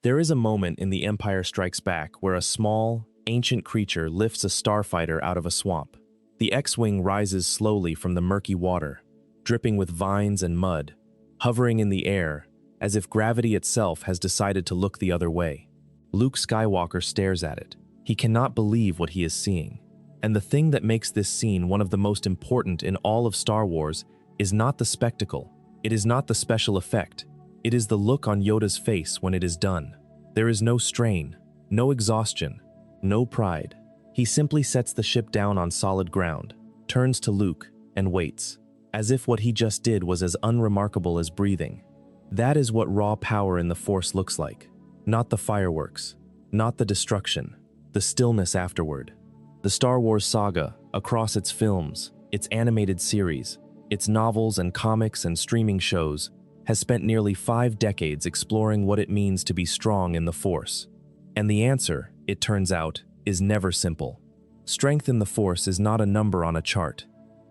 There is a moment in The Empire Strikes Back where a small, ancient creature lifts a starfighter out of a swamp. The X-Wing rises slowly from the murky water, dripping with vines and mud, hovering in the air as if gravity itself has decided to look the other way. Luke Skywalker stares at it. He cannot believe what he is seeing. And the thing that makes this scene one of the most important in all of Star Wars is not the spectacle. It is not the special effect. It is the look on Yoda's face when it is done. There is no strain, no exhaustion, no pride. He simply sets the ship down on solid ground, turns to Luke, and waits, as if what he just did was as unremarkable as breathing. That is what raw power in the Force looks like. Not the fireworks, not the destruction, the stillness afterward. The Star Wars saga, across its films, its animated series, its novels and comics and streaming shows, has spent nearly 5 decades exploring what it means to be strong in the Force. And the answer, it turns out, is never simple. Strength in the Force is not a number on a chart.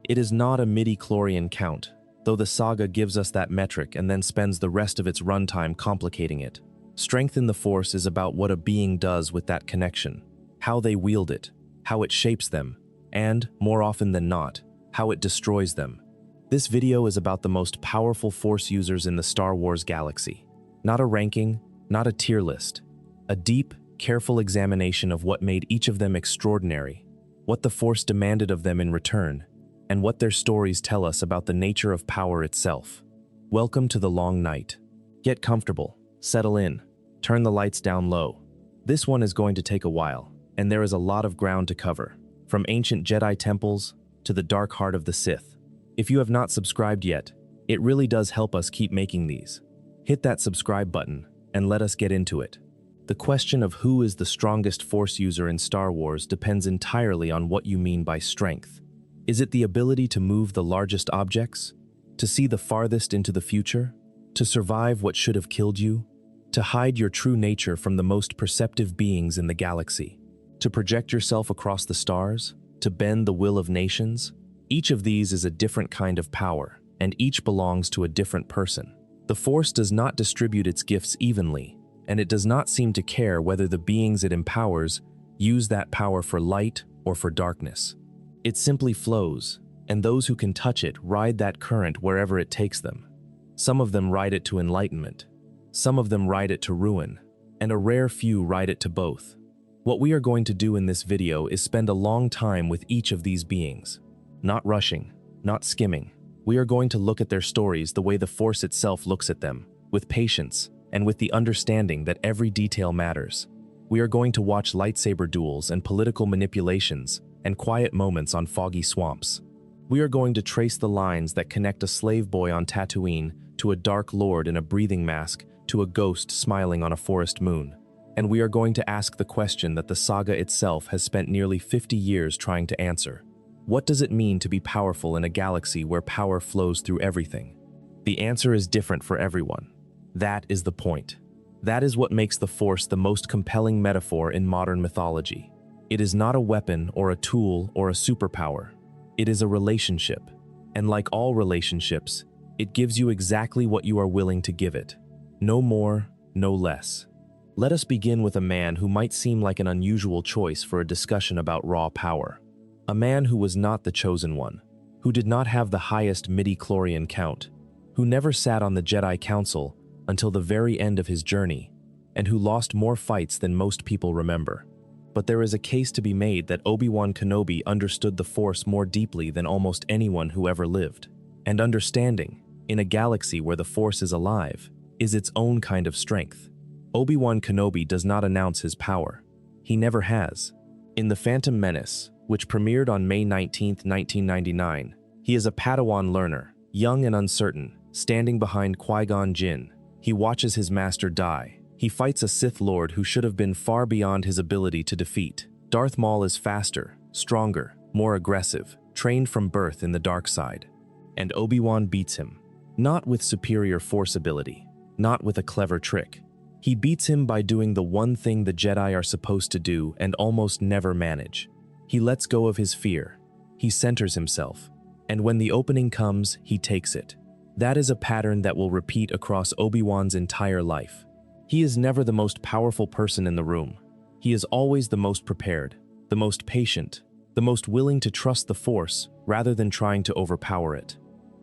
It is not a midi-chlorian count, though the saga gives us that metric and then spends the rest of its runtime complicating it. Strength in the Force is about what a being does with that connection, how they wield it, how it shapes them, and, more often than not, how it destroys them. This video is about the most powerful Force users in the Star Wars galaxy. Not a ranking, not a tier list. A deep, careful examination of what made each of them extraordinary, what the Force demanded of them in return, and what their stories tell us about the nature of power itself. Welcome to the long night. Get comfortable, settle in, turn the lights down low. This one is going to take a while, and there is a lot of ground to cover, from ancient Jedi temples to the dark heart of the Sith. If you have not subscribed yet, it really does help us keep making these. Hit that subscribe button and let us get into it. The question of who is the strongest Force user in Star Wars depends entirely on what you mean by strength. Is it the ability to move the largest objects? To see the farthest into the future? To survive what should have killed you? To hide your true nature from the most perceptive beings in the galaxy? To project yourself across the stars? To bend the will of nations? Each of these is a different kind of power, and each belongs to a different person. The Force does not distribute its gifts evenly, and it does not seem to care whether the beings it empowers use that power for light or for darkness. It simply flows, and those who can touch it ride that current wherever it takes them. Some of them ride it to enlightenment, some of them ride it to ruin, and a rare few ride it to both. What we are going to do in this video is spend a long time with each of these beings. Not rushing, not skimming. We are going to look at their stories the way the Force itself looks at them, with patience and with the understanding that every detail matters. We are going to watch lightsaber duels and political manipulations and quiet moments on foggy swamps. We are going to trace the lines that connect a slave boy on Tatooine to a dark lord in a breathing mask to a ghost smiling on a forest moon. And we are going to ask the question that the saga itself has spent nearly 50 years trying to answer. What does it mean to be powerful in a galaxy where power flows through everything? The answer is different for everyone. That is the point. That is what makes the Force the most compelling metaphor in modern mythology. It is not a weapon or a tool or a superpower. It is a relationship. And like all relationships, it gives you exactly what you are willing to give it. No more, no less. Let us begin with a man who might seem like an unusual choice for a discussion about raw power. A man who was not the chosen one, who did not have the highest midi-chlorian count, who never sat on the Jedi Council until the very end of his journey, and who lost more fights than most people remember. But there is a case to be made that Obi-Wan Kenobi understood the Force more deeply than almost anyone who ever lived. And understanding, in a galaxy where the Force is alive, is its own kind of strength. Obi-Wan Kenobi does not announce his power. He never has. In The Phantom Menace, which premiered on May 19, 1999, he is a Padawan learner, young and uncertain, standing behind Qui-Gon Jinn. He watches his master die. He fights a Sith Lord who should have been far beyond his ability to defeat. Darth Maul is faster, stronger, more aggressive, trained from birth in the dark side. And Obi-Wan beats him. Not with superior Force ability, not with a clever trick. He beats him by doing the one thing the Jedi are supposed to do and almost never manage. He lets go of his fear. He centers himself. And when the opening comes, he takes it. That is a pattern that will repeat across Obi-Wan's entire life. He is never the most powerful person in the room. He is always the most prepared, the most patient, the most willing to trust the Force rather than trying to overpower it.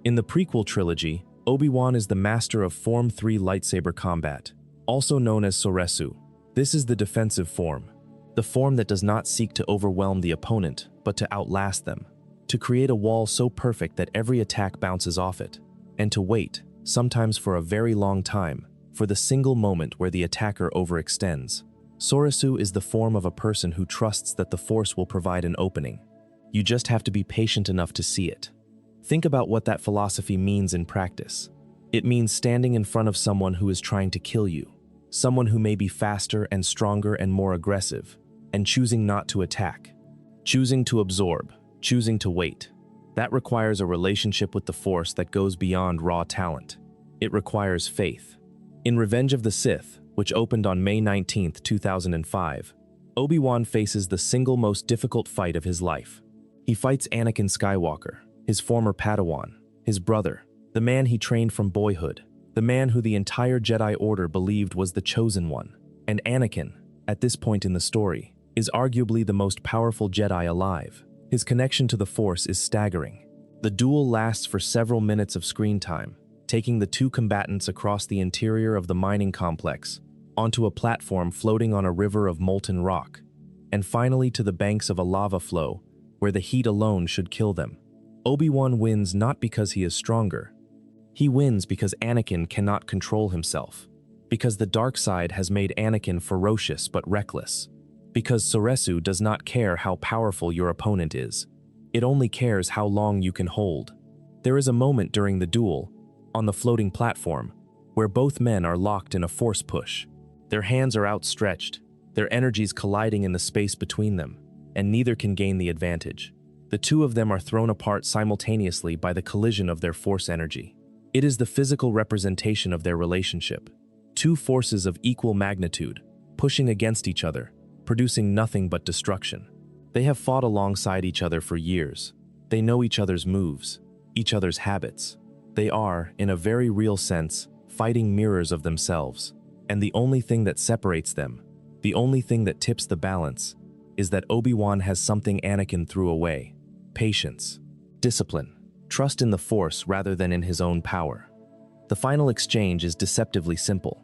In the prequel trilogy, Obi-Wan is the master of Form 3 lightsaber combat, also known as Soresu. This is the defensive form, the form that does not seek to overwhelm the opponent, but to outlast them, to create a wall so perfect that every attack bounces off it, and to wait, sometimes for a very long time, for the single moment where the attacker overextends. Soresu is the form of a person who trusts that the Force will provide an opening. You just have to be patient enough to see it. Think about what that philosophy means in practice. It means standing in front of someone who is trying to kill you, someone who may be faster and stronger and more aggressive, and choosing not to attack, choosing to absorb, choosing to wait. That requires a relationship with the Force that goes beyond raw talent. It requires faith. In Revenge of the Sith, which opened on May 19, 2005, Obi-Wan faces the single most difficult fight of his life. He fights Anakin Skywalker, his former Padawan, his brother, the man he trained from boyhood, the man who the entire Jedi Order believed was the chosen one. And Anakin, at this point in the story, is arguably the most powerful Jedi alive. His connection to the Force is staggering. The duel lasts for several minutes of screen time, taking the two combatants across the interior of the mining complex, onto a platform floating on a river of molten rock, and finally to the banks of a lava flow, where the heat alone should kill them. Obi-Wan wins not because he is stronger. He wins because Anakin cannot control himself, because the dark side has made Anakin ferocious but reckless, because Soresu does not care how powerful your opponent is. It only cares how long you can hold. There is a moment during the duel, on the floating platform, where both men are locked in a force push. Their hands are outstretched, their energies colliding in the space between them, and neither can gain the advantage. The two of them are thrown apart simultaneously by the collision of their force energy. It is the physical representation of their relationship. Two forces of equal magnitude, pushing against each other, producing nothing but destruction. They have fought alongside each other for years. They know each other's moves, each other's habits. They are, in a very real sense, fighting mirrors of themselves. And the only thing that separates them, the only thing that tips the balance, is that Obi-Wan has something Anakin threw away: patience, discipline, trust in the Force rather than in his own power. The final exchange is deceptively simple.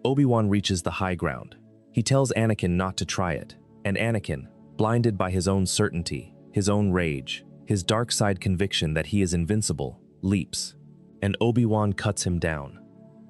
Obi-Wan reaches the high ground. He tells Anakin not to try it, and Anakin, blinded by his own certainty, his own rage, his dark side conviction that he is invincible, leaps, and Obi-Wan cuts him down.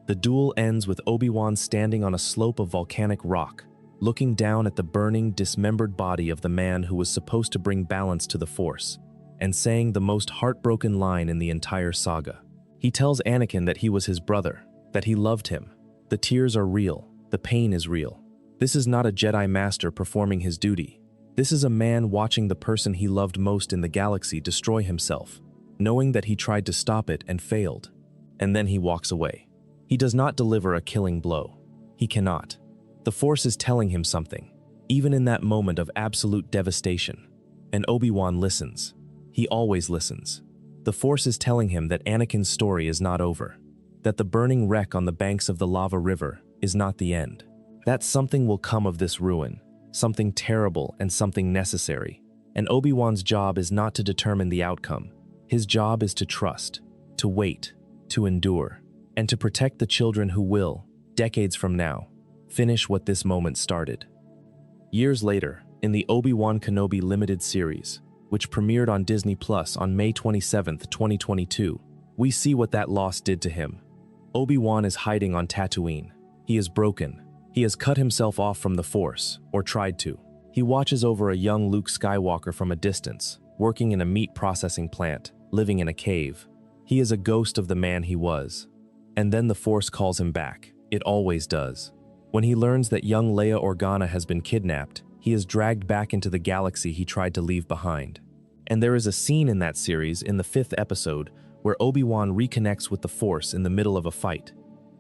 The duel ends with Obi-Wan standing on a slope of volcanic rock, looking down at the burning, dismembered body of the man who was supposed to bring balance to the Force, and saying the most heartbroken line in the entire saga. He tells Anakin that he was his brother, that he loved him. The tears are real, the pain is real. This is not a Jedi Master performing his duty. This is a man watching the person he loved most in the galaxy destroy himself, knowing that he tried to stop it and failed. And then he walks away. He does not deliver a killing blow. He cannot. The Force is telling him something, even in that moment of absolute devastation. And Obi-Wan listens. He always listens. The Force is telling him that Anakin's story is not over, that the burning wreck on the banks of the lava river is not the end, that something will come of this ruin, something terrible and something necessary. And Obi-Wan's job is not to determine the outcome. His job is to trust, to wait, to endure, and to protect the children who will, decades from now, finish what this moment started. Years later, in the Obi-Wan Kenobi limited series, which premiered on Disney Plus on May 27, 2022, we see what that loss did to him. Obi-Wan is hiding on Tatooine. He is broken. He has cut himself off from the Force, or tried to. He watches over a young Luke Skywalker from a distance, working in a meat processing plant, living in a cave. He is a ghost of the man he was. And then the Force calls him back. It always does. When he learns that young Leia Organa has been kidnapped, he is dragged back into the galaxy he tried to leave behind. And there is a scene in that series, in the 5th episode, where Obi-Wan reconnects with the Force in the middle of a fight.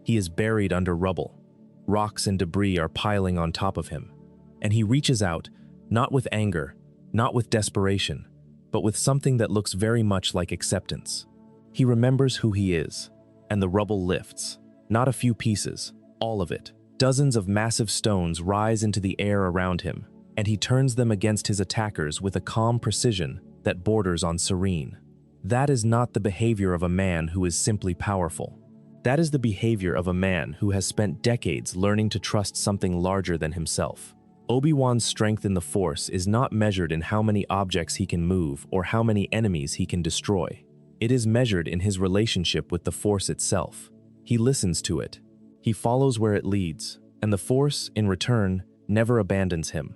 He is buried under rubble. Rocks and debris are piling on top of him. And he reaches out, not with anger, not with desperation, but with something that looks very much like acceptance. He remembers who he is, and the rubble lifts. Not a few pieces, all of it, Dozens of massive stones rise into the air around him, and he turns them against his attackers with a calm precision that borders on serene. That is not the behavior of a man who is simply powerful. That is the behavior of a man who has spent decades learning to trust something larger than himself. Obi-Wan's strength in the Force is not measured in how many objects he can move or how many enemies he can destroy. It is measured in his relationship with the Force itself. He listens to it. He follows where it leads, and the Force, in return, never abandons him.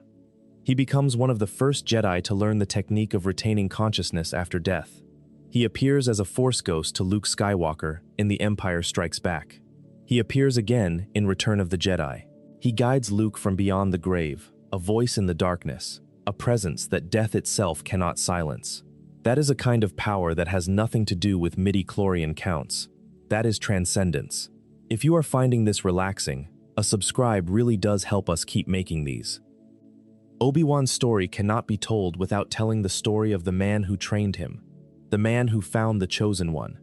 He becomes one of the first Jedi to learn the technique of retaining consciousness after death. He appears as a Force ghost to Luke Skywalker in The Empire Strikes Back. He appears again in Return of the Jedi. He guides Luke from beyond the grave, a voice in the darkness, a presence that death itself cannot silence. That is a kind of power that has nothing to do with midi-chlorian counts. That is transcendence. If you are finding this relaxing, a subscribe really does help us keep making these. Obi-Wan's story cannot be told without telling the story of the man who trained him, the man who found the Chosen One,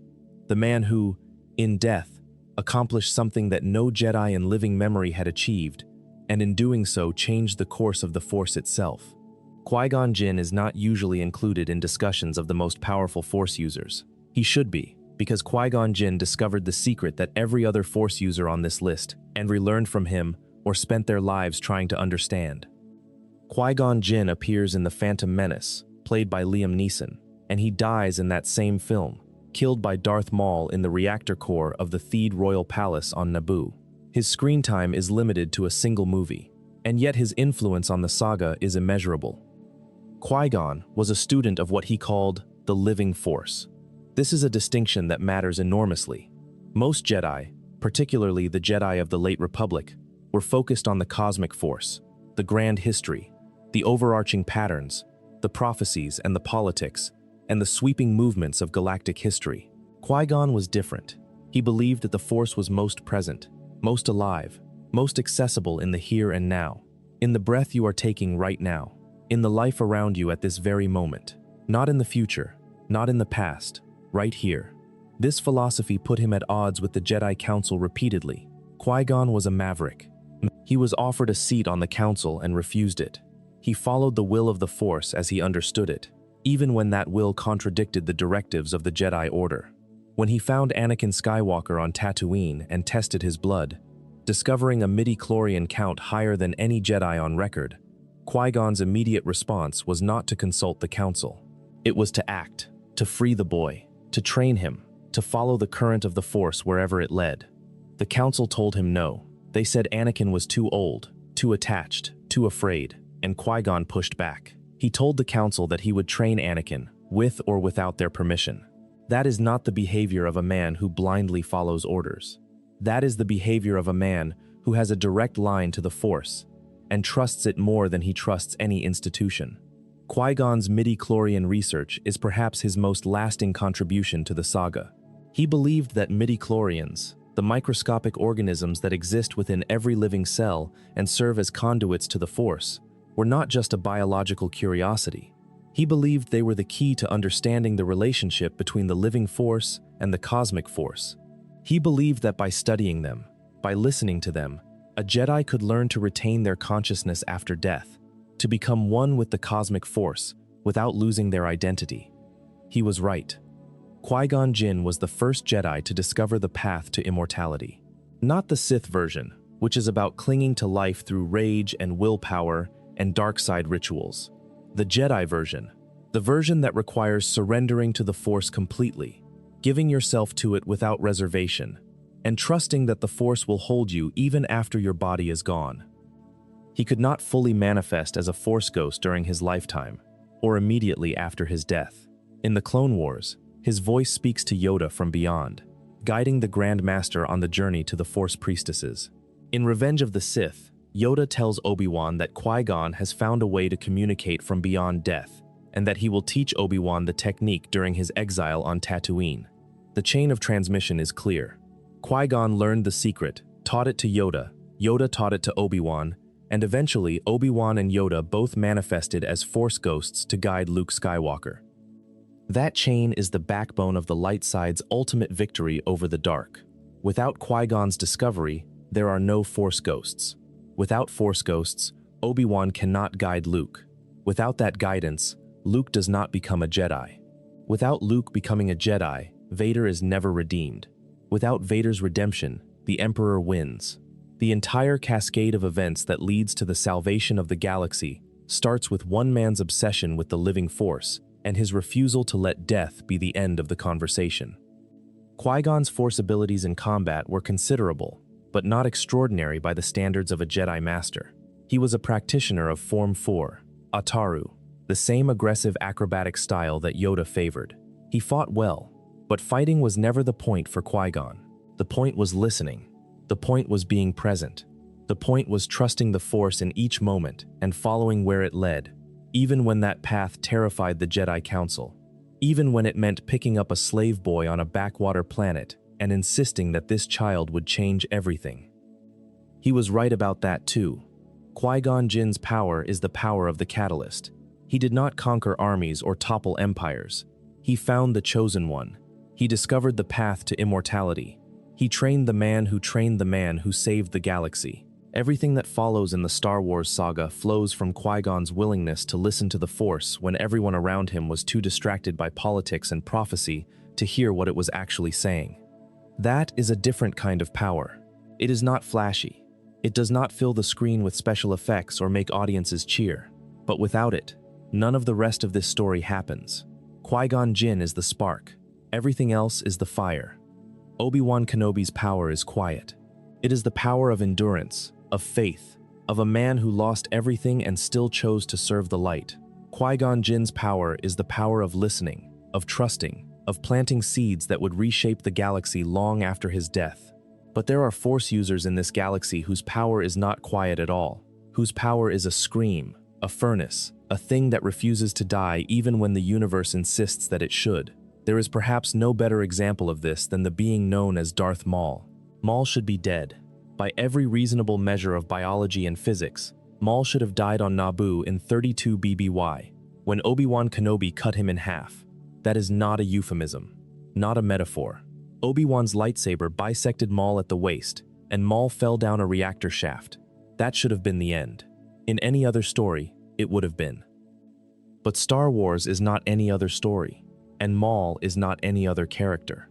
the man who, in death, accomplished something that no Jedi in living memory had achieved, and in doing so changed the course of the Force itself. Qui-Gon Jinn is not usually included in discussions of the most powerful Force users. He should be, because Qui-Gon Jinn discovered the secret that every other Force user on this list and relearned from him or spent their lives trying to understand. Qui-Gon Jinn appears in The Phantom Menace, played by Liam Neeson, and he dies in that same film, killed by Darth Maul in the reactor core of the Theed Royal Palace on Naboo. His screen time is limited to a single movie, and yet his influence on the saga is immeasurable. Qui-Gon was a student of what he called the living Force. This is a distinction that matters enormously. Most Jedi, particularly the Jedi of the Late Republic, were focused on the cosmic Force, the grand history, the overarching patterns, the prophecies and the politics, and the sweeping movements of galactic history. Qui-Gon was different. He believed that the Force was most present, most alive, most accessible in the here and now, in the breath you are taking right now, in the life around you at this very moment, not in the future, not in the past, right here. This philosophy put him at odds with the Jedi Council repeatedly. Qui-Gon was a maverick. He was offered a seat on the Council and refused it. He followed the will of the Force as he understood it, even when that will contradicted the directives of the Jedi Order. When he found Anakin Skywalker on Tatooine and tested his blood, discovering a midi-chlorian count higher than any Jedi on record, Qui-Gon's immediate response was not to consult the Council. It was to act, to free the boy, to train him, to follow the current of the Force wherever it led. The Council told him no. They said Anakin was too old, too attached, too afraid, and Qui-Gon pushed back. He told the Council that he would train Anakin, with or without their permission. That is not the behavior of a man who blindly follows orders. That is the behavior of a man who has a direct line to the Force, and trusts it more than he trusts any institution. Qui-Gon's midi-chlorian research is perhaps his most lasting contribution to the saga. He believed that midi-chlorians, the microscopic organisms that exist within every living cell and serve as conduits to the Force, were not just a biological curiosity. He believed they were the key to understanding the relationship between the living Force and the cosmic Force. He believed that by studying them, by listening to them, a Jedi could learn to retain their consciousness after death, to become one with the cosmic Force without losing their identity. He was right. Qui-Gon Jinn was the first Jedi to discover the path to immortality. Not the Sith version, which is about clinging to life through rage and willpower and dark side rituals. The Jedi version, the version that requires surrendering to the Force completely, giving yourself to it without reservation, and trusting that the Force will hold you even after your body is gone. He could not fully manifest as a Force ghost during his lifetime, or immediately after his death. In the Clone Wars, his voice speaks to Yoda from beyond, guiding the Grand Master on the journey to the Force priestesses. In Revenge of the Sith, Yoda tells Obi-Wan that Qui-Gon has found a way to communicate from beyond death, and that he will teach Obi-Wan the technique during his exile on Tatooine. The chain of transmission is clear. Qui-Gon learned the secret, taught it to Yoda, Yoda taught it to Obi-Wan, and eventually Obi-Wan and Yoda both manifested as Force ghosts to guide Luke Skywalker. That chain is the backbone of the light side's ultimate victory over the dark. Without Qui-Gon's discovery, There are no Force ghosts. Without Force ghosts, Obi-Wan cannot guide Luke. Without that guidance, Luke does not become a Jedi. Without Luke becoming a Jedi, Vader is never redeemed. Without Vader's redemption, the Emperor wins. The entire cascade of events that leads to the salvation of the galaxy starts with one man's obsession with the living Force and his refusal to let death be the end of the conversation. Qui-Gon's Force abilities in combat were considerable, but not extraordinary by the standards of a Jedi Master. He was a practitioner of Form 4, Ataru, the same aggressive acrobatic style that Yoda favored. He fought well, but fighting was never the point for Qui-Gon. The point was listening. The point was being present. The point was trusting the Force in each moment and following where it led, even when that path terrified the Jedi Council, even when it meant picking up a slave boy on a backwater planet and insisting that this child would change everything. He was right about that too. Qui-Gon Jinn's power is the power of the catalyst. He did not conquer armies or topple empires. He found the chosen one. He discovered the path to immortality. He trained the man who saved the galaxy. Everything that follows in the Star Wars saga flows from Qui-Gon's willingness to listen to the Force when everyone around him was too distracted by politics and prophecy to hear what it was actually saying. That is a different kind of power. It is not flashy. It does not fill the screen with special effects or make audiences cheer. But without it, none of the rest of this story happens. Qui-Gon Jinn is the spark. Everything else is the fire. Obi-Wan Kenobi's power is quiet. It is the power of endurance, of faith, of a man who lost everything and still chose to serve the light. Qui-Gon Jinn's power is the power of listening, of trusting, of planting seeds that would reshape the galaxy long after his death. But there are Force users in this galaxy whose power is not quiet at all, whose power is a scream, a furnace, a thing that refuses to die even when the universe insists that it should. There is perhaps no better example of this than the being known as Darth Maul. Maul should be dead. By every reasonable measure of biology and physics, Maul should have died on Naboo in 32 BBY, when Obi-Wan Kenobi cut him in half. That is not a euphemism, not a metaphor. Obi-Wan's lightsaber bisected Maul at the waist, and Maul fell down a reactor shaft. That should have been the end. In any other story, it would have been. But Star Wars is not any other story. And Maul is not any other character.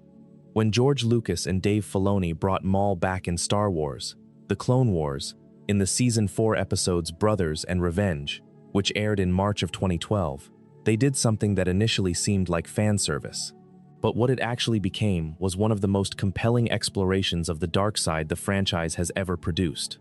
When George Lucas and Dave Filoni brought Maul back in Star Wars, The Clone Wars, in the Season 4 episodes Brothers and Revenge, which aired in March of 2012, they did something that initially seemed like fan service. But what it actually became was one of the most compelling explorations of the dark side the franchise has ever produced.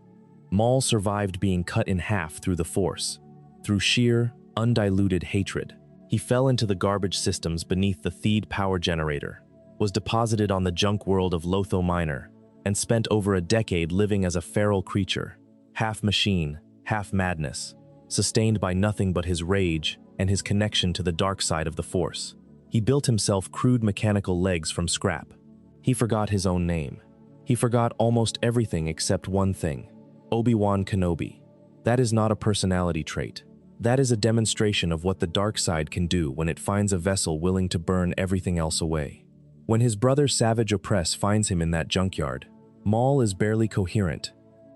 Maul survived being cut in half through the Force, through sheer, undiluted hatred. He fell into the garbage systems beneath the Theed power generator, was deposited on the junk world of Lotho Minor, and spent over a decade living as a feral creature, half machine, half madness, sustained by nothing but his rage and his connection to the dark side of the Force. He built himself crude mechanical legs from scrap. He forgot his own name. He forgot almost everything except one thing: Obi-Wan Kenobi. That is not a personality trait. That is a demonstration of what the dark side can do when it finds a vessel willing to burn everything else away. When his brother Savage Opress finds him in that junkyard, Maul is barely coherent.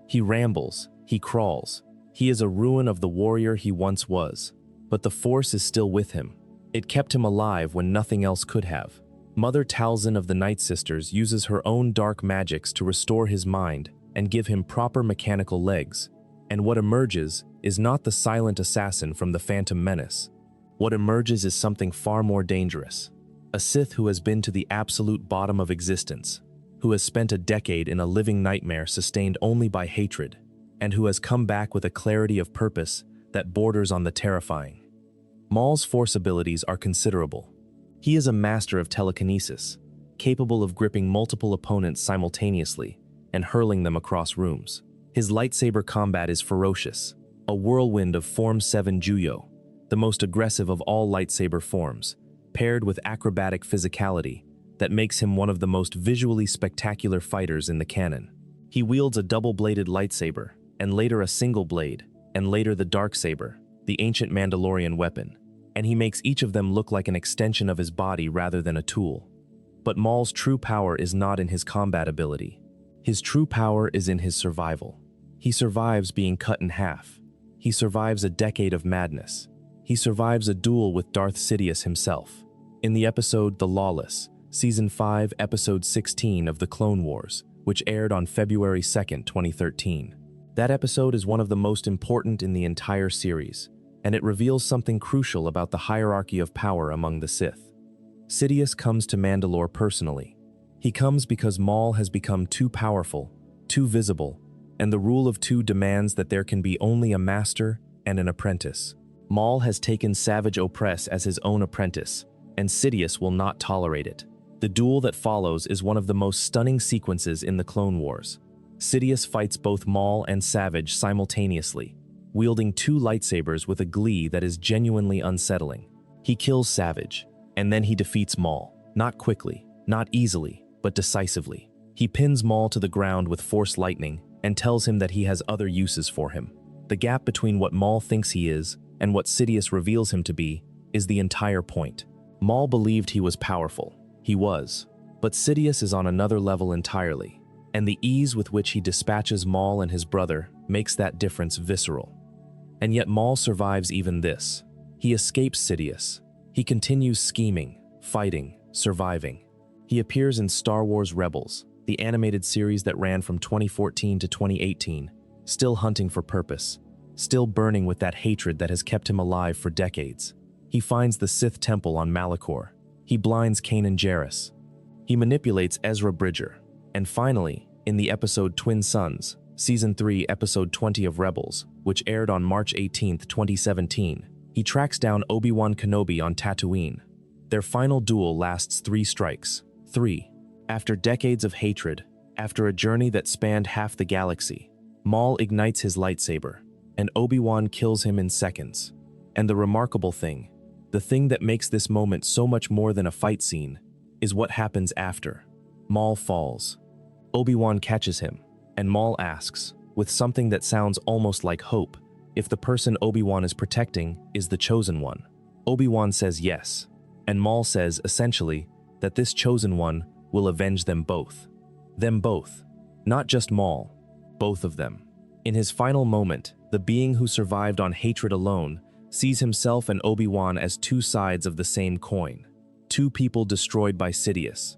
He rambles, he crawls. He is a ruin of the warrior he once was. But the Force is still with him. It kept him alive when nothing else could have. Mother Talzin of the Night Sisters uses her own dark magics to restore his mind and give him proper mechanical legs. And what emerges is not the silent assassin from the Phantom Menace. What emerges is something far more dangerous. A Sith who has been to the absolute bottom of existence, who has spent a decade in a living nightmare sustained only by hatred, and who has come back with a clarity of purpose that borders on the terrifying. Maul's Force abilities are considerable. He is a master of telekinesis, capable of gripping multiple opponents simultaneously and hurling them across rooms. His lightsaber combat is ferocious, a whirlwind of Form 7 Juyo, the most aggressive of all lightsaber forms, paired with acrobatic physicality that makes him one of the most visually spectacular fighters in the canon. He wields a double-bladed lightsaber, and later a single blade, and later the darksaber, the ancient Mandalorian weapon, and he makes each of them look like an extension of his body rather than a tool. But Maul's true power is not in his combat ability. His true power is in his survival. He survives being cut in half. He survives a decade of madness. He survives a duel with Darth Sidious himself. In the episode The Lawless, Season 5, Episode 16 of The Clone Wars, which aired on February 2nd, 2013. That episode is one of the most important in the entire series, and it reveals something crucial about the hierarchy of power among the Sith. Sidious comes to Mandalore personally. He comes because Maul has become too powerful, too visible, and the rule of two demands that there can be only a master and an apprentice. Maul has taken Savage Opress as his own apprentice, and Sidious will not tolerate it. The duel that follows is one of the most stunning sequences in the Clone Wars. Sidious fights both Maul and Savage simultaneously, wielding two lightsabers with a glee that is genuinely unsettling. He kills Savage, and then he defeats Maul, not quickly, not easily, but decisively. He pins Maul to the ground with Force lightning and tells him that he has other uses for him. The gap between what Maul thinks he is and what Sidious reveals him to be is the entire point. Maul believed he was powerful. He was. But Sidious is on another level entirely, and the ease with which he dispatches Maul and his brother makes that difference visceral. And yet Maul survives even this. He escapes Sidious. He continues scheming, fighting, surviving. He appears in Star Wars Rebels, the animated series that ran from 2014 to 2018, still hunting for purpose, still burning with that hatred that has kept him alive for decades. He finds the Sith Temple on Malachor. He blinds Kanan Jarrus. He manipulates Ezra Bridger. And finally, in the episode Twin Suns, Season 3, Episode 20 of Rebels, which aired on March 18, 2017, he tracks down Obi-Wan Kenobi on Tatooine. Their final duel lasts 3 strikes. 3. After decades of hatred, after a journey that spanned half the galaxy, Maul ignites his lightsaber, and Obi-Wan kills him in seconds. And the remarkable thing, the thing that makes this moment so much more than a fight scene, is what happens after. Maul falls. Obi-Wan catches him, and Maul asks, with something that sounds almost like hope, if the person Obi-Wan is protecting is the chosen one. Obi-Wan says yes, and Maul says, essentially, that this chosen one will avenge them both. Them both. Not just Maul. Both of them. In his final moment, the being who survived on hatred alone sees himself and Obi-Wan as two sides of the same coin. Two people destroyed by Sidious.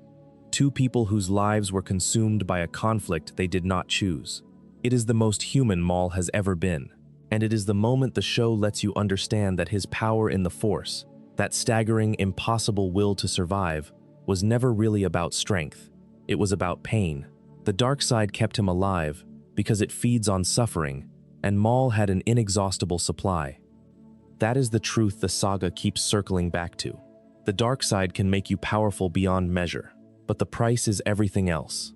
Two people whose lives were consumed by a conflict they did not choose. It is the most human Maul has ever been. And it is the moment the show lets you understand that his power in the Force, that staggering, impossible will to survive, was never really about strength. It was about pain. The dark side kept him alive because it feeds on suffering, and Maul had an inexhaustible supply. That is the truth the saga keeps circling back to. The dark side can make you powerful beyond measure, but the price is everything else.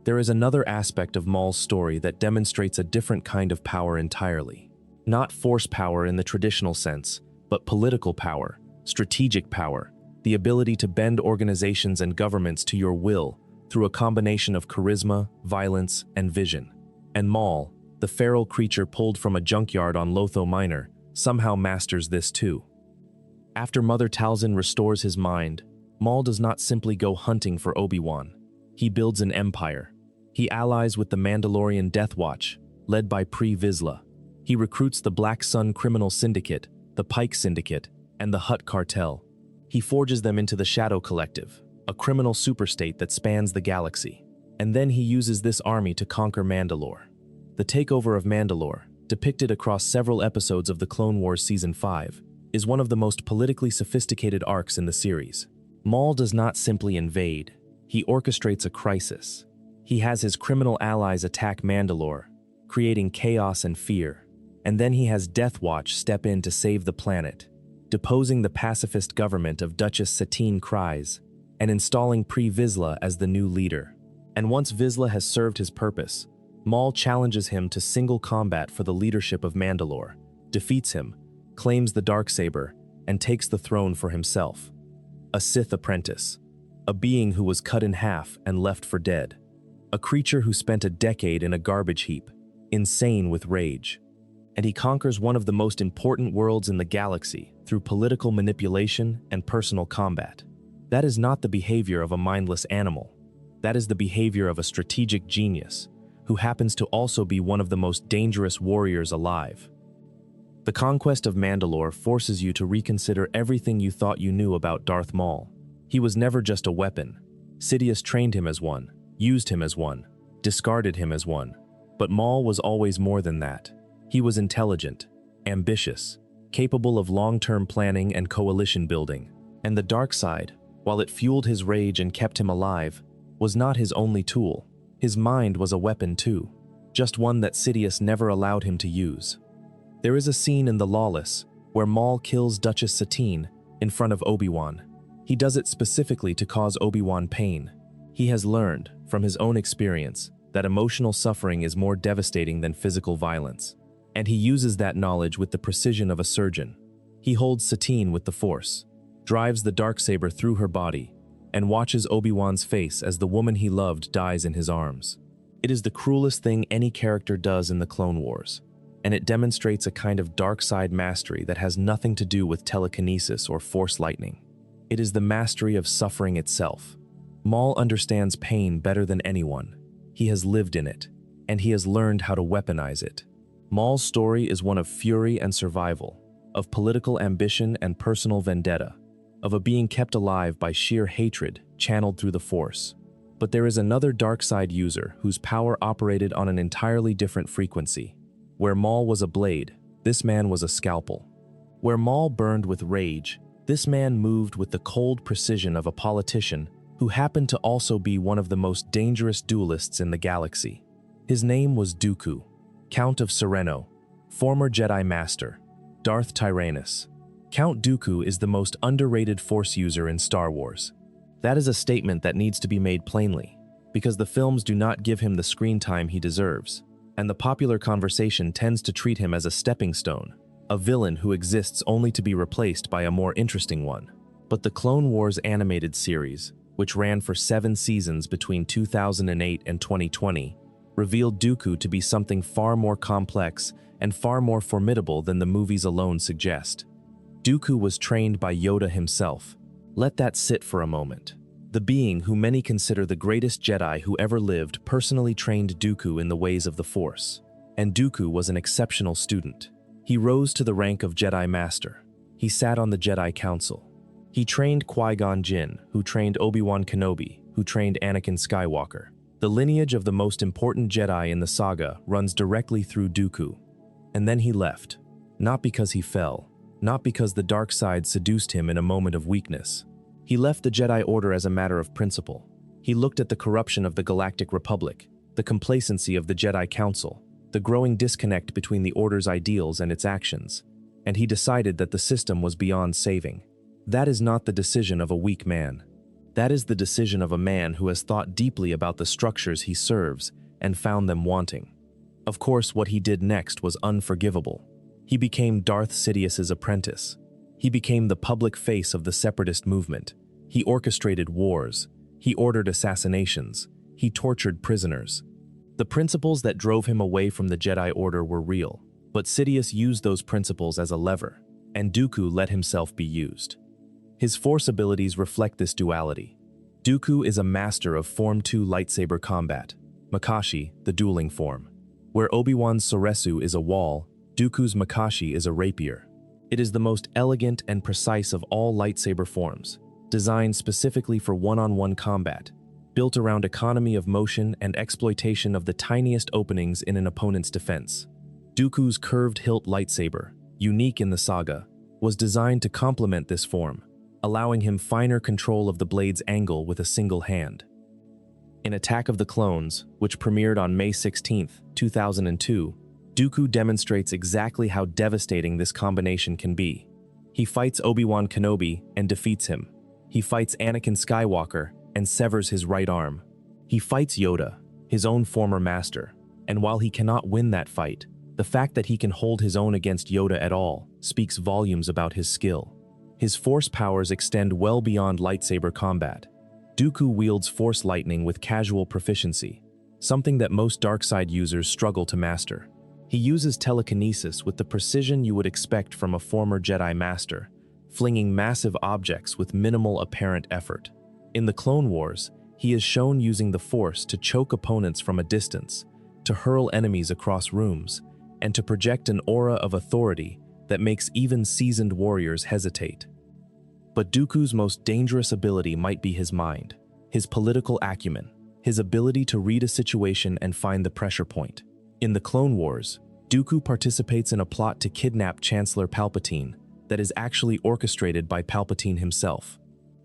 There is another aspect of Maul's story that demonstrates a different kind of power entirely. Not force power in the traditional sense, but political power, strategic power, the ability to bend organizations and governments to your will through a combination of charisma, violence, and vision. And Maul, the feral creature pulled from a junkyard on Lotho Minor, somehow masters this too. After Mother Talzin restores his mind, Maul does not simply go hunting for Obi-Wan. He builds an empire. He allies with the Mandalorian Death Watch, led by Pre Vizsla. He recruits the Black Sun Criminal Syndicate, the Pike Syndicate, and the Hutt Cartel. He forges them into the Shadow Collective, a criminal superstate that spans the galaxy. And then he uses this army to conquer Mandalore. The takeover of Mandalore, depicted across several episodes of The Clone Wars Season 5, is one of the most politically sophisticated arcs in the series. Maul does not simply invade, he orchestrates a crisis. He has his criminal allies attack Mandalore, creating chaos and fear. And then he has Death Watch step in to save the planet, deposing the pacifist government of Duchess Satine Kryze, and installing Pre Vizsla as the new leader. And once Vizsla has served his purpose, Maul challenges him to single combat for the leadership of Mandalore, defeats him, claims the Darksaber, and takes the throne for himself. A Sith apprentice, a being who was cut in half and left for dead, a creature who spent a decade in a garbage heap, insane with rage. And he conquers one of the most important worlds in the galaxy through political manipulation and personal combat. That is not the behavior of a mindless animal. That is the behavior of a strategic genius, who happens to also be one of the most dangerous warriors alive. The conquest of Mandalore forces you to reconsider everything you thought you knew about Darth Maul. He was never just a weapon. Sidious trained him as one, used him as one, discarded him as one. But Maul was always more than that. He was intelligent, ambitious, capable of long-term planning and coalition building. And the dark side, while it fueled his rage and kept him alive, was not his only tool. His mind was a weapon too, just one that Sidious never allowed him to use. There is a scene in The Lawless where Maul kills Duchess Satine in front of Obi-Wan. He does it specifically to cause Obi-Wan pain. He has learned, from his own experience, that emotional suffering is more devastating than physical violence. And he uses that knowledge with the precision of a surgeon. He holds Satine with the Force, drives the darksaber through her body, and watches Obi-Wan's face as the woman he loved dies in his arms. It is the cruelest thing any character does in the Clone Wars, and it demonstrates a kind of dark side mastery that has nothing to do with telekinesis or Force lightning. It is the mastery of suffering itself. Maul understands pain better than anyone. He has lived in it, and he has learned how to weaponize it. Maul's story is one of fury and survival, of political ambition and personal vendetta, of a being kept alive by sheer hatred channeled through the Force. But there is another dark side user whose power operated on an entirely different frequency. Where Maul was a blade, this man was a scalpel. Where Maul burned with rage, this man moved with the cold precision of a politician who happened to also be one of the most dangerous duelists in the galaxy. His name was Dooku, Count of Sereno, former Jedi Master, Darth Tyrannus. Count Dooku is the most underrated Force user in Star Wars. That is a statement that needs to be made plainly, because the films do not give him the screen time he deserves, and the popular conversation tends to treat him as a stepping stone, a villain who exists only to be replaced by a more interesting one. But the Clone Wars animated series, which ran for 7 seasons between 2008 and 2020, revealed Dooku to be something far more complex and far more formidable than the movies alone suggest. Dooku was trained by Yoda himself. Let that sit for a moment. The being who many consider the greatest Jedi who ever lived personally trained Dooku in the ways of the Force. And Dooku was an exceptional student. He rose to the rank of Jedi Master. He sat on the Jedi Council. He trained Qui-Gon Jinn, who trained Obi-Wan Kenobi, who trained Anakin Skywalker. The lineage of the most important Jedi in the saga runs directly through Dooku. And then he left. Not because he fell, not because the dark side seduced him in a moment of weakness. He left the Jedi Order as a matter of principle. He looked at the corruption of the Galactic Republic, the complacency of the Jedi Council, the growing disconnect between the Order's ideals and its actions, and he decided that the system was beyond saving. That is not the decision of a weak man. That is the decision of a man who has thought deeply about the structures he serves and found them wanting. Of course, what he did next was unforgivable. He became Darth Sidious's apprentice. He became the public face of the separatist movement. He orchestrated wars. He ordered assassinations. He tortured prisoners. The principles that drove him away from the Jedi Order were real, but Sidious used those principles as a lever, and Dooku let himself be used. His Force abilities reflect this duality. Dooku is a master of Form 2 lightsaber combat, Makashi, the dueling form. Where Obi-Wan's Soresu is a wall, Dooku's Makashi is a rapier. It is the most elegant and precise of all lightsaber forms, designed specifically for one-on-one combat, built around economy of motion and exploitation of the tiniest openings in an opponent's defense. Dooku's curved hilt lightsaber, unique in the saga, was designed to complement this form, allowing him finer control of the blade's angle with a single hand. In Attack of the Clones, which premiered on May 16, 2002, Dooku demonstrates exactly how devastating this combination can be. He fights Obi-Wan Kenobi and defeats him. He fights Anakin Skywalker and severs his right arm. He fights Yoda, his own former master, and while he cannot win that fight, the fact that he can hold his own against Yoda at all speaks volumes about his skill. His Force powers extend well beyond lightsaber combat. Dooku wields Force lightning with casual proficiency, something that most dark-side users struggle to master. He uses telekinesis with the precision you would expect from a former Jedi Master, flinging massive objects with minimal apparent effort. In the Clone Wars, He is shown using the Force to choke opponents from a distance, to hurl enemies across rooms, and to project an aura of authority that makes even seasoned warriors hesitate. But Dooku's most dangerous ability might be his mind, his political acumen, his ability to read a situation and find the pressure point. In the Clone Wars, Dooku participates in a plot to kidnap Chancellor Palpatine that is actually orchestrated by Palpatine himself.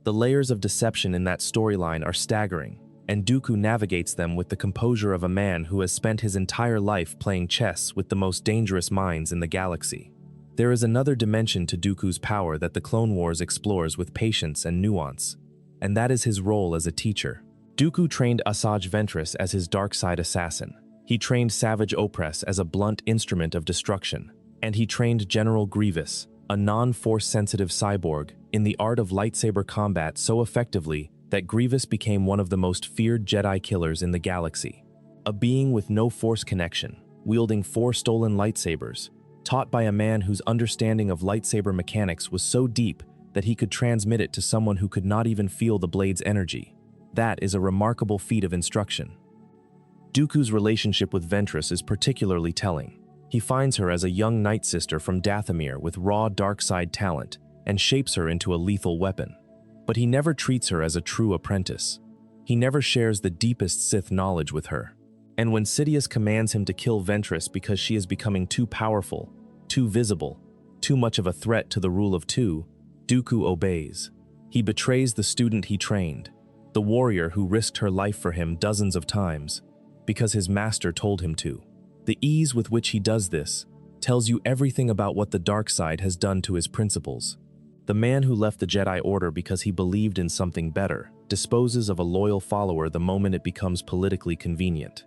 The layers of deception in that storyline are staggering, and Dooku navigates them with the composure of a man who has spent his entire life playing chess with the most dangerous minds in the galaxy. There is another dimension to Dooku's power that the Clone Wars explores with patience and nuance, and that is his role as a teacher. Dooku trained Asajj Ventress as his dark side assassin. He trained Savage Opress as a blunt instrument of destruction, and he trained General Grievous, a non-force sensitive cyborg, in the art of lightsaber combat so effectively that Grievous became one of the most feared Jedi killers in the galaxy. A being with no force connection, wielding 4 stolen lightsabers, taught by a man whose understanding of lightsaber mechanics was so deep that he could transmit it to someone who could not even feel the blade's energy. That is a remarkable feat of instruction. Dooku's relationship with Ventress is particularly telling. He finds her as a young night sister from Dathomir with raw dark side talent and shapes her into a lethal weapon. But he never treats her as a true apprentice. He never shares the deepest Sith knowledge with her. And when Sidious commands him to kill Ventress because she is becoming too powerful, too visible, too much of a threat to the rule of two, Dooku obeys. He betrays the student he trained, the warrior who risked her life for him dozens of times, because his master told him to. The ease with which he does this tells you everything about what the dark side has done to his principles. The man who left the Jedi Order because he believed in something better disposes of a loyal follower the moment it becomes politically convenient.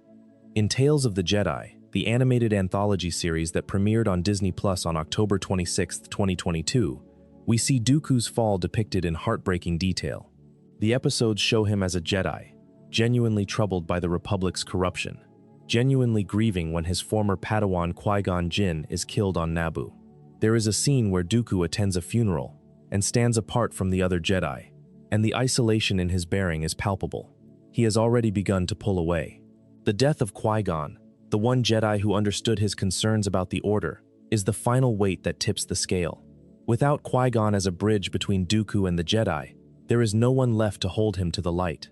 In Tales of the Jedi, the animated anthology series that premiered on Disney Plus on October 26, 2022, we see Dooku's fall depicted in heartbreaking detail. The episodes show him as a Jedi, genuinely troubled by the Republic's corruption, genuinely grieving when his former Padawan Qui-Gon Jinn is killed on Naboo. There is a scene where Dooku attends a funeral and stands apart from the other Jedi, and the isolation in his bearing is palpable. He has already begun to pull away. The death of Qui-Gon, the one Jedi who understood his concerns about the Order, is the final weight that tips the scale. Without Qui-Gon as a bridge between Dooku and the Jedi, there is no one left to hold him to the light.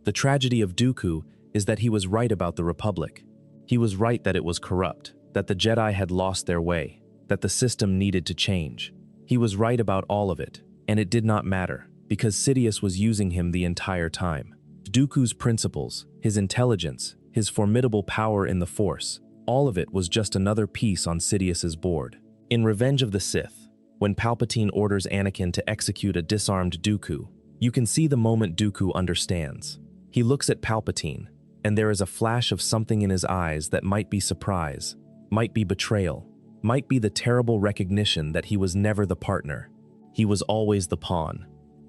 The tragedy of Dooku is that he was right about the Republic. He was right that it was corrupt, that the Jedi had lost their way, that the system needed to change. He was right about all of it, and it did not matter, because Sidious was using him the entire time. Dooku's principles, his intelligence, his formidable power in the Force, all of it was just another piece on Sidious's board. In Revenge of the Sith, when Palpatine orders Anakin to execute a disarmed Dooku, you can see the moment Dooku understands. He looks at Palpatine, and there is a flash of something in his eyes that might be surprise, might be betrayal, might be the terrible recognition that he was never the partner. He was always the pawn.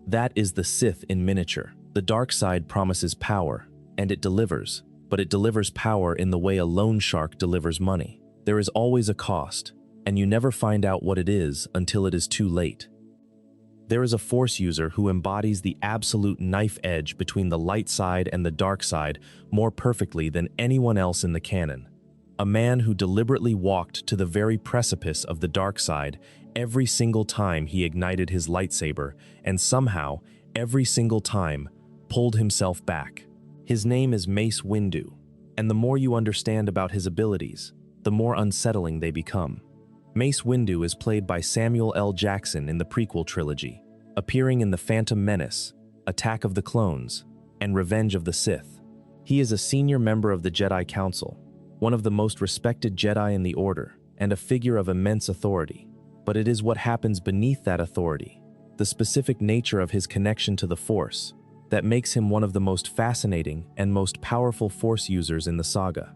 That is the Sith in miniature. The dark side promises power, and it delivers, but it delivers power in the way a loan shark delivers money. There is always a cost, and you never find out what it is until it is too late. There is a Force user who embodies the absolute knife edge between the light side and the dark side more perfectly than anyone else in the canon. A man who deliberately walked to the very precipice of the dark side every single time he ignited his lightsaber, and somehow, every single time, pulled himself back. His name is Mace Windu, and the more you understand about his abilities, the more unsettling they become. Mace Windu is played by Samuel L. Jackson in the prequel trilogy, appearing in The Phantom Menace, Attack of the Clones, and Revenge of the Sith. He is a senior member of the Jedi Council, one of the most respected Jedi in the Order, and a figure of immense authority. But it is what happens beneath that authority, the specific nature of his connection to the Force, that makes him one of the most fascinating and most powerful Force users in the saga.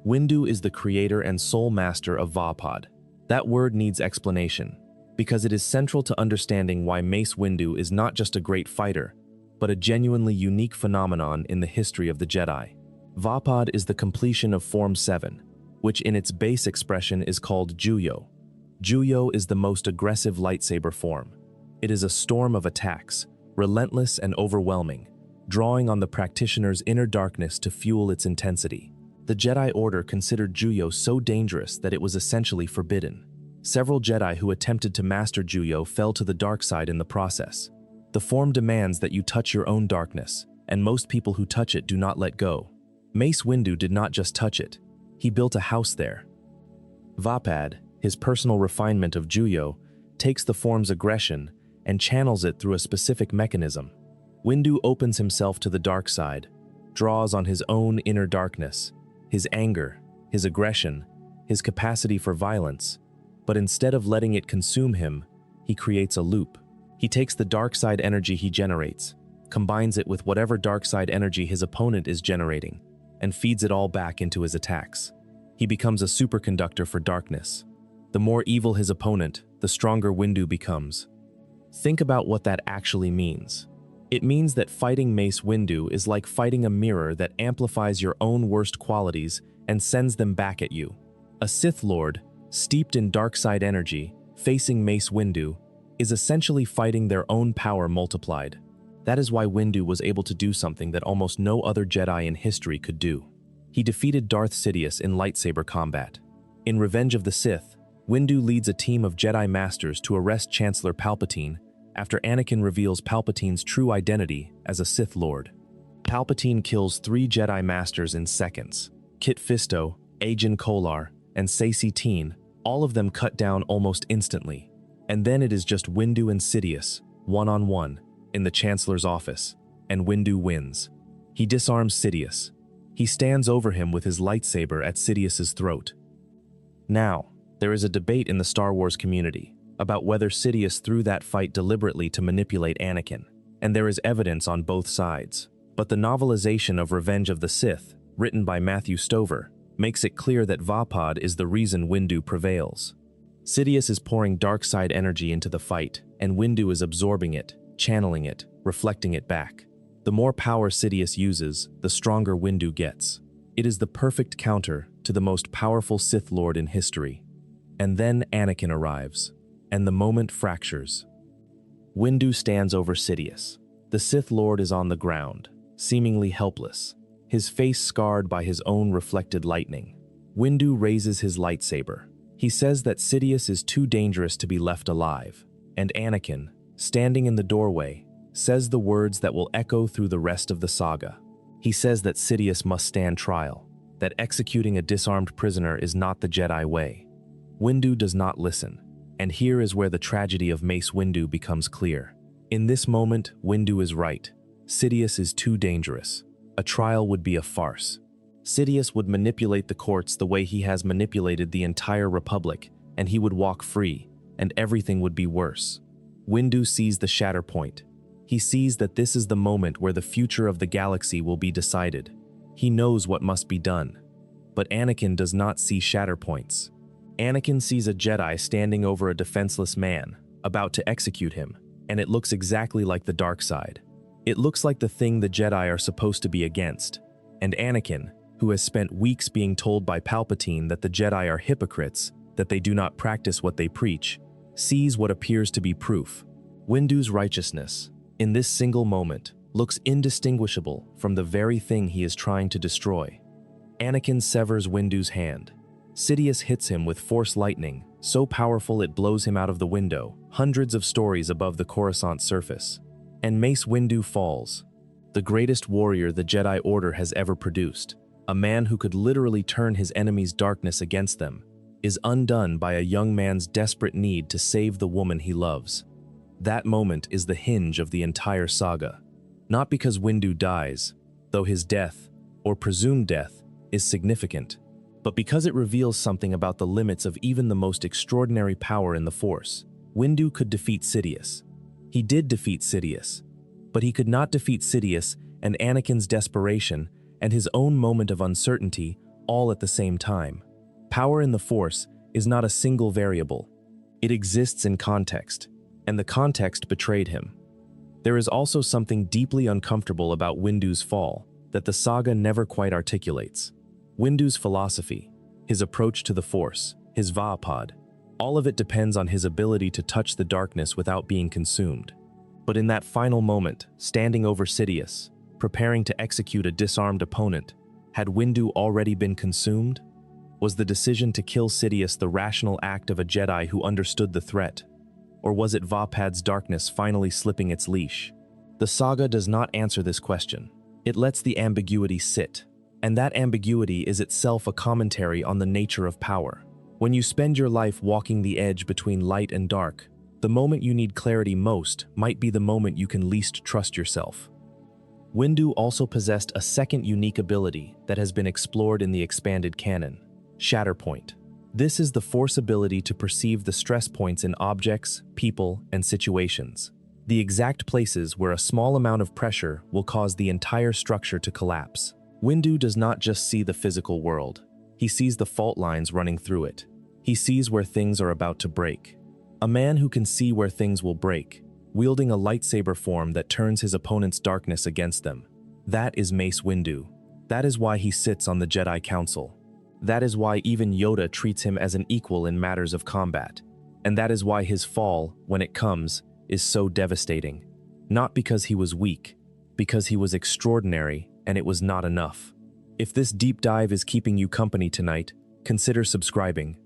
Windu is the creator and sole master of Vapod. That word needs explanation, because it is central to understanding why Mace Windu is not just a great fighter, but a genuinely unique phenomenon in the history of the Jedi. Vapod is the completion of Form 7, which in its base expression is called Juyo. Juyo is the most aggressive lightsaber form. It is a storm of attacks, relentless and overwhelming, drawing on the practitioner's inner darkness to fuel its intensity. The Jedi Order considered Juyo so dangerous that it was essentially forbidden. Several Jedi who attempted to master Juyo fell to the dark side in the process. The form demands that you touch your own darkness, and most people who touch it do not let go. Mace Windu did not just touch it, he built a house there. Vapad, his personal refinement of Juyo, takes the form's aggression and channels it through a specific mechanism. Windu opens himself to the dark side, draws on his own inner darkness, his anger, his aggression, his capacity for violence, but instead of letting it consume him, he creates a loop. He takes the dark side energy he generates, combines it with whatever dark side energy his opponent is generating, and feeds it all back into his attacks. He becomes a superconductor for darkness. The more evil his opponent, the stronger Windu becomes. Think about what that actually means. It means that fighting Mace Windu is like fighting a mirror that amplifies your own worst qualities and sends them back at you. A Sith Lord, steeped in dark side energy, facing Mace Windu, is essentially fighting their own power multiplied. That is why Windu was able to do something that almost no other Jedi in history could do. He defeated Darth Sidious in lightsaber combat. In Revenge of the Sith, Windu leads a team of Jedi Masters to arrest Chancellor Palpatine after Anakin reveals Palpatine's true identity as a Sith Lord. Palpatine kills 3 Jedi Masters in seconds. Kit Fisto, Agen Kolar, and Saesee Tiin, all of them cut down almost instantly. And then it is just Windu and Sidious, one-on-one, in the Chancellor's office, and Windu wins. He disarms Sidious. He stands over him with his lightsaber at Sidious's throat. Now, there is a debate in the Star Wars community about whether Sidious threw that fight deliberately to manipulate Anakin, and there is evidence on both sides. But the novelization of Revenge of the Sith, written by Matthew Stover, makes it clear that Vapad is the reason Windu prevails. Sidious is pouring dark side energy into the fight, and Windu is absorbing it, channeling it, reflecting it back. The more power Sidious uses, the stronger Windu gets. It is the perfect counter to the most powerful Sith Lord in history. And then Anakin arrives, and the moment fractures. Windu stands over Sidious. The Sith Lord is on the ground, seemingly helpless, his face scarred by his own reflected lightning. Windu raises his lightsaber. He says that Sidious is too dangerous to be left alive, and Anakin, standing in the doorway, says the words that will echo through the rest of the saga. He says that Sidious must stand trial, that executing a disarmed prisoner is not the Jedi way. Windu does not listen, and here is where the tragedy of Mace Windu becomes clear. In this moment, Windu is right. Sidious is too dangerous. A trial would be a farce. Sidious would manipulate the courts the way he has manipulated the entire Republic, and he would walk free, and everything would be worse. Windu sees the shatter point. He sees that this is the moment where the future of the galaxy will be decided. He knows what must be done. But Anakin does not see shatter points. Anakin sees a Jedi standing over a defenseless man, about to execute him, and it looks exactly like the dark side. It looks like the thing the Jedi are supposed to be against. And Anakin, who has spent weeks being told by Palpatine that the Jedi are hypocrites, that they do not practice what they preach, sees what appears to be proof. Windu's righteousness, in this single moment, looks indistinguishable from the very thing he is trying to destroy. Anakin severs Windu's hand. Sidious hits him with Force lightning, so powerful it blows him out of the window, hundreds of stories above the Coruscant surface. And Mace Windu falls, the greatest warrior the Jedi Order has ever produced, a man who could literally turn his enemy's darkness against them, is undone by a young man's desperate need to save the woman he loves. That moment is the hinge of the entire saga. Not because Windu dies, though his death, or presumed death, is significant, but because it reveals something about the limits of even the most extraordinary power in the Force. Windu could defeat Sidious. He did defeat Sidious, but he could not defeat Sidious and Anakin's desperation and his own moment of uncertainty all at the same time. Power in the Force is not a single variable. It exists in context, and the context betrayed him. There is also something deeply uncomfortable about Windu's fall that the saga never quite articulates. Windu's philosophy, his approach to the Force, his Vapad, all of it depends on his ability to touch the darkness without being consumed. But in that final moment, standing over Sidious, preparing to execute a disarmed opponent. Had Windu already been consumed? Was the decision to kill Sidious the rational act of a Jedi who understood the threat? Or was it Vapad's darkness finally slipping its leash? The saga does not answer this question. It lets the ambiguity sit. And that ambiguity is itself a commentary on the nature of power. When you spend your life walking the edge between light and dark, the moment you need clarity most might be the moment you can least trust yourself. Windu also possessed a second unique ability that has been explored in the expanded canon: Shatterpoint. This is the Force ability to perceive the stress points in objects, people, and situations. The exact places where a small amount of pressure will cause the entire structure to collapse. Windu does not just see the physical world. He sees the fault lines running through it. He sees where things are about to break. A man who can see where things will break, wielding a lightsaber form that turns his opponent's darkness against them. That is Mace Windu. That is why he sits on the Jedi Council. That is why even Yoda treats him as an equal in matters of combat. And that is why his fall, when it comes, is so devastating. Not because he was weak, because he was extraordinary and it was not enough. If this deep dive is keeping you company tonight, consider subscribing.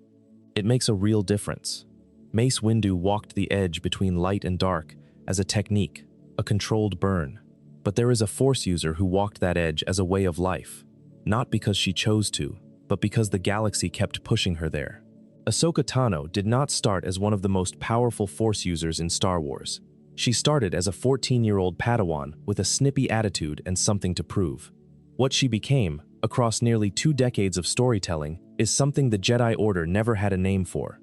It makes a real difference. Mace Windu walked the edge between light and dark as a technique, a controlled burn. But there is a Force user who walked that edge as a way of life, not because she chose to, but because the galaxy kept pushing her there. Ahsoka Tano did not start as one of the most powerful Force users in Star Wars. She started as a 14-year-old Padawan with a snippy attitude and something to prove. What she became, across nearly 2 decades of storytelling, is something the Jedi Order never had a name for.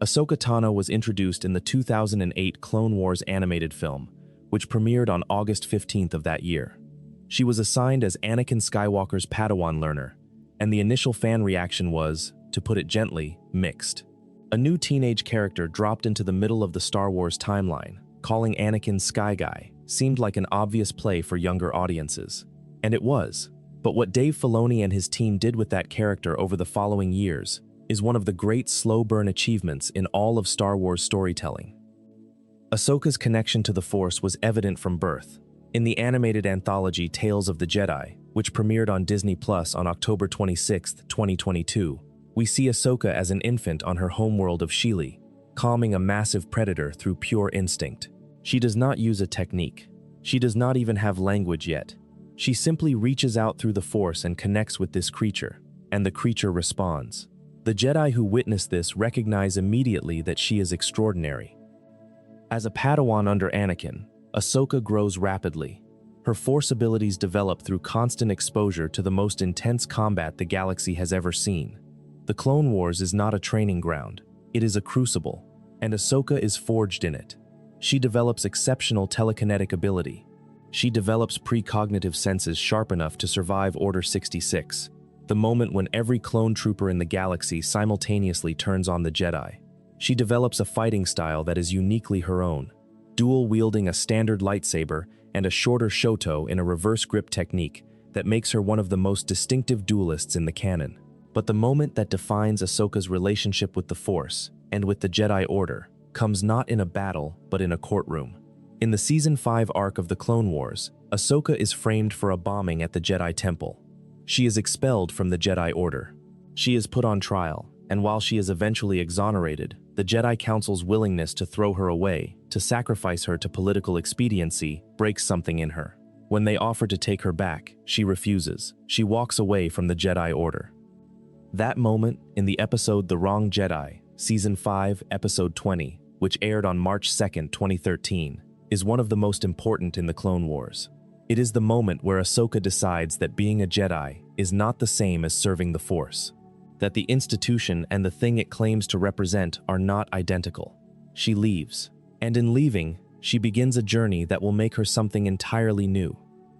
Ahsoka Tano was introduced in the 2008 Clone Wars animated film, which premiered on August 15th of that year. She was assigned as Anakin Skywalker's Padawan learner, and the initial fan reaction was, to put it gently, mixed. A new teenage character dropped into the middle of the Star Wars timeline, calling Anakin Sky Guy, seemed like an obvious play for younger audiences. And it was. But what Dave Filoni and his team did with that character over the following years is one of the great slow-burn achievements in all of Star Wars storytelling. Ahsoka's connection to the Force was evident from birth. In the animated anthology Tales of the Jedi, which premiered on Disney Plus on October 26, 2022, we see Ahsoka as an infant on her homeworld of Sheely, calming a massive predator through pure instinct. She does not use a technique. She does not even have language yet. She simply reaches out through the Force and connects with this creature, and the creature responds. The Jedi who witness this recognize immediately that she is extraordinary. As a Padawan under Anakin, Ahsoka grows rapidly. Her Force abilities develop through constant exposure to the most intense combat the galaxy has ever seen. The Clone Wars is not a training ground. It is a crucible, and Ahsoka is forged in it. She develops exceptional telekinetic ability. She develops precognitive senses sharp enough to survive Order 66, the moment when every clone trooper in the galaxy simultaneously turns on the Jedi. She develops a fighting style that is uniquely her own, dual-wielding a standard lightsaber and a shorter shoto in a reverse grip technique that makes her one of the most distinctive duelists in the canon. But the moment that defines Ahsoka's relationship with the Force and with the Jedi Order comes not in a battle, but in a courtroom. In the Season 5 arc of the Clone Wars, Ahsoka is framed for a bombing at the Jedi Temple. She is expelled from the Jedi Order. She is put on trial, and while she is eventually exonerated, the Jedi Council's willingness to throw her away, to sacrifice her to political expediency, breaks something in her. When they offer to take her back, she refuses. She walks away from the Jedi Order. That moment, in the episode The Wrong Jedi, Season 5, Episode 20, which aired on March 2, 2013, is one of the most important in the Clone Wars. It is the moment where Ahsoka decides that being a Jedi is not the same as serving the Force, that the institution and the thing it claims to represent are not identical. She leaves, and in leaving, she begins a journey that will make her something entirely new.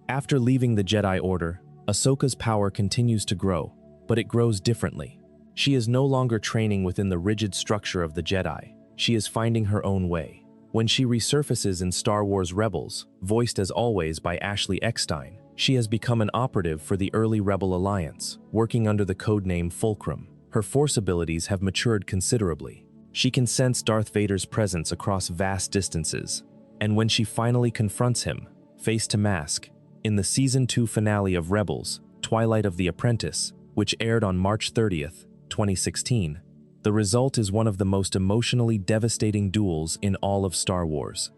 After leaving the Jedi Order, Ahsoka's power continues to grow, but it grows differently. She is no longer training within the rigid structure of the Jedi. She is finding her own way. When she resurfaces in Star Wars Rebels, voiced as always by Ashley Eckstein, she has become an operative for the early Rebel Alliance, working under the codename Fulcrum. Her Force abilities have matured considerably. She can sense Darth Vader's presence across vast distances, and when she finally confronts him, face to mask, In the Season 2 finale of Rebels, Twilight of the Apprentice, which aired on March 30th, 2016, the result is one of the most emotionally devastating duels in all of Star Wars.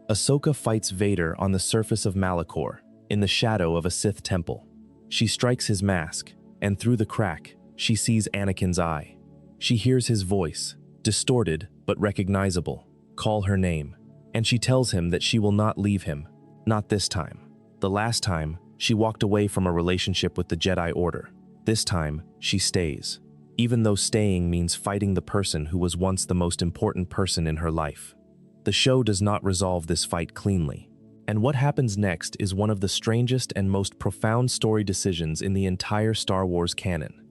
Ahsoka fights Vader on the surface of Malachor, in the shadow of a Sith temple. She strikes his mask, and through the crack, she sees Anakin's eye. She hears his voice, distorted but recognizable, call her name, and she tells him that she will not leave him, not this time. The last time, she walked away from a relationship with the Jedi Order. This time, she stays, even though staying means fighting the person who was once the most important person in her life. The show does not resolve this fight cleanly, and what happens next is one of the strangest and most profound story decisions in the entire Star Wars canon.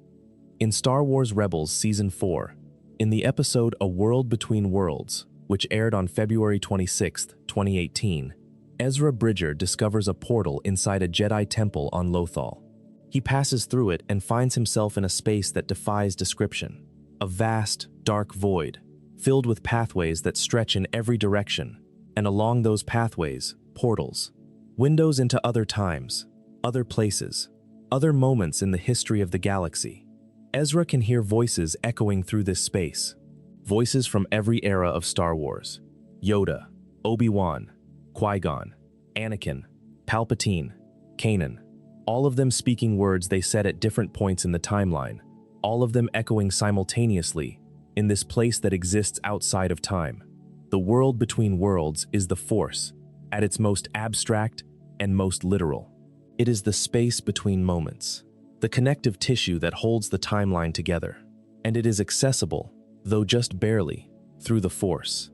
In Star Wars Rebels Season 4, in the episode A World Between Worlds, which aired on February 26, 2018, Ezra Bridger discovers a portal inside a Jedi temple on Lothal. He passes through it and finds himself in a space that defies description, a vast, dark void, filled with pathways that stretch in every direction, and along those pathways, portals, windows into other times, other places, other moments in the history of the galaxy. Ezra can hear voices echoing through this space, voices from every era of Star Wars: Yoda, Obi-Wan, Qui-Gon, Anakin, Palpatine, Kanan, all of them speaking words they said at different points in the timeline, all of them echoing simultaneously in this place that exists outside of time. The world between worlds is the Force, at its most abstract and most literal. It is the space between moments, the connective tissue that holds the timeline together, and it is accessible, though just barely, through the Force.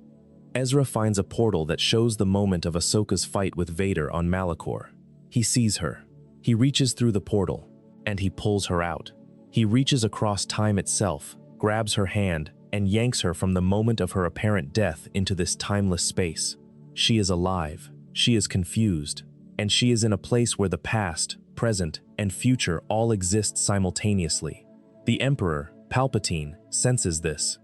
Ezra finds a portal that shows the moment of Ahsoka's fight with Vader on Malachor. He sees her. He reaches through the portal, and he pulls her out. He reaches across time itself, grabs her hand, and yanks her from the moment of her apparent death into this timeless space. She is alive, she is confused, and she is in a place where the past, present, and future all exist simultaneously. The Emperor, Palpatine, senses this.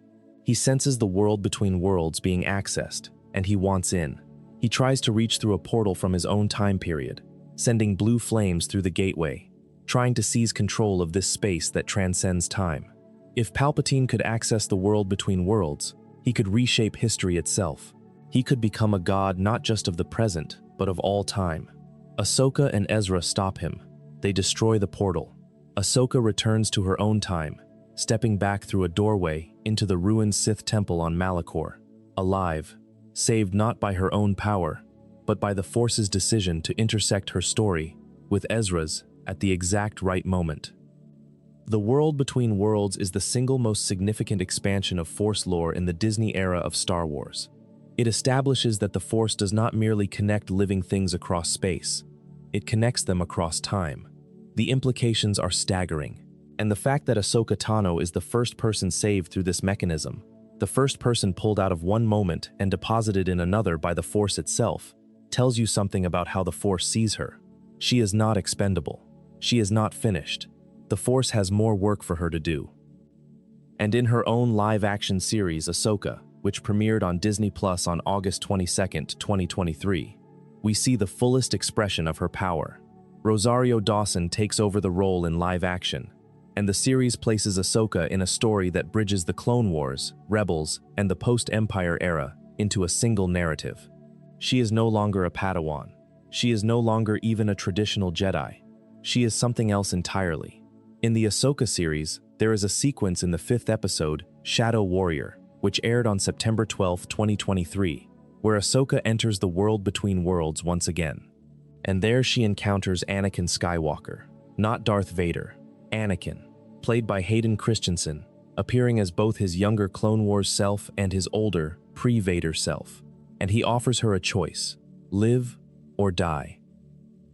He senses the world between worlds being accessed, and he wants in. He tries to reach through a portal from his own time period, sending blue flames through the gateway, trying to seize control of this space that transcends time. If Palpatine could access the world between worlds, he could reshape history itself. He could become a god not just of the present, but of all time. Ahsoka and Ezra stop him. They destroy the portal. Ahsoka returns to her own time, stepping back through a doorway into the ruined Sith temple on Malachor, alive, saved not by her own power, but by the Force's decision to intersect her story with Ezra's at the exact right moment. The world between worlds is the single most significant expansion of Force lore in the Disney era of Star Wars. It establishes that the Force does not merely connect living things across space, it connects them across time. The implications are staggering, and the fact that Ahsoka Tano is the first person saved through this mechanism, the first person pulled out of one moment and deposited in another by the Force itself, tells you something about how the Force sees her. She is not expendable. She is not finished. The Force has more work for her to do. And in her own live-action series, Ahsoka, which premiered on Disney Plus on August 22, 2023, we see the fullest expression of her power. Rosario Dawson takes over the role in live action, and the series places Ahsoka in a story that bridges the Clone Wars, Rebels, and the post-Empire era into a single narrative. She is no longer a Padawan. She is no longer even a traditional Jedi. She is something else entirely. In the Ahsoka series, there is a sequence in the 5th episode, Shadow Warrior, which aired on September 12, 2023, where Ahsoka enters the world between worlds once again. And there she encounters Anakin Skywalker, not Darth Vader, Anakin, played by Hayden Christensen, appearing as both his younger Clone Wars self and his older, pre-Vader self. And he offers her a choice: live or die.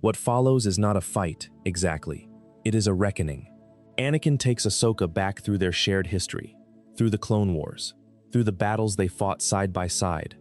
What follows is not a fight, exactly. It is a reckoning. Anakin takes Ahsoka back through their shared history, through the Clone Wars, through the battles they fought side by side,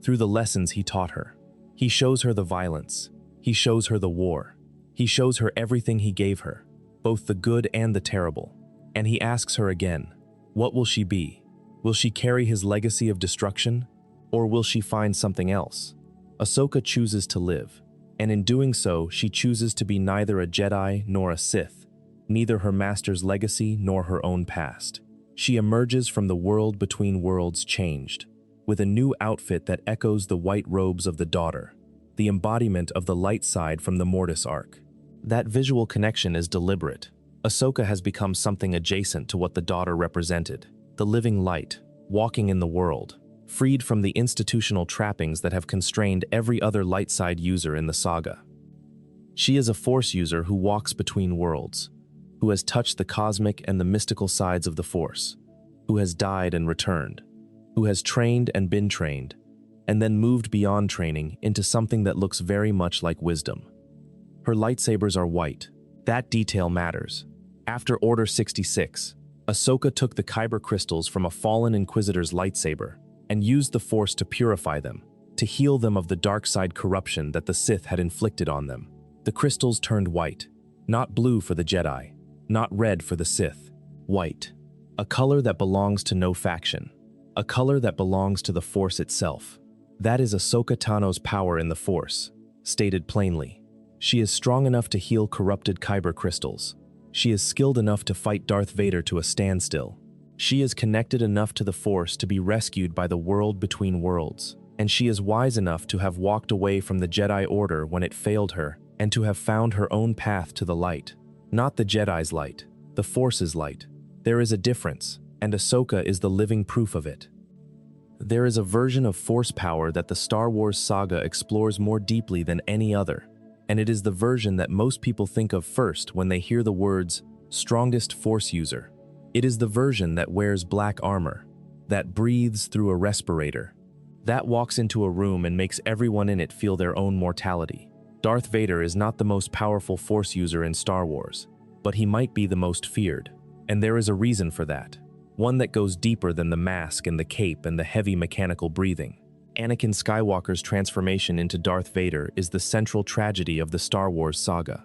through the lessons he taught her. He shows her the violence. He shows her the war. He shows her everything he gave her, both the good and the terrible. And he asks her again, what will she be? Will she carry his legacy of destruction? Or will she find something else? Ahsoka chooses to live, and in doing so, she chooses to be neither a Jedi nor a Sith, neither her master's legacy nor her own past. She emerges from the world between worlds changed, with a new outfit that echoes the white robes of the daughter, the embodiment of the light side from the Mortis arc. That visual connection is deliberate. Ahsoka has become something adjacent to what the daughter represented, the living light, walking in the world, freed from the institutional trappings that have constrained every other light side user in the saga. She is a Force user who walks between worlds, who has touched the cosmic and the mystical sides of the Force, who has died and returned, who has trained and been trained, and then moved beyond training into something that looks very much like wisdom. Her lightsabers are white. That detail matters. After Order 66, Ahsoka took the Kyber crystals from a fallen Inquisitor's lightsaber and used the Force to purify them, to heal them of the dark side corruption that the Sith had inflicted on them. The crystals turned white, not blue for the Jedi, not red for the Sith, white. A color that belongs to no faction, a color that belongs to the Force itself. That is Ahsoka Tano's power in the Force, stated plainly. She is strong enough to heal corrupted Kyber crystals. She is skilled enough to fight Darth Vader to a standstill. She is connected enough to the Force to be rescued by the world between worlds. And she is wise enough to have walked away from the Jedi Order when it failed her and to have found her own path to the light. Not the Jedi's light, the Force's light. There is a difference, and Ahsoka is the living proof of it. There is a version of Force power that the Star Wars saga explores more deeply than any other. And it is the version that most people think of first when they hear the words, strongest Force user. It is the version that wears black armor, that breathes through a respirator, that walks into a room and makes everyone in it feel their own mortality. Darth Vader is not the most powerful Force user in Star Wars, but he might be the most feared. And there is a reason for that, one that goes deeper than the mask and the cape and the heavy mechanical breathing. Anakin Skywalker's transformation into Darth Vader is the central tragedy of the Star Wars saga.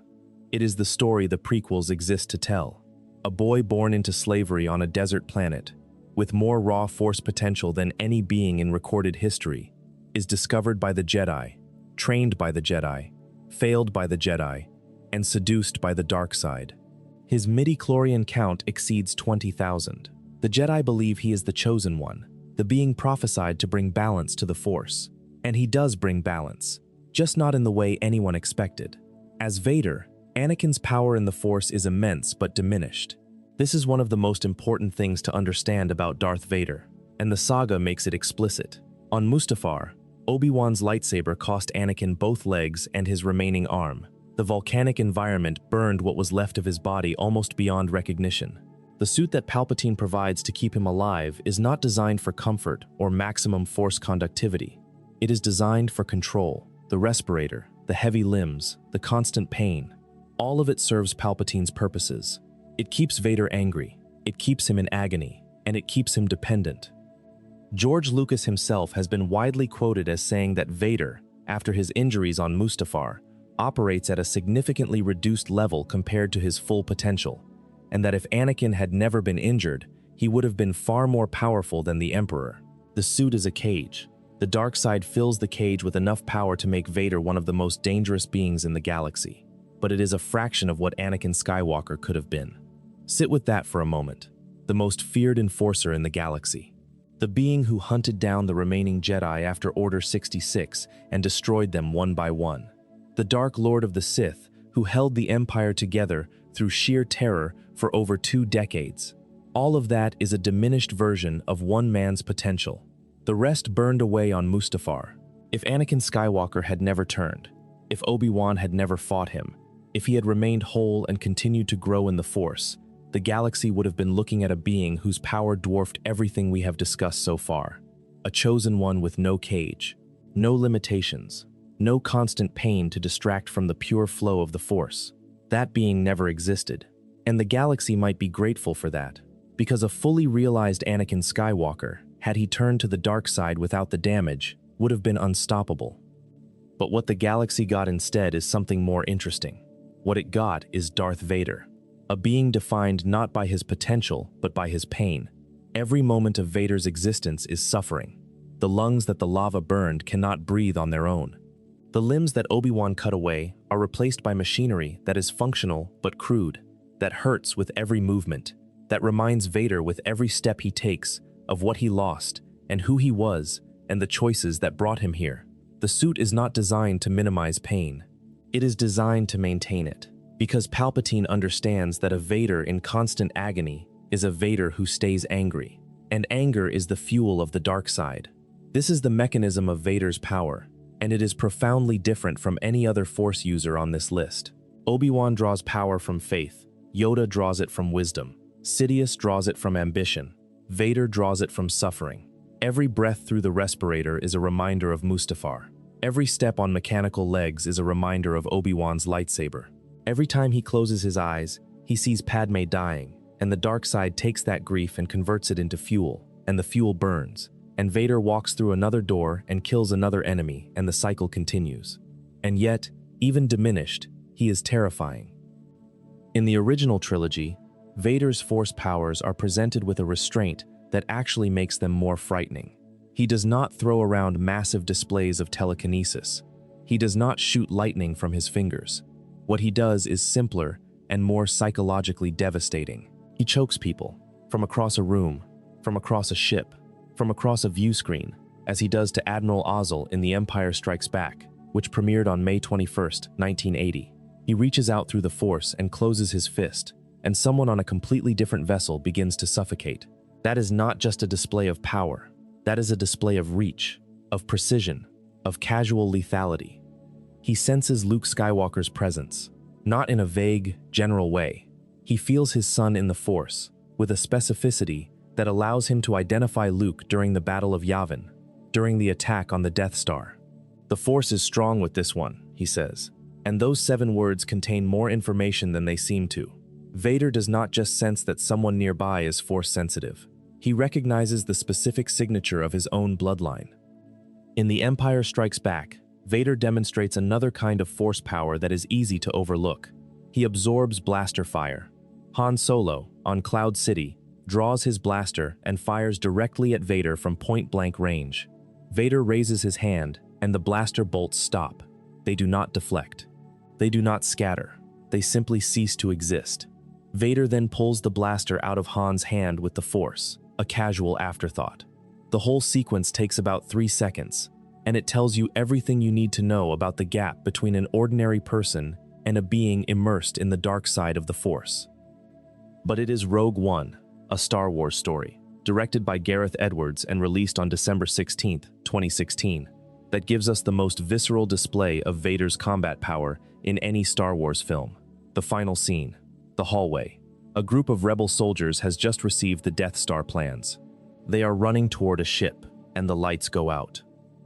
It is the story the prequels exist to tell. A boy born into slavery on a desert planet, with more raw Force potential than any being in recorded history, is discovered by the Jedi, trained by the Jedi, failed by the Jedi, and seduced by the dark side. His midi-chlorian count exceeds 20,000. The Jedi believe he is the chosen one, the being prophesied to bring balance to the Force. And he does bring balance, just not in the way anyone expected. As Vader, Anakin's power in the Force is immense but diminished. This is one of the most important things to understand about Darth Vader, and the saga makes it explicit. On Mustafar, Obi-Wan's lightsaber cost Anakin both legs and his remaining arm. The volcanic environment burned what was left of his body almost beyond recognition. The suit that Palpatine provides to keep him alive is not designed for comfort or maximum Force conductivity. It is designed for control. The respirator, the heavy limbs, the constant pain. All of it serves Palpatine's purposes. It keeps Vader angry, it keeps him in agony, and it keeps him dependent. George Lucas himself has been widely quoted as saying that Vader, after his injuries on Mustafar, operates at a significantly reduced level compared to his full potential, and that if Anakin had never been injured, he would have been far more powerful than the Emperor. The suit is a cage. The dark side fills the cage with enough power to make Vader one of the most dangerous beings in the galaxy. But it is a fraction of what Anakin Skywalker could have been. Sit with that for a moment. The most feared enforcer in the galaxy. The being who hunted down the remaining Jedi after Order 66 and destroyed them one by one. The Dark Lord of the Sith, who held the Empire together through sheer terror for over 2 decades. All of that is a diminished version of one man's potential. The rest burned away on Mustafar. If Anakin Skywalker had never turned, if Obi-Wan had never fought him, if he had remained whole and continued to grow in the Force, the galaxy would have been looking at a being whose power dwarfed everything we have discussed so far. A chosen one with no cage, no limitations, no constant pain to distract from the pure flow of the Force. That being never existed, and the galaxy might be grateful for that, because a fully realized Anakin Skywalker, had he turned to the dark side without the damage, would have been unstoppable. But what the galaxy got instead is something more interesting. What it got is Darth Vader, a being defined not by his potential, but by his pain. Every moment of Vader's existence is suffering. The lungs that the lava burned cannot breathe on their own. The limbs that Obi-Wan cut away are replaced by machinery that is functional but crude, that hurts with every movement, that reminds Vader with every step he takes of what he lost and who he was and the choices that brought him here. The suit is not designed to minimize pain. It is designed to maintain it, because Palpatine understands that a Vader in constant agony is a Vader who stays angry, and anger is the fuel of the dark side. This is the mechanism of Vader's power, and it is profoundly different from any other Force user on this list. Obi-Wan draws power from faith, Yoda draws it from wisdom, Sidious draws it from ambition, Vader draws it from suffering. Every breath through the respirator is a reminder of Mustafar. Every step on mechanical legs is a reminder of Obi-Wan's lightsaber. Every time he closes his eyes, he sees Padme dying, and the dark side takes that grief and converts it into fuel, and the fuel burns, and Vader walks through another door and kills another enemy, and the cycle continues. And yet, even diminished, he is terrifying. In the original trilogy, Vader's Force powers are presented with a restraint that actually makes them more frightening. He does not throw around massive displays of telekinesis. He does not shoot lightning from his fingers. What he does is simpler and more psychologically devastating. He chokes people from across a room, from across a ship, from across a view screen, as he does to Admiral Ozzel in The Empire Strikes Back, which premiered on May 21st, 1980. He reaches out through the Force and closes his fist, and someone on a completely different vessel begins to suffocate. That is not just a display of power. That is a display of reach, of precision, of casual lethality. He senses Luke Skywalker's presence, not in a vague, general way. He feels his son in the Force, with a specificity that allows him to identify Luke during the Battle of Yavin, during the attack on the Death Star. "The Force is strong with this one," he says, and those 7 words contain more information than they seem to. Vader does not just sense that someone nearby is Force-sensitive. He recognizes the specific signature of his own bloodline. In The Empire Strikes Back, Vader demonstrates another kind of Force power that is easy to overlook. He absorbs blaster fire. Han Solo, on Cloud City, draws his blaster and fires directly at Vader from point-blank range. Vader raises his hand, and the blaster bolts stop. They do not deflect. They do not scatter. They simply cease to exist. Vader then pulls the blaster out of Han's hand with the Force, a casual afterthought. The whole sequence takes about 3 seconds, and it tells you everything you need to know about the gap between an ordinary person and a being immersed in the dark side of the Force. But it is Rogue One, a Star Wars story, directed by Gareth Edwards and released on December 16, 2016, that gives us the most visceral display of Vader's combat power in any Star Wars film. The final scene, the hallway. A group of rebel soldiers has just received the Death Star plans. They are running toward a ship, and the lights go out.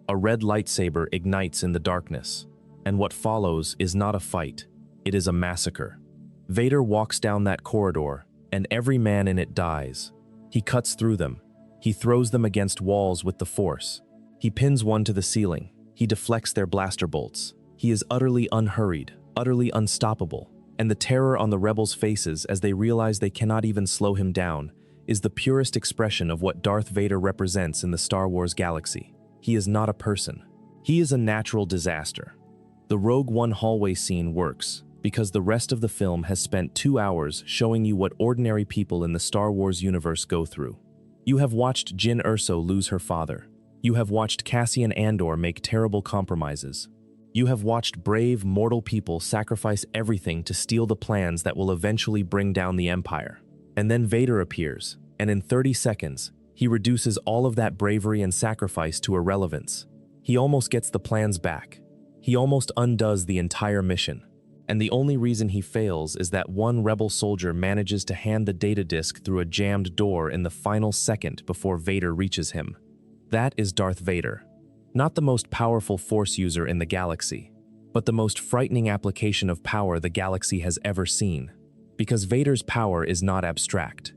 A red lightsaber ignites in the darkness, and what follows is not a fight, it is a massacre. Vader walks down that corridor, and every man in it dies. He cuts through them. He throws them against walls with the Force. He pins one to the ceiling. He deflects their blaster bolts. He is utterly unhurried, utterly unstoppable, and the terror on the rebels' faces as they realize they cannot even slow him down is the purest expression of what Darth Vader represents in the Star Wars galaxy. He is not a person. He is a natural disaster. The Rogue One hallway scene works because the rest of the film has spent 2 hours showing you what ordinary people in the Star Wars universe go through. You have watched Jyn Erso lose her father. You have watched Cassian Andor make terrible compromises. You have watched brave, mortal people sacrifice everything to steal the plans that will eventually bring down the Empire. And then Vader appears, and in 30 seconds, he reduces all of that bravery and sacrifice to irrelevance. He almost gets the plans back. He almost undoes the entire mission. And the only reason he fails is that one rebel soldier manages to hand the data disk through a jammed door in the final second before Vader reaches him. That is Darth Vader. Not the most powerful Force user in the galaxy, but the most frightening application of power the galaxy has ever seen. Because Vader's power is not abstract.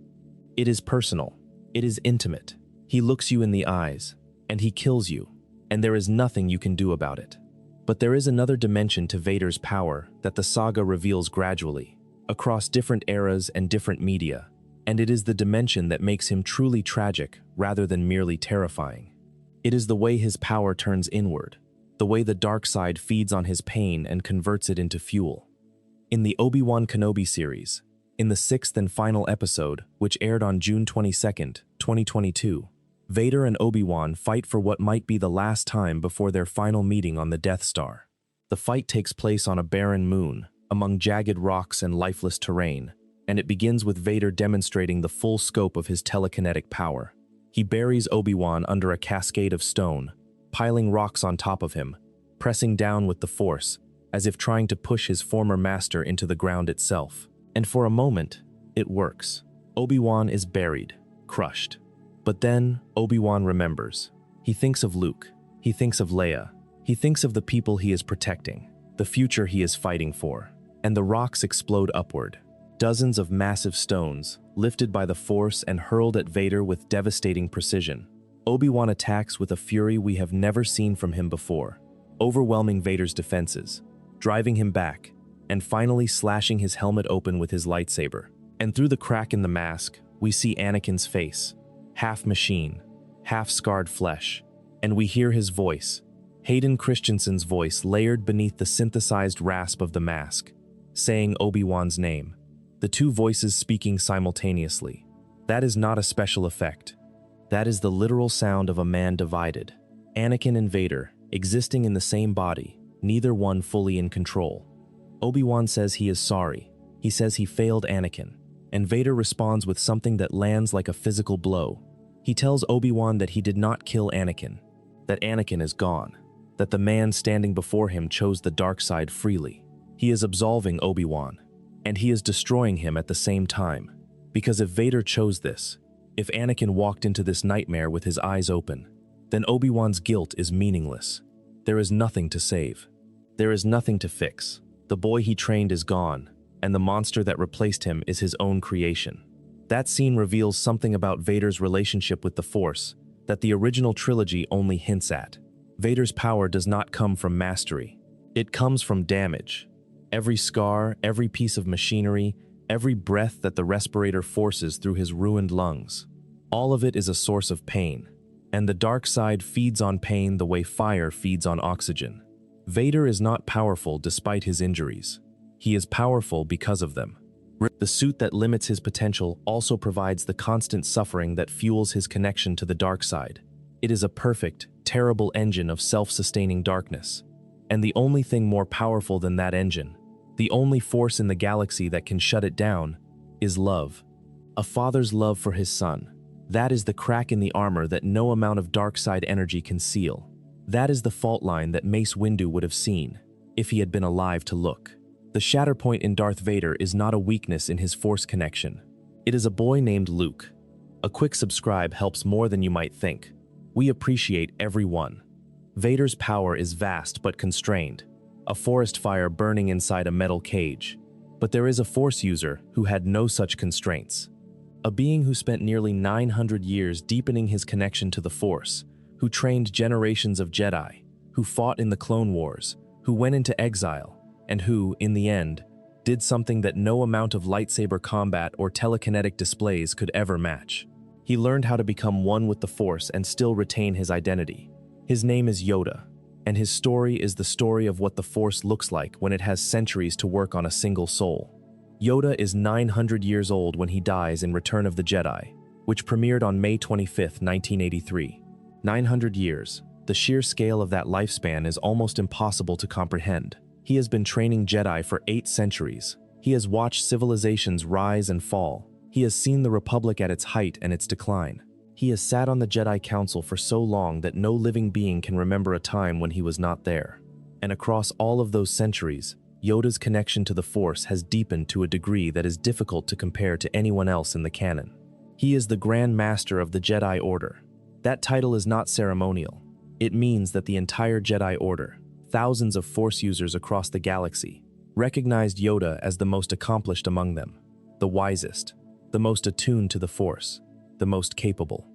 It is personal. It is intimate. He looks you in the eyes, and he kills you, and there is nothing you can do about it. But there is another dimension to Vader's power that the saga reveals gradually, across different eras and different media, and it is the dimension that makes him truly tragic rather than merely terrifying. It is the way his power turns inward. the way the dark side feeds on his pain and converts it into fuel. In the Obi-Wan Kenobi series, in the 6th and final episode, which aired on June 22, 2022, Vader and Obi-Wan fight for what might be the last time before their final meeting on the Death Star. The fight takes place on a barren moon, among jagged rocks and lifeless terrain, and it begins with Vader demonstrating the full scope of his telekinetic power. He buries Obi-Wan under a cascade of stone, piling rocks on top of him, pressing down with the Force, as if trying to push his former master into the ground itself. And for a moment, it works. Obi-Wan is buried, crushed. But then, Obi-Wan remembers. He thinks of Luke. He thinks of Leia. He thinks of the people he is protecting, the future he is fighting for. And the rocks explode upward. Dozens of massive stones, lifted by the Force and hurled at Vader with devastating precision. Obi-Wan attacks with a fury we have never seen from him before, overwhelming Vader's defenses, driving him back, and finally slashing his helmet open with his lightsaber. And through the crack in the mask, we see Anakin's face, half machine, half scarred flesh, and we hear his voice, Hayden Christensen's voice layered beneath the synthesized rasp of the mask, saying Obi-Wan's name, the two voices speaking simultaneously. That is not a special effect. That is the literal sound of a man divided. Anakin and Vader, existing in the same body, neither one fully in control. Obi-Wan says he is sorry. He says he failed Anakin, and Vader responds with something that lands like a physical blow. He tells Obi-Wan that he did not kill Anakin, that Anakin is gone, that the man standing before him chose the dark side freely. He is absolving Obi-Wan, and he is destroying him at the same time. Because if Vader chose this, if Anakin walked into this nightmare with his eyes open, then Obi-Wan's guilt is meaningless. There is nothing to save. There is nothing to fix. The boy he trained is gone, and the monster that replaced him is his own creation. That scene reveals something about Vader's relationship with the Force that the original trilogy only hints at. Vader's power does not come from mastery. It comes from damage. Every scar, every piece of machinery, every breath that the respirator forces through his ruined lungs. All of it is a source of pain, and the dark side feeds on pain the way fire feeds on oxygen. Vader is not powerful despite his injuries. He is powerful because of them. The suit that limits his potential also provides the constant suffering that fuels his connection to the dark side. It is a perfect, terrible engine of self-sustaining darkness. And the only thing more powerful than that engine, the only force in the galaxy that can shut it down, is love. A father's love for his son. That is the crack in the armor that no amount of dark side energy can seal. That is the fault line that Mace Windu would have seen, if he had been alive to look. The shatter point in Darth Vader is not a weakness in his Force connection. It is a boy named Luke. A quick subscribe helps more than you might think. We appreciate every one. Vader's power is vast but constrained, a forest fire burning inside a metal cage. But there is a Force user who had no such constraints. A being who spent nearly 900 years deepening his connection to the Force, who trained generations of Jedi, who fought in the Clone Wars, who went into exile, and who, in the end, did something that no amount of lightsaber combat or telekinetic displays could ever match. He learned how to become one with the Force and still retain his identity. His name is Yoda, and his story is the story of what the Force looks like when it has centuries to work on a single soul. Yoda is 900 years old when he dies in Return of the Jedi, which premiered on May 25, 1983. 900 years. The sheer scale of that lifespan is almost impossible to comprehend. He has been training Jedi for 8 centuries. He has watched civilizations rise and fall. He has seen the Republic at its height and its decline. He has sat on the Jedi Council for so long that no living being can remember a time when he was not there. And across all of those centuries, Yoda's connection to the Force has deepened to a degree that is difficult to compare to anyone else in the canon. He is the Grand Master of the Jedi Order. That title is not ceremonial. It means that the entire Jedi Order, thousands of Force users across the galaxy, recognized Yoda as the most accomplished among them, the wisest, the most attuned to the Force, the most capable.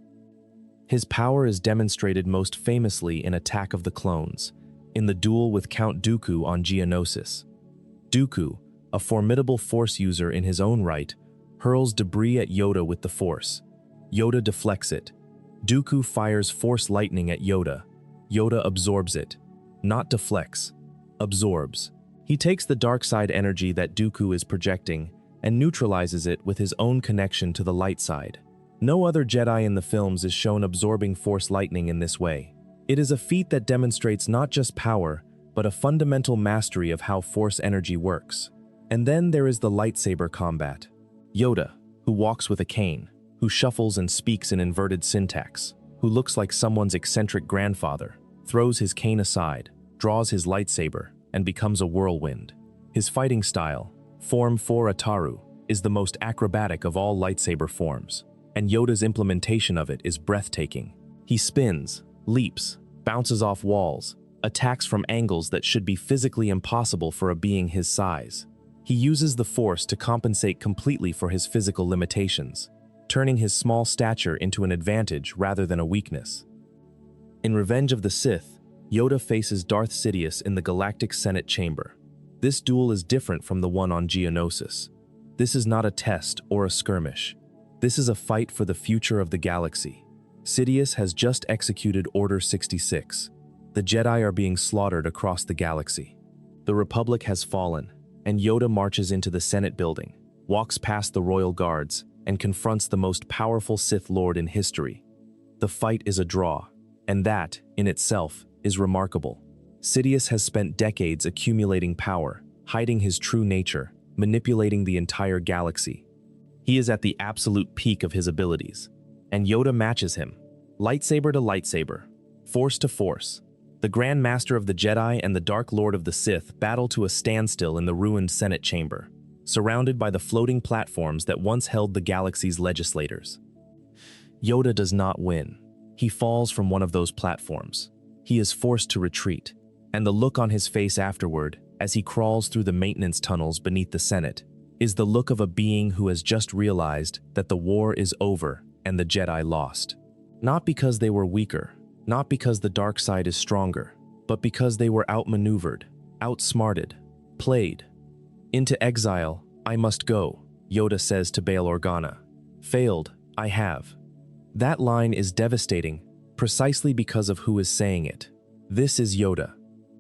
His power is demonstrated most famously in Attack of the Clones, in the duel with Count Dooku on Geonosis. Dooku, a formidable Force user in his own right, hurls debris at Yoda with the Force. Yoda deflects it. Dooku fires Force lightning at Yoda. Yoda absorbs it. not deflects, absorbs. He takes the dark side energy that Dooku is projecting and neutralizes it with his own connection to the light side. No other Jedi in the films is shown absorbing Force lightning in this way. It is a feat that demonstrates not just power, but a fundamental mastery of how Force energy works. And then there is the lightsaber combat. Yoda, who walks with a cane, who shuffles and speaks in inverted syntax, who looks like someone's eccentric grandfather, throws his cane aside, draws his lightsaber, and becomes a whirlwind. His fighting style, Form 4 Ataru, is the most acrobatic of all lightsaber forms, and Yoda's implementation of it is breathtaking. He spins, leaps, bounces off walls, attacks from angles that should be physically impossible for a being his size. He uses the Force to compensate completely for his physical limitations, turning his small stature into an advantage rather than a weakness. In Revenge of the Sith, Yoda faces Darth Sidious in the Galactic Senate Chamber. This duel is different from the one on Geonosis. This is not a test or a skirmish. This is a fight for the future of the galaxy. Sidious has just executed Order 66. The Jedi are being slaughtered across the galaxy. The Republic has fallen, and Yoda marches into the Senate building, walks past the royal guards, and confronts the most powerful Sith Lord in history. The fight is a draw, and that, in itself, is remarkable. Sidious has spent decades accumulating power, hiding his true nature, manipulating the entire galaxy. He is at the absolute peak of his abilities, and Yoda matches him. Lightsaber to lightsaber, force to force. The Grand Master of the Jedi and the Dark Lord of the Sith battle to a standstill in the ruined Senate chamber, surrounded by the floating platforms that once held the galaxy's legislators. Yoda does not win. He falls from one of those platforms. He is forced to retreat, and the look on his face afterward, as he crawls through the maintenance tunnels beneath the Senate, is the look of a being who has just realized that the war is over and the Jedi lost. Not because they were weaker, not because the dark side is stronger, but because they were outmaneuvered, outsmarted, played. Into exile, I must go, Yoda says to Bail Organa. Failed, I have. That line is devastating, precisely because of who is saying it. This is Yoda.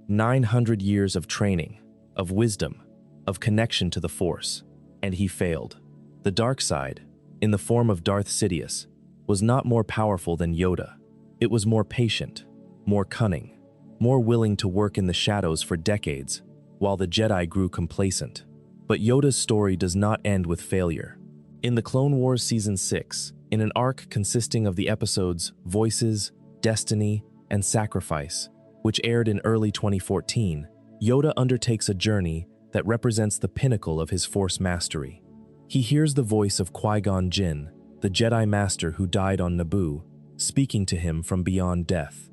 900 years of training, of wisdom, of connection to the Force, and he failed. The dark side, in the form of Darth Sidious, was not more powerful than Yoda. It was more patient, more cunning, more willing to work in the shadows for decades, while the Jedi grew complacent. But Yoda's story does not end with failure. In the Clone Wars Season 6, in an arc consisting of the episodes Voices, Destiny, and Sacrifice, which aired in early 2014, Yoda undertakes a journey that represents the pinnacle of his Force mastery. He hears the voice of Qui-Gon Jinn, the Jedi Master who died on Naboo, speaking to him from beyond death.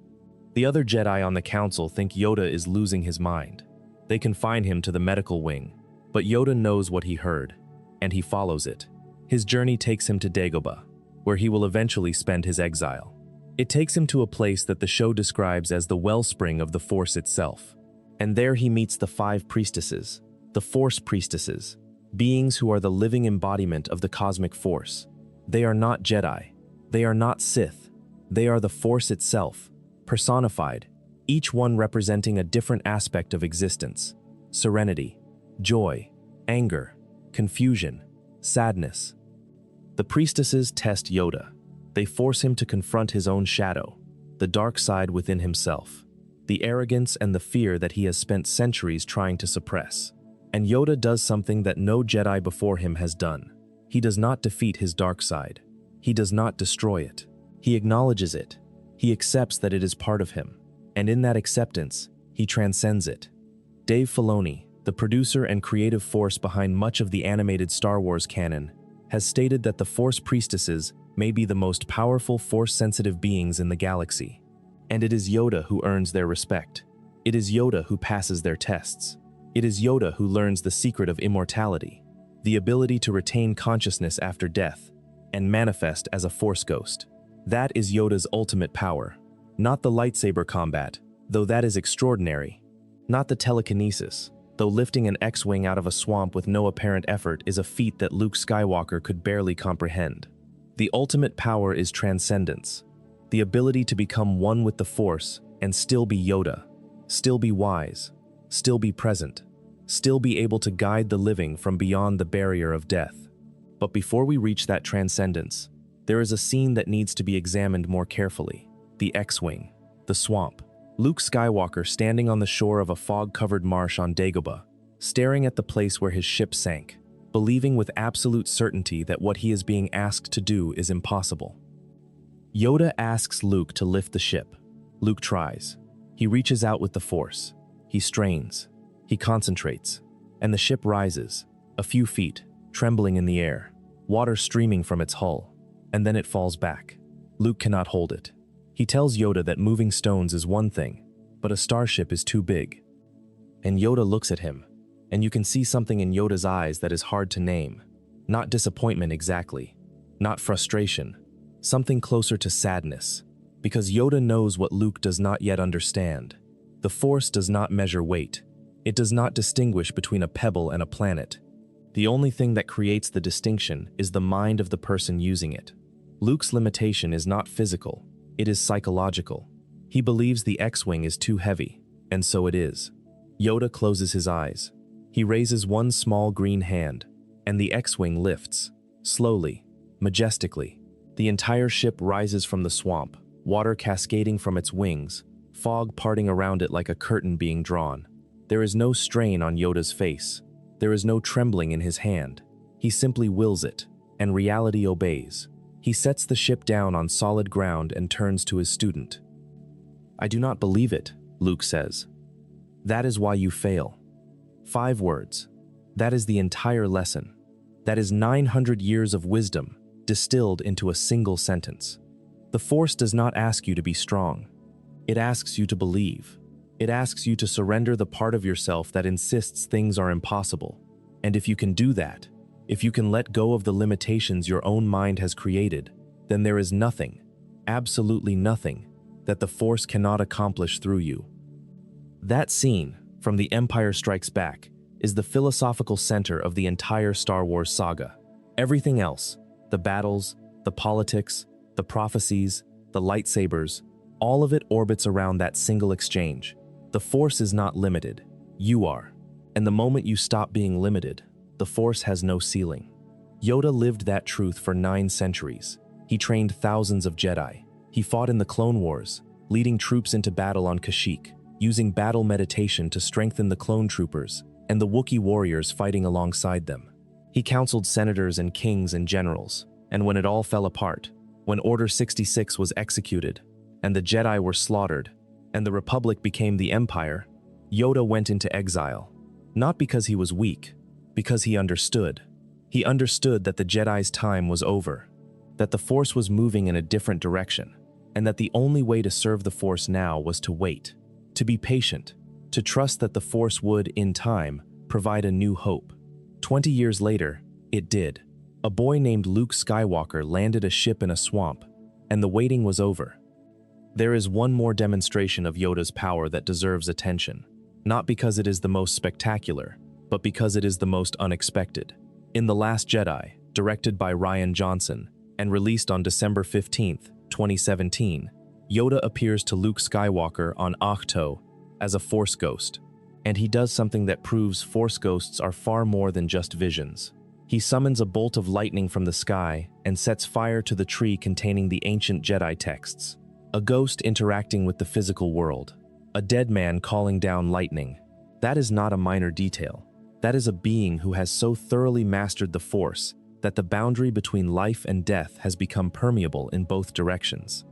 The other Jedi on the Council think Yoda is losing his mind. They confine him to the medical wing, but Yoda knows what he heard, and he follows it. His journey takes him to Dagobah, where he will eventually spend his exile. It takes him to a place that the show describes as the wellspring of the Force itself. And there he meets the 5 priestesses, the Force priestesses, beings who are the living embodiment of the cosmic Force. They are not Jedi. They are not Sith. They are the Force itself, personified, each one representing a different aspect of existence: serenity, joy, anger, confusion, sadness. The priestesses test Yoda. They force him to confront his own shadow, the dark side within himself, the arrogance and the fear that he has spent centuries trying to suppress. And Yoda does something that no Jedi before him has done. He does not defeat his dark side. He does not destroy it. He acknowledges it. He accepts that it is part of him. And in that acceptance, he transcends it. Dave Filoni, the producer and creative force behind much of the animated Star Wars canon, has stated that the Force priestesses may be the most powerful Force-sensitive beings in the galaxy. And it is Yoda who earns their respect. It is Yoda who passes their tests. It is Yoda who learns the secret of immortality, the ability to retain consciousness after death, and manifest as a Force ghost. That is Yoda's ultimate power. Not the lightsaber combat, though that is extraordinary. Not the telekinesis, though lifting an X-wing out of a swamp with no apparent effort is a feat that Luke Skywalker could barely comprehend. The ultimate power is transcendence, the ability to become one with the Force and still be Yoda. still be wise, still be present, still be able to guide the living from beyond the barrier of death. But before we reach that transcendence, there is a scene that needs to be examined more carefully: the X-Wing, the swamp. Luke Skywalker standing on the shore of a fog-covered marsh on Dagobah, staring at the place where his ship sank, believing with absolute certainty that what he is being asked to do is impossible. Yoda asks Luke to lift the ship. Luke tries. He reaches out with the Force. He strains. He concentrates. And the ship rises, a few feet, trembling in the air, water streaming from its hull, and then it falls back. Luke cannot hold it. He tells Yoda that moving stones is one thing, but a starship is too big. And Yoda looks at him, and you can see something in Yoda's eyes that is hard to name. Not disappointment exactly, not frustration, something closer to sadness, because Yoda knows what Luke does not yet understand. The Force does not measure weight. It does not distinguish between a pebble and a planet. The only thing that creates the distinction is the mind of the person using it. Luke's limitation is not physical, it is psychological. He believes the X-Wing is too heavy, and so it is. Yoda closes his eyes. He raises one small green hand, and the X-Wing lifts, slowly, majestically. The entire ship rises from the swamp, water cascading from its wings, fog parting around it like a curtain being drawn. There is no strain on Yoda's face. There is no trembling in his hand. He simply wills it, and reality obeys. He sets the ship down on solid ground and turns to his student. "I do not believe it," Luke says. "That is why you fail." 5 words. That is the entire lesson. That is 900 years of wisdom distilled into a single sentence. The Force does not ask you to be strong. It asks you to believe. It asks you to surrender the part of yourself that insists things are impossible. And if you can do that, if you can let go of the limitations your own mind has created, then there is nothing, absolutely nothing, that the Force cannot accomplish through you. That scene, from The Empire Strikes Back, is the philosophical center of the entire Star Wars saga. Everything else, the battles, the politics, the prophecies, the lightsabers, all of it orbits around that single exchange. The Force is not limited. You are. And the moment you stop being limited, the Force has no ceiling. Yoda lived that truth for 9 centuries. He trained thousands of Jedi. He fought in the Clone Wars, leading troops into battle on Kashyyyk, using battle meditation to strengthen the clone troopers and the Wookiee warriors fighting alongside them. He counseled senators and kings and generals, and when it all fell apart, when Order 66 was executed, and the Jedi were slaughtered, and the Republic became the Empire, Yoda went into exile. Not because he was weak, because he understood. He understood that the Jedi's time was over, that the Force was moving in a different direction, and that the only way to serve the Force now was to wait, to be patient, to trust that the Force would, in time, provide a new hope. 20 years later, it did. A boy named Luke Skywalker landed a ship in a swamp, and the waiting was over. There is one more demonstration of Yoda's power that deserves attention, not because it is the most spectacular, but because it is the most unexpected. In The Last Jedi, directed by Rian Johnson, and released on December 15, 2017, Yoda appears to Luke Skywalker on Ahch-To as a Force ghost, and he does something that proves Force ghosts are far more than just visions. He summons a bolt of lightning from the sky and sets fire to the tree containing the ancient Jedi texts. A ghost interacting with the physical world. A dead man calling down lightning. That is not a minor detail. That is a being who has so thoroughly mastered the Force that the boundary between life and death has become permeable in both directions.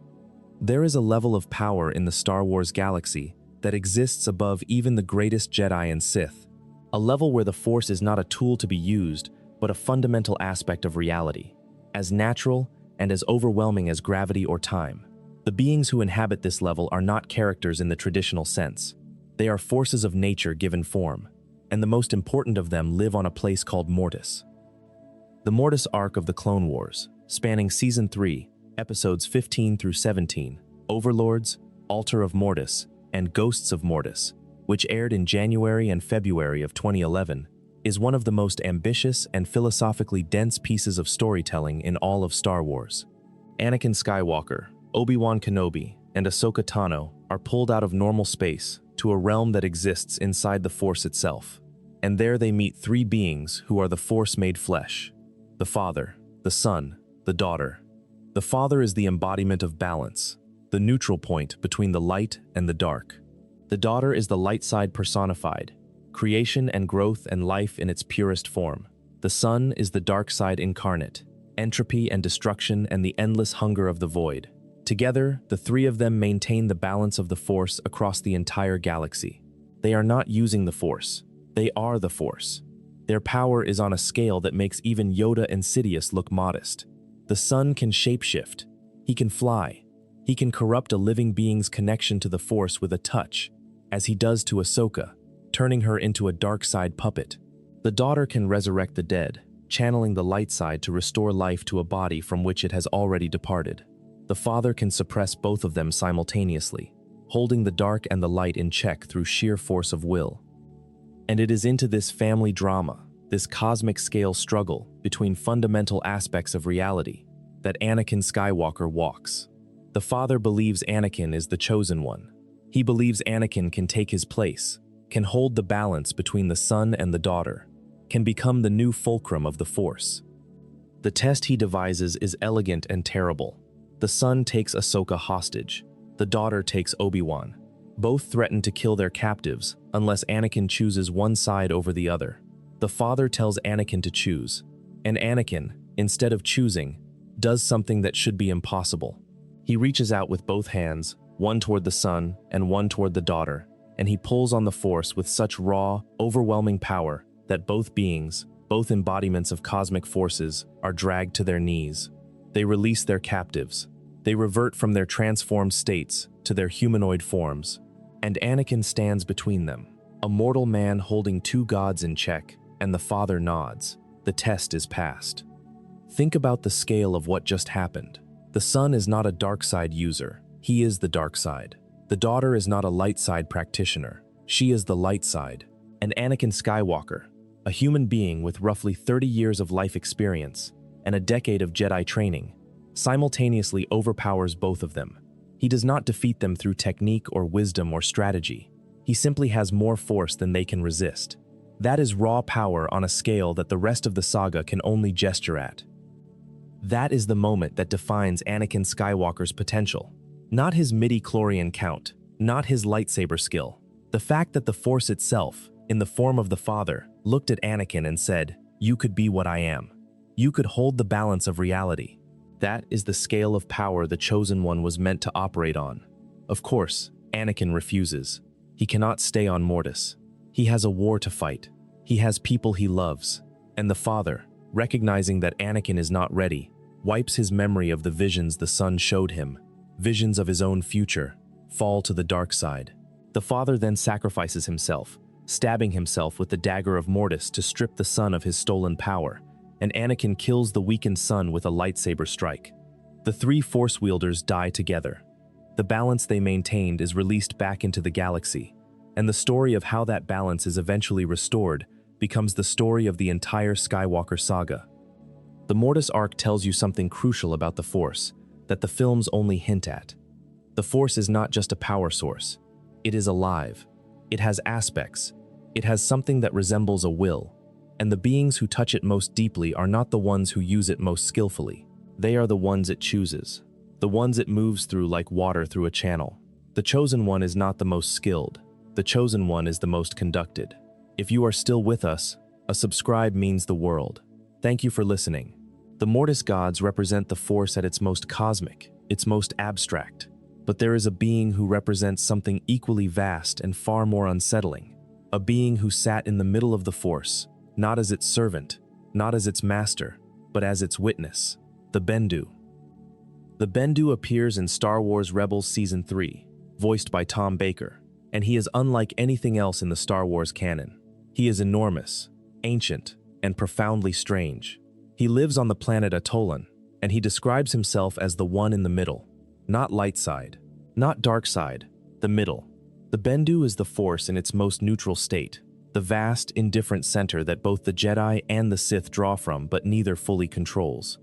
There is a level of power in the Star Wars galaxy that exists above even the greatest Jedi and Sith. A level where the Force is not a tool to be used, but a fundamental aspect of reality, as natural and as overwhelming as gravity or time. The beings who inhabit this level are not characters in the traditional sense. They are forces of nature given form, and the most important of them live on a place called Mortis. The Mortis arc of the Clone Wars, spanning Season 3, Episodes 15 through 17, Overlords, Altar of Mortis, and Ghosts of Mortis, which aired in January and February of 2011, is one of the most ambitious and philosophically dense pieces of storytelling in all of Star Wars. Anakin Skywalker, Obi-Wan Kenobi, and Ahsoka Tano are pulled out of normal space to a realm that exists inside the Force itself. And there they meet three beings who are the Force made flesh: the Father, the Son, the Daughter. The Father is the embodiment of balance, the neutral point between the light and the dark. The Daughter is the light side personified, creation and growth and life in its purest form. The Son is the dark side incarnate, entropy and destruction and the endless hunger of the void. Together, the three of them maintain the balance of the Force across the entire galaxy. They are not using the Force. They are the Force. Their power is on a scale that makes even Yoda and Sidious look modest. The Son can shapeshift. He can fly. He can corrupt a living being's connection to the Force with a touch, as he does to Ahsoka, turning her into a dark side puppet. The Daughter can resurrect the dead, channeling the light side to restore life to a body from which it has already departed. The Father can suppress both of them simultaneously, holding the dark and the light in check through sheer force of will. And it is into this family drama, this cosmic scale struggle between fundamental aspects of reality, that Anakin Skywalker walks. The Father believes Anakin is the chosen one. He believes Anakin can take his place, can hold the balance between the Son and the Daughter, can become the new fulcrum of the Force. The test he devises is elegant and terrible. The Son takes Ahsoka hostage. The Daughter takes Obi-Wan. Both threaten to kill their captives unless Anakin chooses one side over the other. The Father tells Anakin to choose, and Anakin, instead of choosing, does something that should be impossible. He reaches out with both hands, one toward the Son and one toward the Daughter, and he pulls on the Force with such raw, overwhelming power that both beings, both embodiments of cosmic forces, are dragged to their knees. They release their captives. They revert from their transformed states to their humanoid forms, and Anakin stands between them, a mortal man holding two gods in check, and the Father nods. The test is passed. Think about the scale of what just happened. The Son is not a dark side user. He is the dark side. The Daughter is not a light side practitioner. She is the light side. And Anakin Skywalker, a human being with roughly 30 years of life experience and a decade of Jedi training, simultaneously overpowers both of them. He does not defeat them through technique or wisdom or strategy. He simply has more force than they can resist. That is raw power on a scale that the rest of the saga can only gesture at. That is the moment that defines Anakin Skywalker's potential. Not his midi-chlorian count, not his lightsaber skill. The fact that the Force itself, in the form of the Father, looked at Anakin and said, "You could be what I am. You could hold the balance of reality." That is the scale of power the Chosen One was meant to operate on. Of course, Anakin refuses. He cannot stay on Mortis. He has a war to fight. He has people he loves. And the Father, recognizing that Anakin is not ready, wipes his memory of the visions the Son showed him, visions of his own future, fall to the dark side. The Father then sacrifices himself, stabbing himself with the dagger of Mortis to strip the Son of his stolen power, and Anakin kills the weakened Son with a lightsaber strike. The three Force wielders die together. The balance they maintained is released back into the galaxy, and the story of how that balance is eventually restored becomes the story of the entire Skywalker saga. The Mortis arc tells you something crucial about the Force that the films only hint at. The Force is not just a power source. It is alive. It has aspects. It has something that resembles a will. And the beings who touch it most deeply are not the ones who use it most skillfully. They are the ones it chooses, the ones it moves through like water through a channel. The Chosen One is not the most skilled. The Chosen One is the most conducted. If you are still with us, a subscribe means the world. Thank you for listening. The Mortis gods represent the Force at its most cosmic, its most abstract. But there is a being who represents something equally vast and far more unsettling. A being who sat in the middle of the Force, not as its servant, not as its master, but as its witness, the Bendu. The Bendu appears in Star Wars Rebels Season 3, voiced by Tom Baker, and he is unlike anything else in the Star Wars canon. He is enormous, ancient, and profoundly strange. He lives on the planet Atolan, and he describes himself as the one in the middle, not light side, not dark side, the middle. The Bendu is the Force in its most neutral state, the vast, indifferent center that both the Jedi and the Sith draw from but neither fully controls.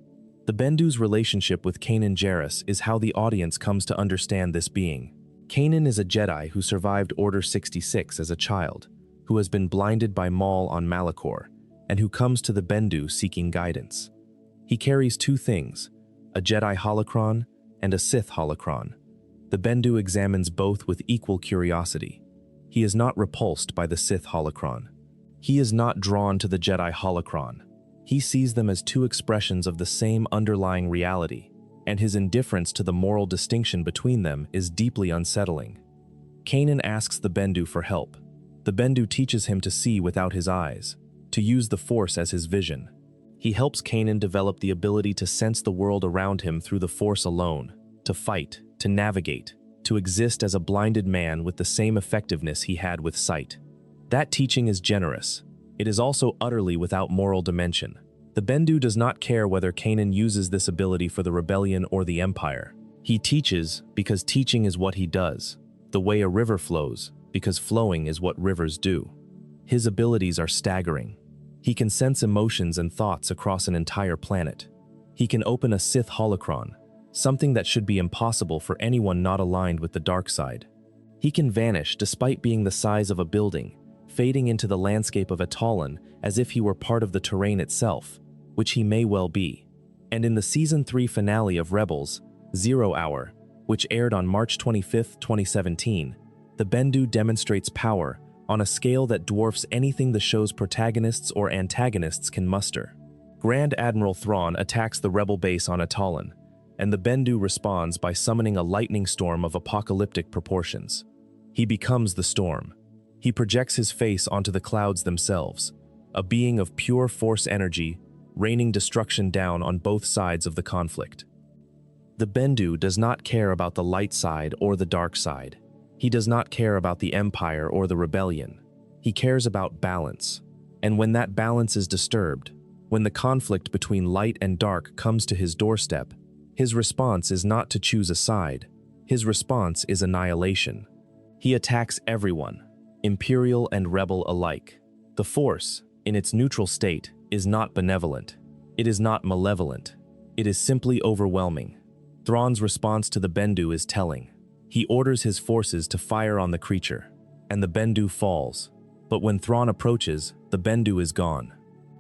The Bendu's relationship with Kanan Jarrus is how the audience comes to understand this being. Kanan is a Jedi who survived Order 66 as a child, who has been blinded by Maul on Malachor, and who comes to the Bendu seeking guidance. He carries two things, a Jedi holocron and a Sith holocron. The Bendu examines both with equal curiosity. He is not repulsed by the Sith holocron. He is not drawn to the Jedi holocron. He sees them as two expressions of the same underlying reality, and his indifference to the moral distinction between them is deeply unsettling. Kanan asks the Bendu for help. The Bendu teaches him to see without his eyes, to use the Force as his vision. He helps Kanan develop the ability to sense the world around him through the Force alone, to fight, to navigate, to exist as a blinded man with the same effectiveness he had with sight. That teaching is generous. It is also utterly without moral dimension. The Bendu does not care whether Kanan uses this ability for the rebellion or the Empire. He teaches because teaching is what he does, the way a river flows, because flowing is what rivers do. His abilities are staggering. He can sense emotions and thoughts across an entire planet. He can open a Sith holocron, something that should be impossible for anyone not aligned with the dark side. He can vanish despite being the size of a building, fading into the landscape of Atalon as if he were part of the terrain itself, which he may well be. And in the Season 3 finale of Rebels, 0 Hour, which aired on March 25, 2017, the Bendu demonstrates power on a scale that dwarfs anything the show's protagonists or antagonists can muster. Grand Admiral Thrawn attacks the rebel base on Atalon, and the Bendu responds by summoning a lightning storm of apocalyptic proportions. He becomes the storm. He projects his face onto the clouds themselves, a being of pure Force energy, raining destruction down on both sides of the conflict. The Bendu does not care about the light side or the dark side. He does not care about the Empire or the rebellion. He cares about balance. And when that balance is disturbed, when the conflict between light and dark comes to his doorstep, his response is not to choose a side. His response is annihilation. He attacks everyone, Imperial and Rebel alike. The Force, in its neutral state, is not benevolent. It is not malevolent. It is simply overwhelming. Thrawn's response to the Bendu is telling. He orders his forces to fire on the creature, and the Bendu falls. But when Thrawn approaches, the Bendu is gone.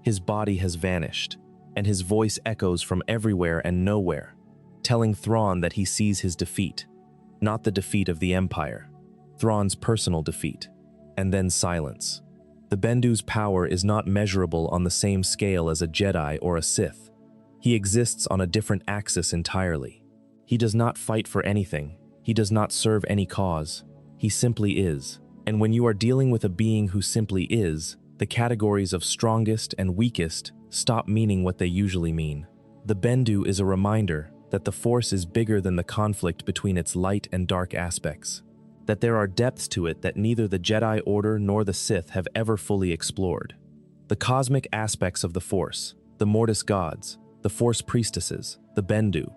His body has vanished, and his voice echoes from everywhere and nowhere, telling Thrawn that he sees his defeat, not the defeat of the Empire, Thrawn's personal defeat, and then silence. The Bendu's power is not measurable on the same scale as a Jedi or a Sith. He exists on a different axis entirely. He does not fight for anything. He does not serve any cause. He simply is. And when you are dealing with a being who simply is, the categories of strongest and weakest stop meaning what they usually mean. The Bendu is a reminder that the Force is bigger than the conflict between its light and dark aspects, that there are depths to it that neither the Jedi Order nor the Sith have ever fully explored. The cosmic aspects of the Force, the Mortis gods, the Force priestesses, the Bendu,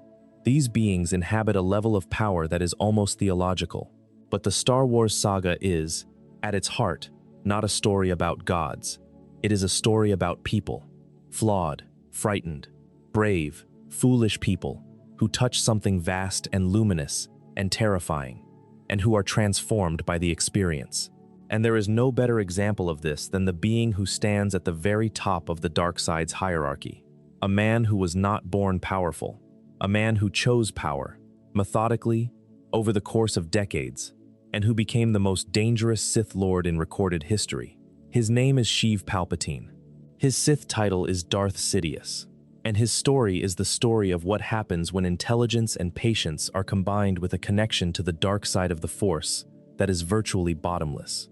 these beings inhabit a level of power that is almost theological. But the Star Wars saga is, at its heart, not a story about gods. It is a story about people, flawed, frightened, brave, foolish people who touch something vast and luminous and terrifying, and who are transformed by the experience. And there is no better example of this than the being who stands at the very top of the dark side's hierarchy. A man who was not born powerful, a man who chose power, methodically, over the course of decades, and who became the most dangerous Sith Lord in recorded history. His name is Sheev Palpatine. His Sith title is Darth Sidious, and his story is the story of what happens when intelligence and patience are combined with a connection to the dark side of the Force that is virtually bottomless.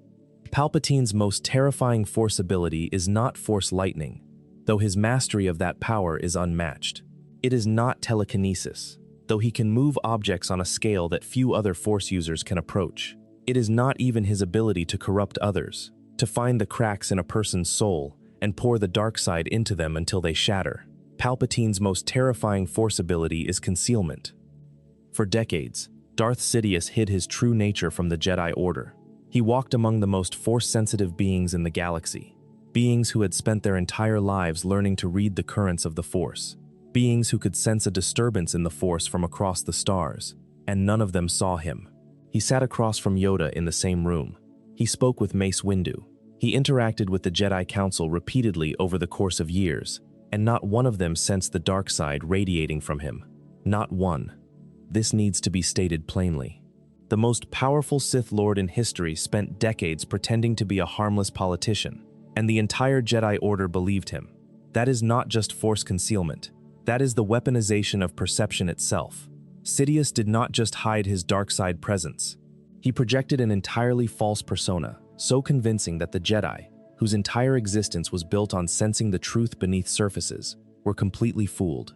Palpatine's most terrifying Force ability is not Force lightning, though his mastery of that power is unmatched. It is not telekinesis, though he can move objects on a scale that few other Force users can approach. It is not even his ability to corrupt others, to find the cracks in a person's soul and pour the dark side into them until they shatter. Palpatine's most terrifying Force ability is concealment. For decades, Darth Sidious hid his true nature from the Jedi Order. He walked among the most Force-sensitive beings in the galaxy, beings who had spent their entire lives learning to read the currents of the Force, beings who could sense a disturbance in the Force from across the stars, and none of them saw him. He sat across from Yoda in the same room. He spoke with Mace Windu. He interacted with the Jedi Council repeatedly over the course of years, and not one of them sensed the dark side radiating from him. Not one. This needs to be stated plainly. The most powerful Sith Lord in history spent decades pretending to be a harmless politician, and the entire Jedi Order believed him. That is not just Force concealment. That is the weaponization of perception itself. Sidious did not just hide his dark side presence. He projected an entirely false persona, so convincing that the Jedi, whose entire existence was built on sensing the truth beneath surfaces, were completely fooled.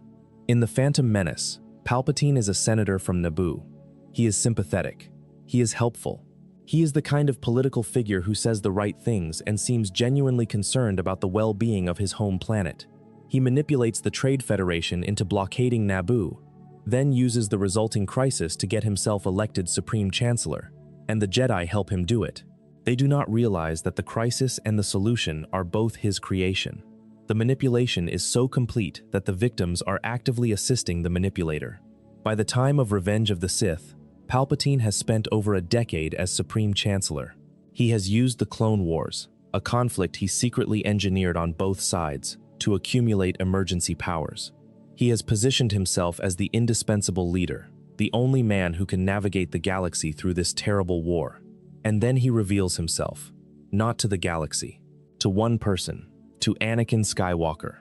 In The Phantom Menace, Palpatine is a senator from Naboo. He is sympathetic. He is helpful. He is the kind of political figure who says the right things and seems genuinely concerned about the well-being of his home planet. He manipulates the Trade Federation into blockading Naboo, then uses the resulting crisis to get himself elected Supreme Chancellor, and the Jedi help him do it. They do not realize that the crisis and the solution are both his creation. The manipulation is so complete that the victims are actively assisting the manipulator. By the time of Revenge of the Sith, Palpatine has spent over a decade as Supreme Chancellor. He has used the Clone Wars, a conflict he secretly engineered on both sides, to accumulate emergency powers. He has positioned himself as the indispensable leader, the only man who can navigate the galaxy through this terrible war. And then he reveals himself, not to the galaxy, to one person, to Anakin Skywalker.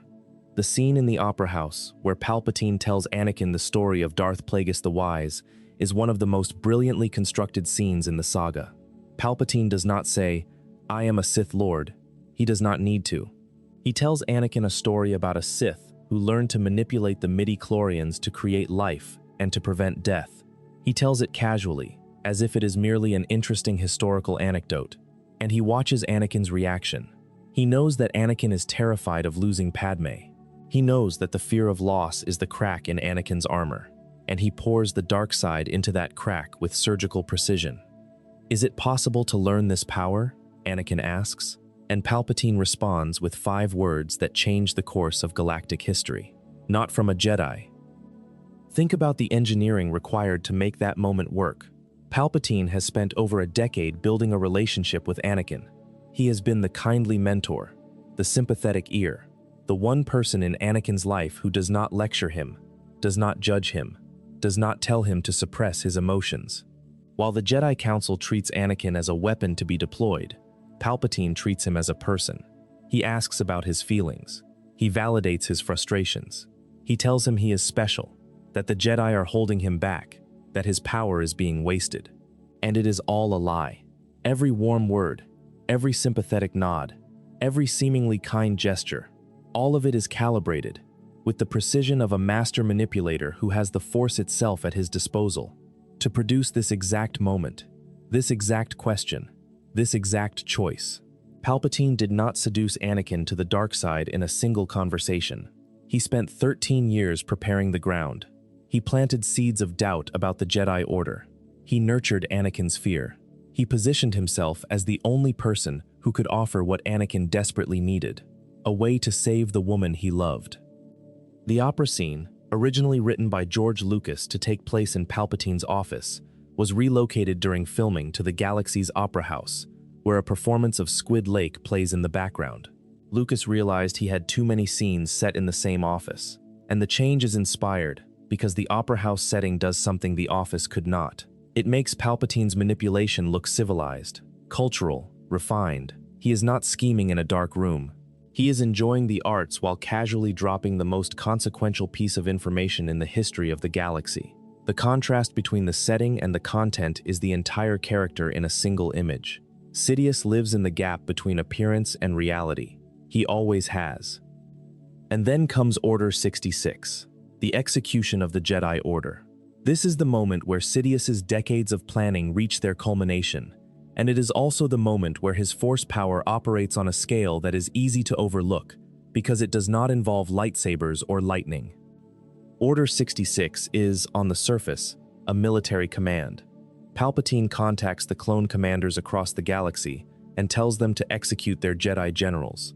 The scene in the Opera House, where Palpatine tells Anakin the story of Darth Plagueis the Wise, is one of the most brilliantly constructed scenes in the saga. Palpatine does not say, "I am a Sith Lord." He does not need to. He tells Anakin a story about a Sith who learned to manipulate the midi-chlorians to create life and to prevent death. He tells it casually, as if it is merely an interesting historical anecdote, and he watches Anakin's reaction. He knows that Anakin is terrified of losing Padme. He knows that the fear of loss is the crack in Anakin's armor, and he pours the dark side into that crack with surgical precision. "Is it possible to learn this power?" Anakin asks, and Palpatine responds with 5 words that change the course of galactic history. "Not from a Jedi." Think about the engineering required to make that moment work. Palpatine has spent over a decade building a relationship with Anakin. He has been the kindly mentor, the sympathetic ear, the one person in Anakin's life who does not lecture him, does not judge him, does not tell him to suppress his emotions. While the Jedi Council treats Anakin as a weapon to be deployed, Palpatine treats him as a person. He asks about his feelings. He validates his frustrations. He tells him he is special, that the Jedi are holding him back, that his power is being wasted. And it is all a lie. Every warm word, every sympathetic nod, every seemingly kind gesture, all of it is calibrated, with the precision of a master manipulator who has the Force itself at his disposal, to produce this exact moment, this exact question, this exact choice. Palpatine did not seduce Anakin to the dark side in a single conversation. He spent 13 years preparing the ground. He planted seeds of doubt about the Jedi Order. He nurtured Anakin's fear. He positioned himself as the only person who could offer what Anakin desperately needed, a way to save the woman he loved. The opera scene, originally written by George Lucas to take place in Palpatine's office, was relocated during filming to the Galaxy's Opera House, where a performance of Squid Lake plays in the background. Lucas realized he had too many scenes set in the same office, and the change is inspired because the Opera House setting does something the office could not. It makes Palpatine's manipulation look civilized, cultural, refined. He is not scheming in a dark room. He is enjoying the arts while casually dropping the most consequential piece of information in the history of the galaxy. The contrast between the setting and the content is the entire character in a single image. Sidious lives in the gap between appearance and reality. He always has. And then comes Order 66, the execution of the Jedi Order. This is the moment where Sidious's decades of planning reach their culmination, and it is also the moment where his Force power operates on a scale that is easy to overlook because it does not involve lightsabers or lightning. Order 66 is, on the surface, a military command. Palpatine contacts the clone commanders across the galaxy and tells them to execute their Jedi generals.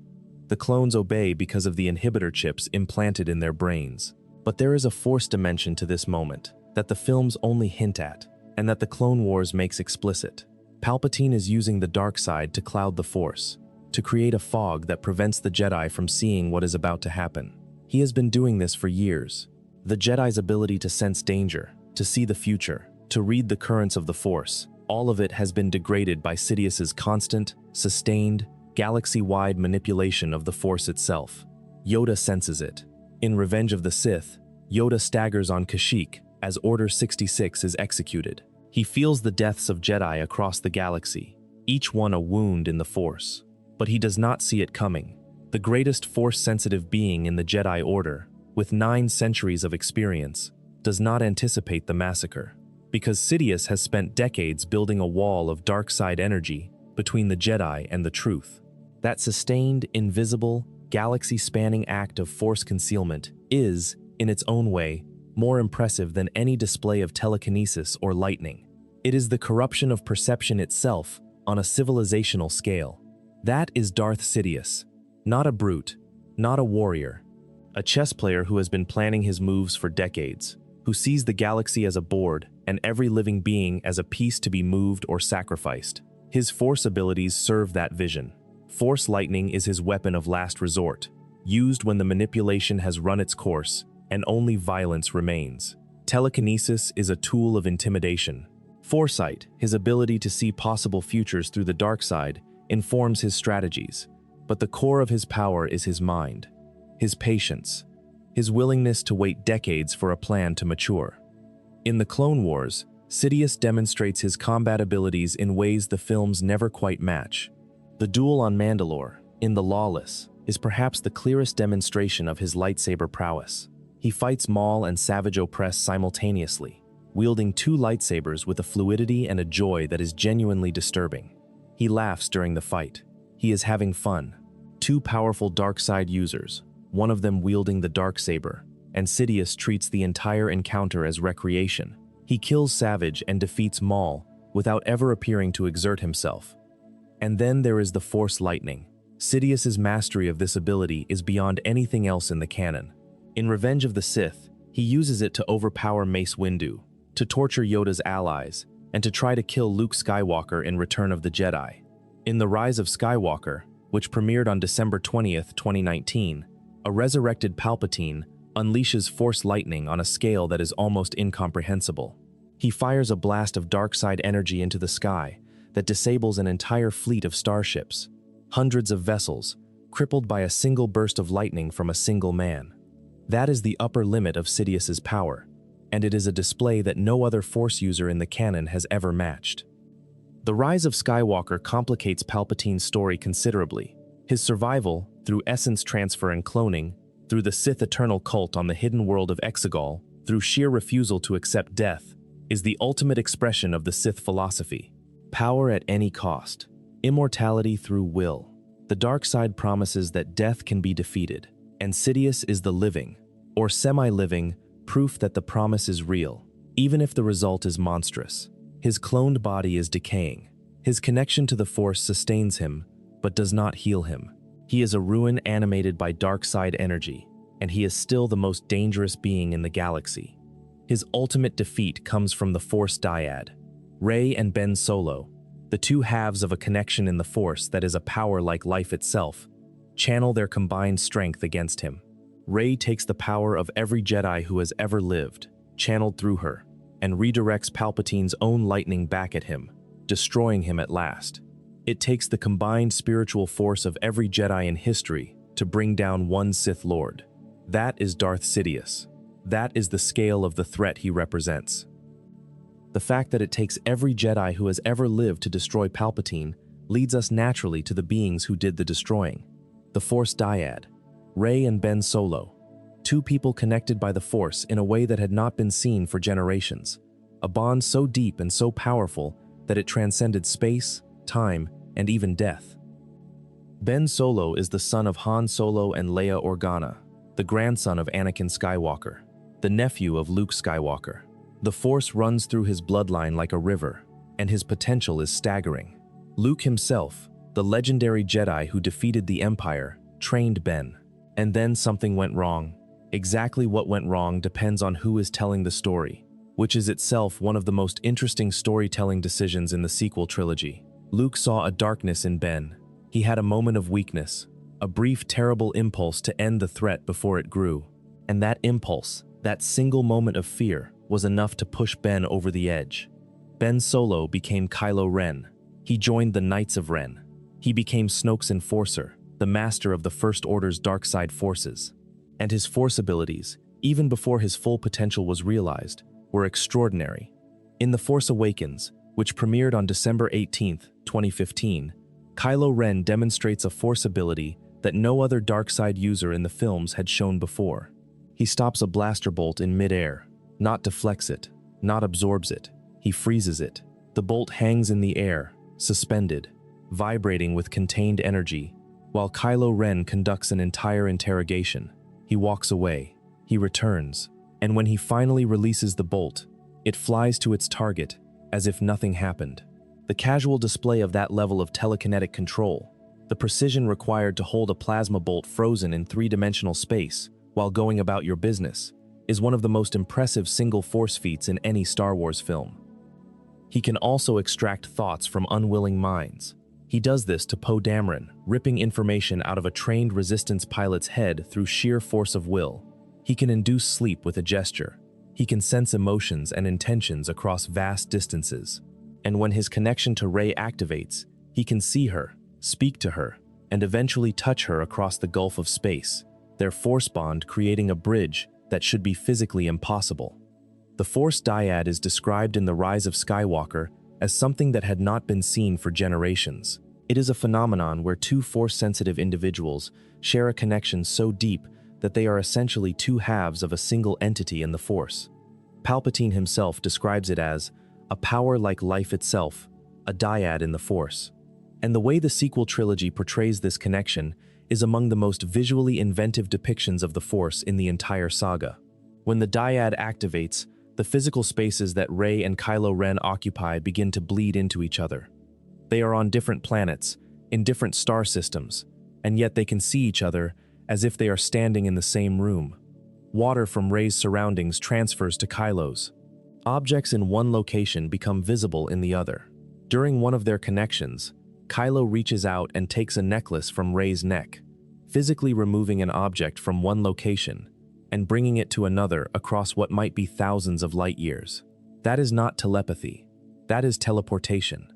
The clones obey because of the inhibitor chips implanted in their brains. But there is a Force dimension to this moment that the films only hint at, and that the Clone Wars makes explicit. Palpatine is using the dark side to cloud the Force, to create a fog that prevents the Jedi from seeing what is about to happen. He has been doing this for years. The Jedi's ability to sense danger, to see the future, to read the currents of the Force, all of it has been degraded by Sidious's constant, sustained, galaxy-wide manipulation of the Force itself. Yoda senses it. In Revenge of the Sith, Yoda staggers on Kashyyyk as Order 66 is executed. He feels the deaths of Jedi across the galaxy, each one a wound in the Force. But he does not see it coming. The greatest Force-sensitive being in the Jedi Order, with 9 centuries of experience, does not anticipate the massacre, because Sidious has spent decades building a wall of dark side energy between the Jedi and the truth. That sustained, invisible, galaxy-spanning act of Force concealment is, in its own way, more impressive than any display of telekinesis or lightning. It is the corruption of perception itself on a civilizational scale. That is Darth Sidious, not a brute, not a warrior, a chess player who has been planning his moves for decades, who sees the galaxy as a board and every living being as a piece to be moved or sacrificed. His Force abilities serve that vision. Force lightning is his weapon of last resort, used when the manipulation has run its course and only violence remains. Telekinesis is a tool of intimidation. Foresight, his ability to see possible futures through the dark side, informs his strategies, but the core of his power is his mind, his patience, his willingness to wait decades for a plan to mature. In the Clone Wars, Sidious demonstrates his combat abilities in ways the films never quite match. The duel on Mandalore, in The Lawless, is perhaps the clearest demonstration of his lightsaber prowess. He fights Maul and Savage Opress simultaneously, wielding 2 lightsabers with a fluidity and a joy that is genuinely disturbing. He laughs during the fight. He is having fun. 2 powerful dark side users, one of them wielding the dark saber, and Sidious treats the entire encounter as recreation. He kills Savage and defeats Maul without ever appearing to exert himself. And then there is the Force lightning. Sidious's mastery of this ability is beyond anything else in the canon. In Revenge of the Sith, he uses it to overpower Mace Windu, to torture Yoda's allies, and to try to kill Luke Skywalker in Return of the Jedi. In The Rise of Skywalker, which premiered on December 20th, 2019, a resurrected Palpatine unleashes Force lightning on a scale that is almost incomprehensible. He fires a blast of dark side energy into the sky that disables an entire fleet of starships, hundreds of vessels, crippled by a single burst of lightning from a single man. That is the upper limit of Sidious's power, and it is a display that no other Force user in the canon has ever matched. The Rise of Skywalker complicates Palpatine's story considerably. His survival, through essence transfer and cloning, through the Sith eternal cult on the hidden world of Exegol, through sheer refusal to accept death, is the ultimate expression of the Sith philosophy. Power at any cost. Immortality through will. The dark side promises that death can be defeated, and Sidious is the living, or semi-living, proof that the promise is real, even if the result is monstrous. His cloned body is decaying. His connection to the Force sustains him, but does not heal him. He is a ruin animated by dark side energy, and he is still the most dangerous being in the galaxy. His ultimate defeat comes from the Force Dyad, Rey and Ben Solo, the 2 halves of a connection in the Force that is a power like life itself, channel their combined strength against him. Rey takes the power of every Jedi who has ever lived, channeled through her, and redirects Palpatine's own lightning back at him, destroying him at last. It takes the combined spiritual force of every Jedi in history to bring down one Sith Lord. That is Darth Sidious. That is the scale of the threat he represents. The fact that it takes every Jedi who has ever lived to destroy Palpatine leads us naturally to the beings who did the destroying. The Force Dyad, Rey and Ben Solo, 2 people connected by the Force in a way that had not been seen for generations. A bond so deep and so powerful that it transcended space, time, and even death. Ben Solo is the son of Han Solo and Leia Organa, the grandson of Anakin Skywalker, the nephew of Luke Skywalker. The Force runs through his bloodline like a river, and his potential is staggering. Luke himself, the legendary Jedi who defeated the Empire, trained Ben. And then something went wrong. Exactly what went wrong depends on who is telling the story. which is itself one of the most interesting storytelling decisions in the sequel trilogy. Luke saw a darkness in Ben. He had a moment of weakness, a brief terrible impulse to end the threat before it grew. And that impulse, that single moment of fear, was enough to push Ben over the edge. Ben Solo became Kylo Ren. He joined the Knights of Ren. He became Snoke's enforcer, the master of the First Order's dark side forces. And his Force abilities, even before his full potential was realized, were extraordinary. In The Force Awakens, which premiered on December 18, 2015, Kylo Ren demonstrates a Force ability that no other dark side user in the films had shown before. He stops a blaster bolt in mid-air, not deflects it, not absorbs it. He freezes it. The bolt hangs in the air, suspended, vibrating with contained energy, while Kylo Ren conducts an entire interrogation. He walks away. He returns, and when he finally releases the bolt, it flies to its target as if nothing happened. The casual display of that level of telekinetic control, the precision required to hold a plasma bolt frozen in three-dimensional space while going about your business, is one of the most impressive single Force feats in any Star Wars film. He can also extract thoughts from unwilling minds. He does this to Poe Dameron, ripping information out of a trained Resistance pilot's head through sheer force of will. He can induce sleep with a gesture. He can sense emotions and intentions across vast distances. And when his connection to Rey activates, he can see her, speak to her, and eventually touch her across the gulf of space, their Force bond creating a bridge that should be physically impossible. The Force Dyad is described in The Rise of Skywalker as something that had not been seen for generations. It is a phenomenon where two Force-sensitive individuals share a connection so deep that they are essentially two halves of a single entity in the Force. Palpatine himself describes it as a power like life itself, a dyad in the Force. And the way the sequel trilogy portrays this connection is among the most visually inventive depictions of the Force in the entire saga. When the dyad activates, the physical spaces that Rey and Kylo Ren occupy begin to bleed into each other. They are on different planets, in different star systems, and yet they can see each other as if they are standing in the same room. Water from Rey's surroundings transfers to Kylo's. Objects in one location become visible in the other. During one of their connections, Kylo reaches out and takes a necklace from Rey's neck, physically removing an object from one location and bringing it to another across what might be thousands of light years. That is not telepathy. That is teleportation.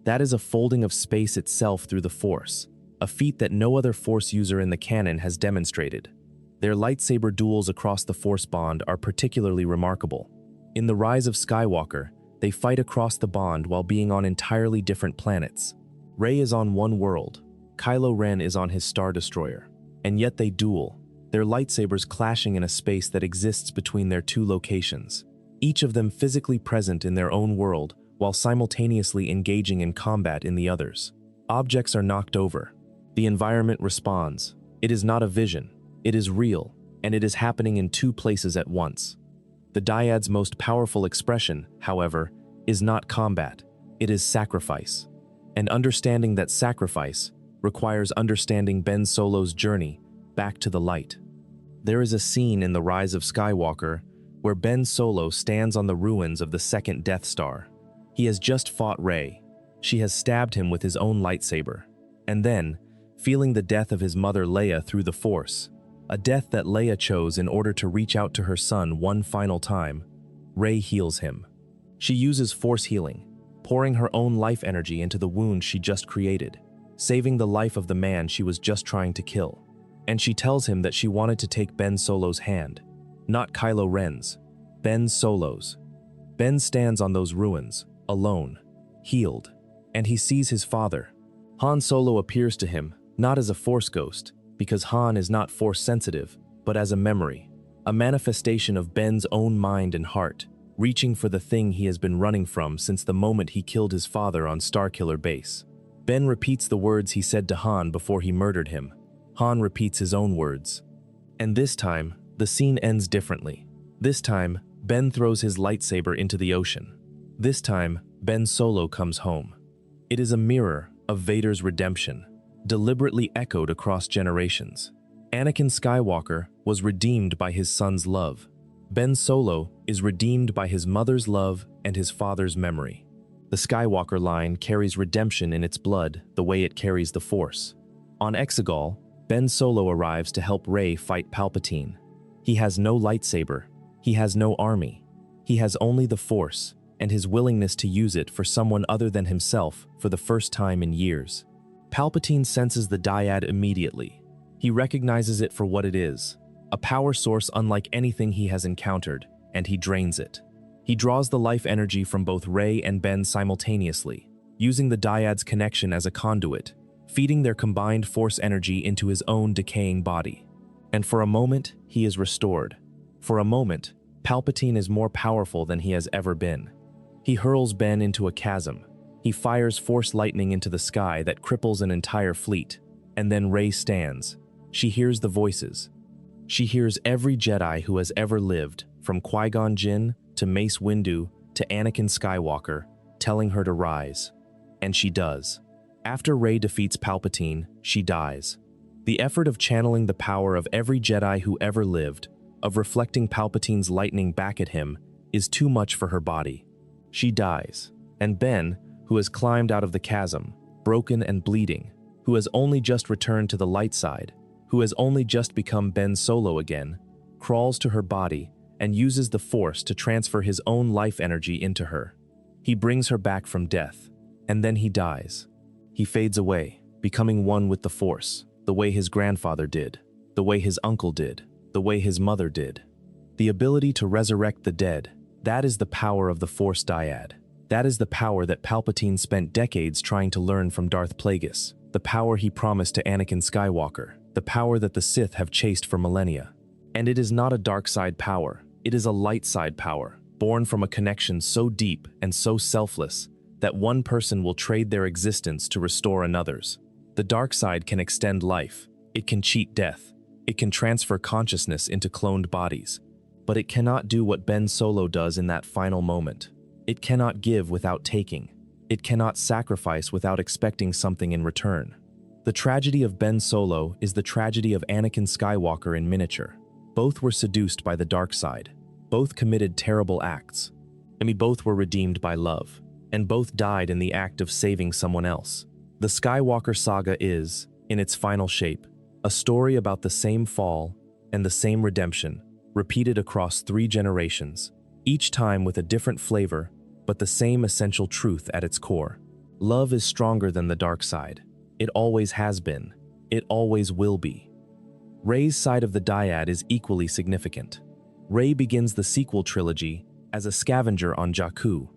That is a folding of space itself through the Force, a feat that no other Force user in the canon has demonstrated. Their lightsaber duels across the Force bond are particularly remarkable. In The Rise of Skywalker, they fight across the bond while being on entirely different planets. Rey is on one world, Kylo Ren is on his Star Destroyer, and yet they duel, their lightsabers clashing in a space that exists between their two locations, each of them physically present in their own world while simultaneously engaging in combat in the others. Objects are knocked over. The environment responds. It is not a vision. It is real, and it is happening in two places at once. The Dyad's most powerful expression, however, is not combat. It is sacrifice. And understanding that sacrifice requires understanding Ben Solo's journey back to the light. There is a scene in The Rise of Skywalker where Ben Solo stands on the ruins of the second Death Star. He has just fought Rey. She has stabbed him with his own lightsaber. And then, feeling the death of his mother Leia through the Force, a death that Leia chose in order to reach out to her son one final time, Rey heals him. She uses Force healing, pouring her own life energy into the wound she just created, saving the life of the man she was just trying to kill. And she tells him that she wanted to take Ben Solo's hand, not Kylo Ren's, Ben Solo's. Ben stands on those ruins, alone, healed, and he sees his father. Han Solo appears to him, not as a Force ghost, because Han is not Force sensitive, but as a memory, a manifestation of Ben's own mind and heart, reaching for the thing he has been running from since the moment he killed his father on Starkiller Base. Ben repeats the words he said to Han before he murdered him. Han repeats his own words. And this time, the scene ends differently. This time, Ben throws his lightsaber into the ocean. This time, Ben Solo comes home. It is a mirror of Vader's redemption, deliberately echoed across generations. Anakin Skywalker was redeemed by his son's love. Ben Solo is redeemed by his mother's love and his father's memory. The Skywalker line carries redemption in its blood the way it carries the Force. On Exegol, Ben Solo arrives to help Rey fight Palpatine. He has no lightsaber. He has no army. He has only the Force and his willingness to use it for someone other than himself for the first time in years. Palpatine senses the Dyad immediately. He recognizes it for what it is, a power source unlike anything he has encountered, and he drains it. He draws the life energy from both Rey and Ben simultaneously, using the Dyad's connection as a conduit, feeding their combined Force energy into his own decaying body. And for a moment, he is restored. For a moment, Palpatine is more powerful than he has ever been. He hurls Ben into a chasm. He fires Force lightning into the sky that cripples an entire fleet. And then Rey stands. She hears the voices. She hears every Jedi who has ever lived, from Qui-Gon Jinn to Mace Windu to Anakin Skywalker, telling her to rise. And she does. After Rey defeats Palpatine, she dies. The effort of channeling the power of every Jedi who ever lived, of reflecting Palpatine's lightning back at him, is too much for her body. She dies. And Ben, who has climbed out of the chasm, broken and bleeding, who has only just returned to the light side, who has only just become Ben Solo again, crawls to her body and uses the Force to transfer his own life energy into her. He brings her back from death, and then he dies. He fades away, becoming one with the Force, the way his grandfather did, the way his uncle did, the way his mother did. The ability to resurrect the dead, that is the power of the Force Dyad. That is the power that Palpatine spent decades trying to learn from Darth Plagueis, the power he promised to Anakin Skywalker, the power that the Sith have chased for millennia. And it is not a dark side power, it is a light side power, born from a connection so deep and so selfless that one person will trade their existence to restore another's. The dark side can extend life, it can cheat death, it can transfer consciousness into cloned bodies, but it cannot do what Ben Solo does in that final moment. It cannot give without taking. It cannot sacrifice without expecting something in return. The tragedy of Ben Solo is the tragedy of Anakin Skywalker in miniature. Both were seduced by the dark side. Both committed terrible acts. Both were redeemed by love. And both died in the act of saving someone else. The Skywalker saga is, in its final shape, a story about the same fall and the same redemption, repeated across 3 generations, each time with a different flavor, but the same essential truth at its core. Love is stronger than the dark side. It always has been. It always will be. Rey's side of the Dyad is equally significant. Rey begins the sequel trilogy as a scavenger on Jakku,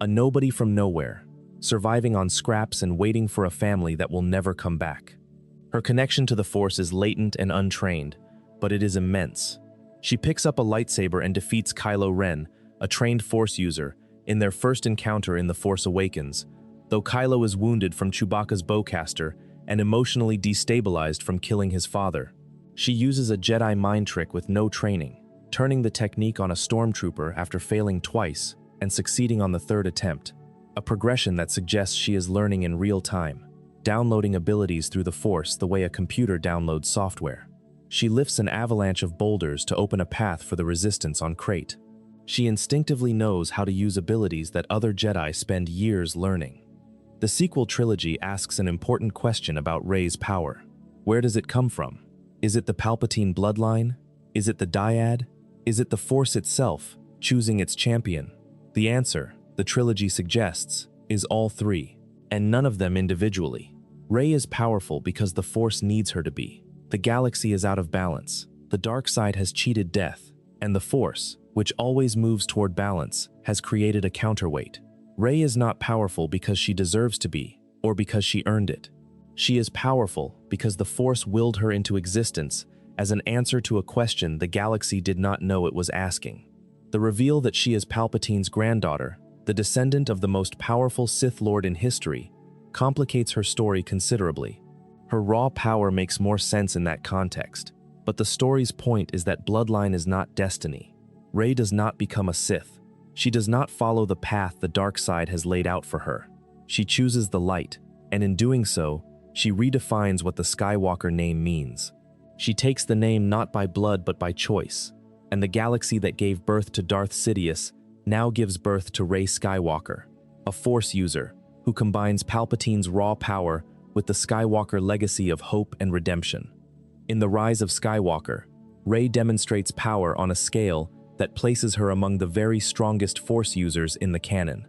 a nobody from nowhere, surviving on scraps and waiting for a family that will never come back. Her connection to the Force is latent and untrained, but it is immense. She picks up a lightsaber and defeats Kylo Ren, a trained Force user, in their first encounter in The Force Awakens, though Kylo is wounded from Chewbacca's bowcaster and emotionally destabilized from killing his father. She uses a Jedi mind trick with no training, turning the technique on a stormtrooper after failing twice and succeeding on the 3rd attempt, a progression that suggests she is learning in real time, downloading abilities through the Force the way a computer downloads software. She lifts an avalanche of boulders to open a path for the Resistance on Crate. She instinctively knows how to use abilities that other Jedi spend years learning. The sequel trilogy asks an important question about Rey's power. Where does it come from? Is it the Palpatine bloodline? Is it the Dyad? Is it the Force itself, choosing its champion? The answer, the trilogy suggests, is all 3, and none of them individually. Rey is powerful because the Force needs her to be. The galaxy is out of balance. The dark side has cheated death, and the Force, which always moves toward balance, has created a counterweight. Rey is not powerful because she deserves to be, or because she earned it. She is powerful because the Force willed her into existence as an answer to a question the galaxy did not know it was asking. The reveal that she is Palpatine's granddaughter, the descendant of the most powerful Sith Lord in history, complicates her story considerably. Her raw power makes more sense in that context, but the story's point is that bloodline is not destiny. Rey does not become a Sith. She does not follow the path the dark side has laid out for her. She chooses the light, and in doing so, she redefines what the Skywalker name means. She takes the name not by blood but by choice. and the galaxy that gave birth to Darth Sidious now gives birth to Rey Skywalker, a Force user who combines Palpatine's raw power with the Skywalker legacy of hope and redemption. In The Rise of Skywalker, Rey demonstrates power on a scale that places her among the very strongest Force users in the canon.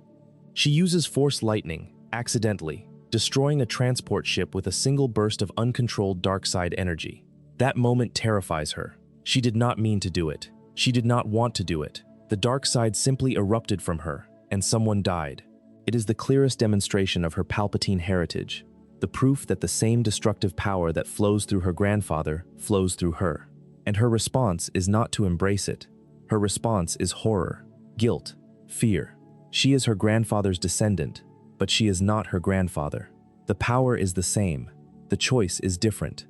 She uses Force lightning, accidentally, destroying a transport ship with a single burst of uncontrolled dark side energy. That moment terrifies her. She did not mean to do it. She did not want to do it. The dark side simply erupted from her, and someone died. It is the clearest demonstration of her Palpatine heritage, the proof that the same destructive power that flows through her grandfather flows through her. And her response is not to embrace it. Her response is horror, guilt, fear. She is her grandfather's descendant, but she is not her grandfather. The power is the same. The choice is different.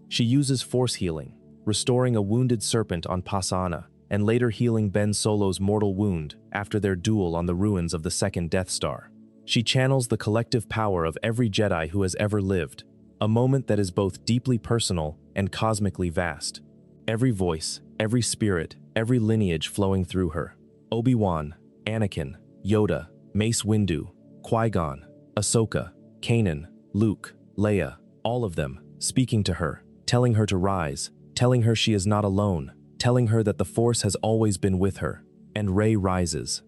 She uses Force healing, restoring a wounded serpent on Pasaana, and later healing Ben Solo's mortal wound after their duel on the ruins of the second Death Star. She channels the collective power of every Jedi who has ever lived, a moment that is both deeply personal and cosmically vast. Every voice, every spirit, every lineage flowing through her. Obi-Wan, Anakin, Yoda, Mace Windu, Qui-Gon, Ahsoka, Kanan, Luke, Leia, all of them, speaking to her, telling her to rise, telling her she is not alone, telling her that the Force has always been with her. And Rey rises.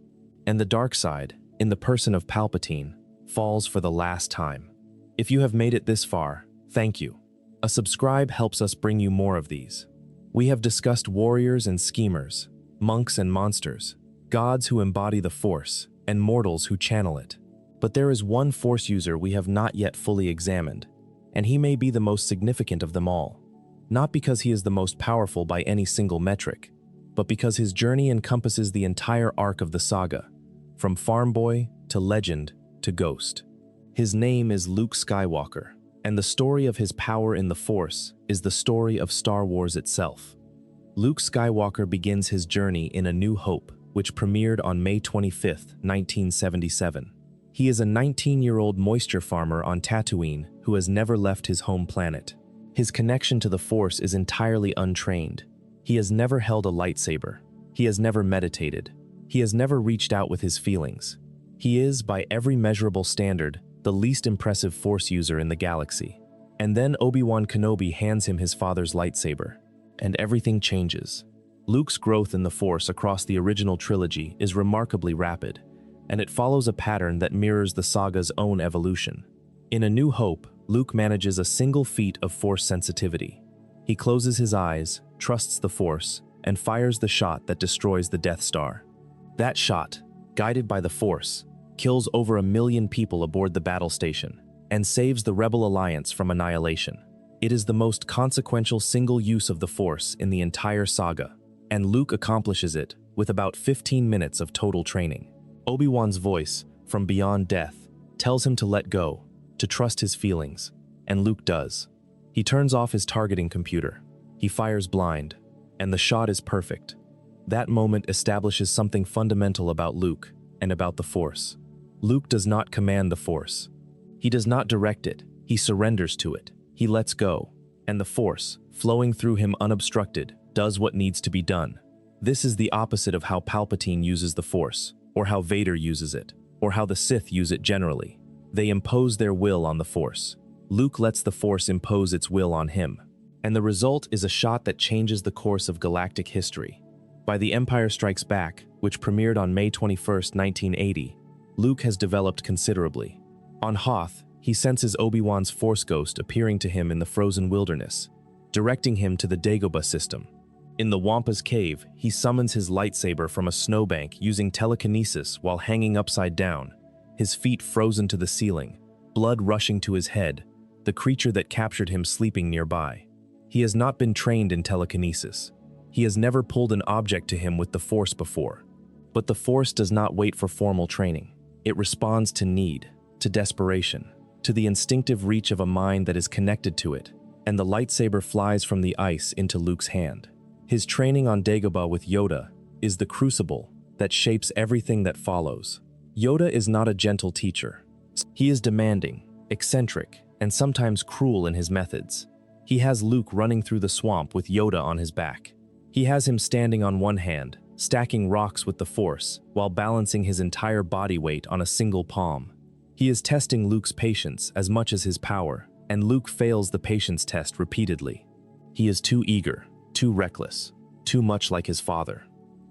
And the dark side, in the person of Palpatine, falls for the last time. If you have made it this far, thank you. A subscribe helps us bring you more of these. We have discussed warriors and schemers, monks and monsters, gods who embody the Force, and mortals who channel it. But there is one Force user we have not yet fully examined, and he may be the most significant of them all. Not because he is the most powerful by any single metric, but because his journey encompasses the entire arc of the saga, from farm boy to legend to ghost. His name is Luke Skywalker, and the story of his power in the Force is the story of Star Wars itself. Luke Skywalker begins his journey in A New Hope, which premiered on May 25, 1977. He is a 19-year-old moisture farmer on Tatooine who has never left his home planet. His connection to the Force is entirely untrained. He has never held a lightsaber. He has never meditated. He has never reached out with his feelings. He is, by every measurable standard, the least impressive Force user in the galaxy. And then Obi-Wan Kenobi hands him his father's lightsaber, and everything changes. Luke's growth in the Force across the original trilogy is remarkably rapid, and it follows a pattern that mirrors the saga's own evolution. In A New Hope, Luke manages a single feat of Force sensitivity. He closes his eyes, trusts the Force, and fires the shot that destroys the Death Star. That shot, guided by the Force, kills over 1 million people aboard the battle station and saves the Rebel Alliance from annihilation. It is the most consequential single use of the Force in the entire saga, and Luke accomplishes it with about 15 minutes of total training. Obi-Wan's voice, from beyond death, tells him to let go, to trust his feelings, and Luke does. He turns off his targeting computer. He fires blind, and the shot is perfect. That moment establishes something fundamental about Luke and about the Force. Luke does not command the Force. He does not direct it. He surrenders to it. He lets go, and the Force, flowing through him unobstructed, does what needs to be done. This is the opposite of how Palpatine uses the Force, or how Vader uses it, or how the Sith use it generally. They impose their will on the Force. Luke lets the Force impose its will on him. And the result is a shot that changes the course of galactic history. By The Empire Strikes Back, which premiered on May 21, 1980, Luke has developed considerably. On Hoth, he senses Obi-Wan's Force ghost appearing to him in the frozen wilderness, directing him to the Dagobah system. In the Wampa's cave, he summons his lightsaber from a snowbank using telekinesis while hanging upside down, his feet frozen to the ceiling, blood rushing to his head, the creature that captured him sleeping nearby. He has not been trained in telekinesis. He has never pulled an object to him with the Force before. But the Force does not wait for formal training. It responds to need, to desperation, to the instinctive reach of a mind that is connected to it, and the lightsaber flies from the ice into Luke's hand. His training on Dagobah with Yoda is the crucible that shapes everything that follows. Yoda is not a gentle teacher. He is demanding, eccentric, and sometimes cruel in his methods. He has Luke running through the swamp with Yoda on his back. He has him standing on one hand, stacking rocks with the Force, while balancing his entire body weight on a single palm. He is testing Luke's patience as much as his power, and Luke fails the patience test repeatedly. He is too eager, too reckless, too much like his father.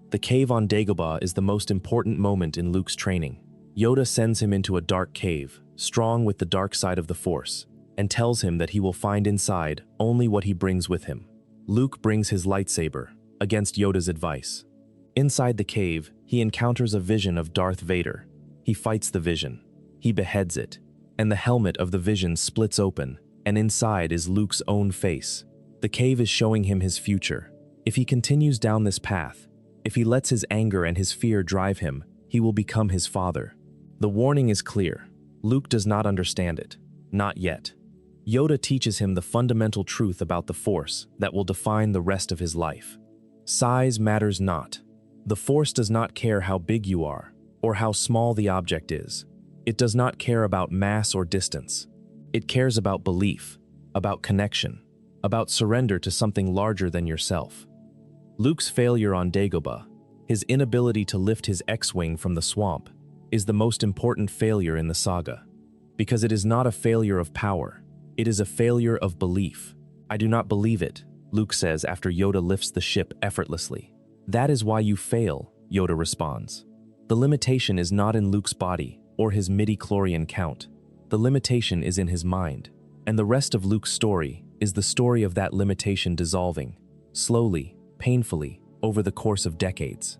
The cave on Dagobah is the most important moment in Luke's training. Yoda sends him into a dark cave, strong with the dark side of the Force, and tells him that he will find inside only what he brings with him. Luke brings his lightsaber, against Yoda's advice. Inside the cave, he encounters a vision of Darth Vader. He fights the vision. He beheads it, and the helmet of the vision splits open, and inside is Luke's own face. The cave is showing him his future. If he continues down this path, if he lets his anger and his fear drive him, he will become his father. The warning is clear. Luke does not understand it. Not yet. Yoda teaches him the fundamental truth about the Force that will define the rest of his life. Size matters not. The Force does not care how big you are, or how small the object is. It does not care about mass or distance. It cares about belief, about connection, about surrender to something larger than yourself. Luke's failure on Dagobah, his inability to lift his X-Wing from the swamp, is the most important failure in the saga. Because it is not a failure of power, it is a failure of belief. "I do not believe it," Luke says after Yoda lifts the ship effortlessly. "That is why you fail," Yoda responds. The limitation is not in Luke's body or his midi-chlorian count. The limitation is in his mind. And the rest of Luke's story is the story of that limitation dissolving, slowly, painfully, over the course of decades.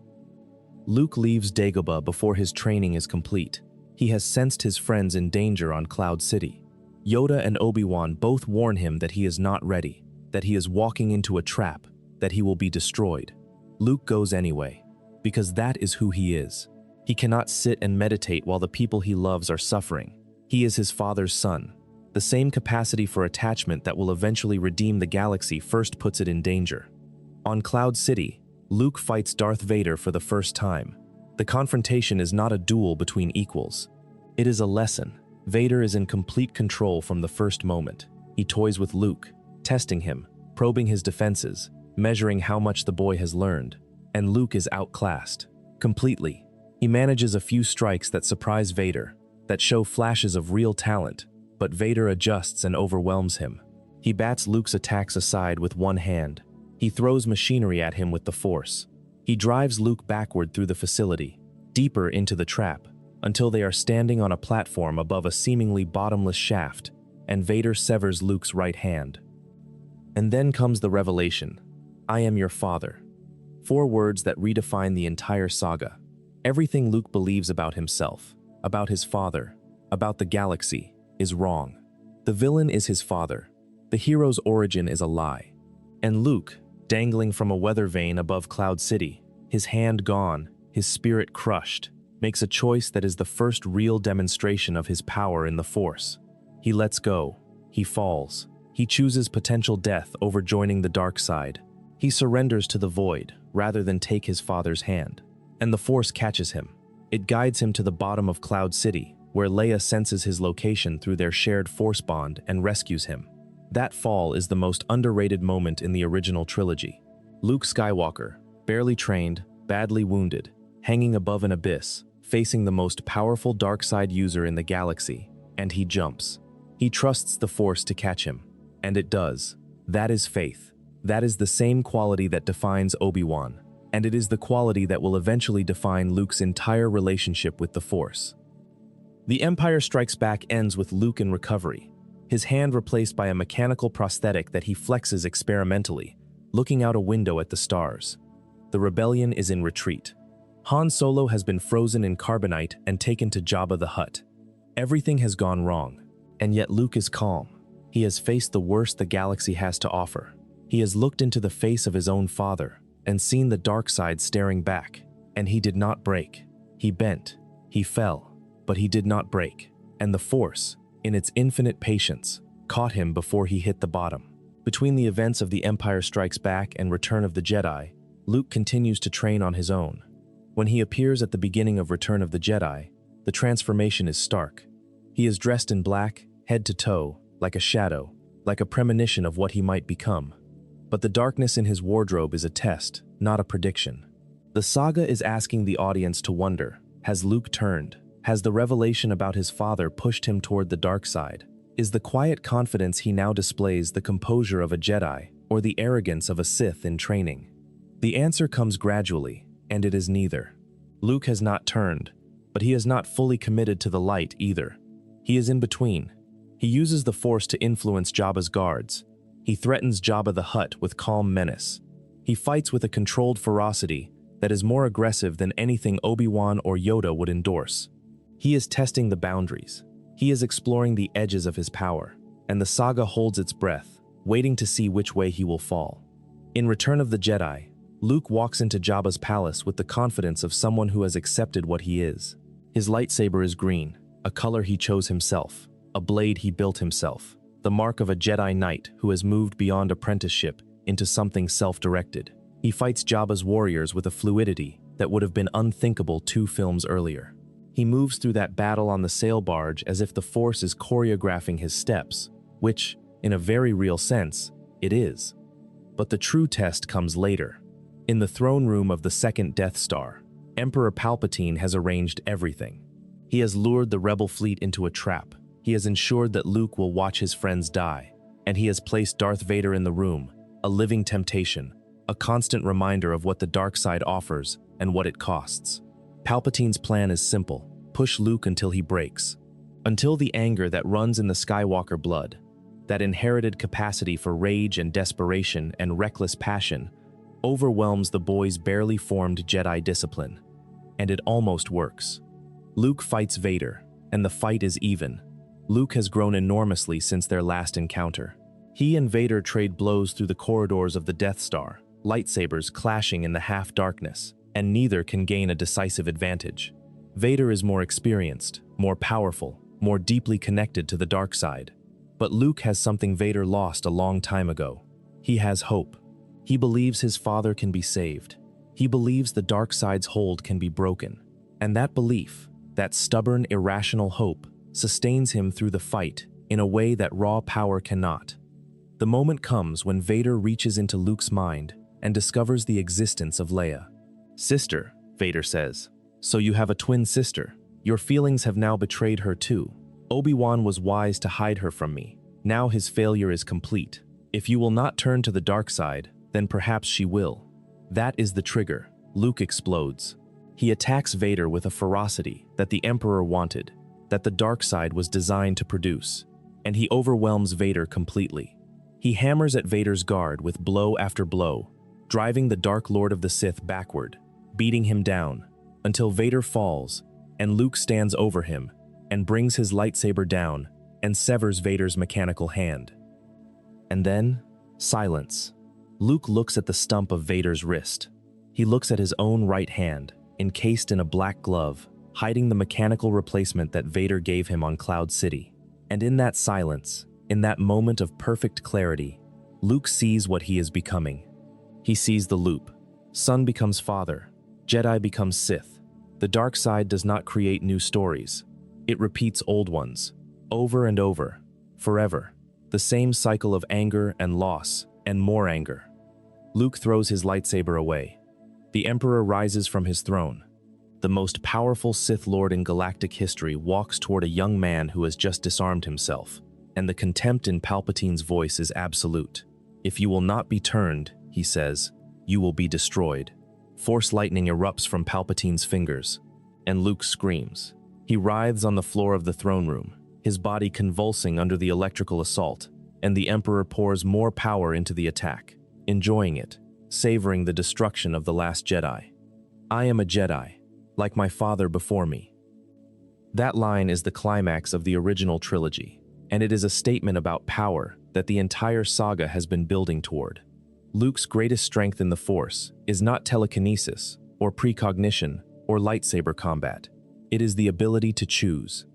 Luke leaves Dagobah before his training is complete. He has sensed his friends in danger on Cloud City. Yoda and Obi-Wan both warn him that he is not ready, that he is walking into a trap, that he will be destroyed. Luke goes anyway, because that is who he is. He cannot sit and meditate while the people he loves are suffering. He is his father's son. The same capacity for attachment that will eventually redeem the galaxy first puts it in danger. On Cloud City, Luke fights Darth Vader for the first time. The confrontation is not a duel between equals. It is a lesson. Vader is in complete control from the first moment. He toys with Luke, testing him, probing his defenses, measuring how much the boy has learned. And Luke is outclassed. Completely. He manages a few strikes that surprise Vader, that show flashes of real talent, but Vader adjusts and overwhelms him. He bats Luke's attacks aside with one hand. He throws machinery at him with the Force. He drives Luke backward through the facility, deeper into the trap, until they are standing on a platform above a seemingly bottomless shaft, and Vader severs Luke's right hand. And then comes the revelation: "I am your father." 4 words that redefine the entire saga. Everything Luke believes about himself, about his father, about the galaxy, is wrong. The villain is his father. The hero's origin is a lie. And Luke, dangling from a weather vane above Cloud City, his hand gone, his spirit crushed, makes a choice that is the first real demonstration of his power in the Force. He lets go. He falls. He chooses potential death over joining the dark side. He surrenders to the void rather than take his father's hand. And the Force catches him. It guides him to the bottom of Cloud City, where Leia senses his location through their shared Force bond and rescues him. That fall is the most underrated moment in the original trilogy. Luke Skywalker, barely trained, badly wounded, hanging above an abyss, facing the most powerful dark side user in the galaxy, and he jumps. He trusts the Force to catch him, and it does. That is faith. That is the same quality that defines Obi-Wan, and it is the quality that will eventually define Luke's entire relationship with the Force. The Empire Strikes Back ends with Luke in recovery, his hand replaced by a mechanical prosthetic that he flexes experimentally, looking out a window at the stars. The rebellion is in retreat. Han Solo has been frozen in carbonite and taken to Jabba the Hutt. Everything has gone wrong, and yet Luke is calm. He has faced the worst the galaxy has to offer. He has looked into the face of his own father and seen the dark side staring back, and he did not break. He bent, he fell, but he did not break, and the Force, in its infinite patience, caught him before he hit the bottom. Between the events of The Empire Strikes Back and Return of the Jedi, Luke continues to train on his own. When he appears at the beginning of Return of the Jedi, the transformation is stark. He is dressed in black, head to toe, like a shadow, like a premonition of what he might become. But the darkness in his wardrobe is a test, not a prediction. The saga is asking the audience to wonder, has Luke turned? Has the revelation about his father pushed him toward the dark side? Is the quiet confidence he now displays the composure of a Jedi or the arrogance of a Sith in training? The answer comes gradually, and it is neither. Luke has not turned, but he is not fully committed to the light either. He is in between. He uses the Force to influence Jabba's guards. He threatens Jabba the Hutt with calm menace. He fights with a controlled ferocity that is more aggressive than anything Obi-Wan or Yoda would endorse. He is testing the boundaries. He is exploring the edges of his power, and the saga holds its breath, waiting to see which way he will fall. In Return of the Jedi, Luke walks into Jabba's palace with the confidence of someone who has accepted what he is. His lightsaber is green, a color he chose himself, a blade he built himself, the mark of a Jedi Knight who has moved beyond apprenticeship into something self-directed. He fights Jabba's warriors with a fluidity that would have been unthinkable 2 films earlier. He moves through that battle on the sail barge as if the Force is choreographing his steps, which, in a very real sense, it is. But the true test comes later. In the throne room of the second Death Star, Emperor Palpatine has arranged everything. He has lured the rebel fleet into a trap. He has ensured that Luke will watch his friends die, and he has placed Darth Vader in the room, a living temptation, a constant reminder of what the dark side offers and what it costs. Palpatine's plan is simple: push Luke until he breaks. Until the anger that runs in the Skywalker blood, that inherited capacity for rage and desperation and reckless passion, overwhelms the boy's barely formed Jedi discipline. And it almost works. Luke fights Vader, and the fight is even. Luke has grown enormously since their last encounter. He and Vader trade blows through the corridors of the Death Star, lightsabers clashing in the half-darkness, and neither can gain a decisive advantage. Vader is more experienced, more powerful, more deeply connected to the dark side. But Luke has something Vader lost a long time ago. He has hope. He believes his father can be saved. He believes the dark side's hold can be broken. And that belief, that stubborn, irrational hope, sustains him through the fight in a way that raw power cannot. The moment comes when Vader reaches into Luke's mind and discovers the existence of Leia. "Sister," Vader says. "So you have a twin sister. Your feelings have now betrayed her too. Obi-Wan was wise to hide her from me. Now his failure is complete. If you will not turn to the dark side, then perhaps she will." That is the trigger. Luke explodes. He attacks Vader with a ferocity that the Emperor wanted, that the dark side was designed to produce, and he overwhelms Vader completely. He hammers at Vader's guard with blow after blow, driving the Dark Lord of the Sith backward, beating him down, until Vader falls, and Luke stands over him and brings his lightsaber down and severs Vader's mechanical hand. And then, silence. Luke looks at the stump of Vader's wrist. He looks at his own right hand, encased in a black glove, hiding the mechanical replacement that Vader gave him on Cloud City. And in that silence, in that moment of perfect clarity, Luke sees what he is becoming. He sees the loop. Son becomes father. Jedi becomes Sith. The dark side does not create new stories. It repeats old ones, over and over, forever. The same cycle of anger and loss, and more anger. Luke throws his lightsaber away. The Emperor rises from his throne. The most powerful Sith Lord in galactic history walks toward a young man who has just disarmed himself, and the contempt in Palpatine's voice is absolute. "If you will not be turned," he says, "you will be destroyed." Force lightning erupts from Palpatine's fingers, and Luke screams. He writhes on the floor of the throne room, his body convulsing under the electrical assault, and the Emperor pours more power into the attack, enjoying it, savoring the destruction of the last Jedi. "I am a Jedi, like my father before me." That line is the climax of the original trilogy, and it is a statement about power that the entire saga has been building toward. Luke's greatest strength in the Force is not telekinesis, or precognition, or lightsaber combat. It is the ability to choose.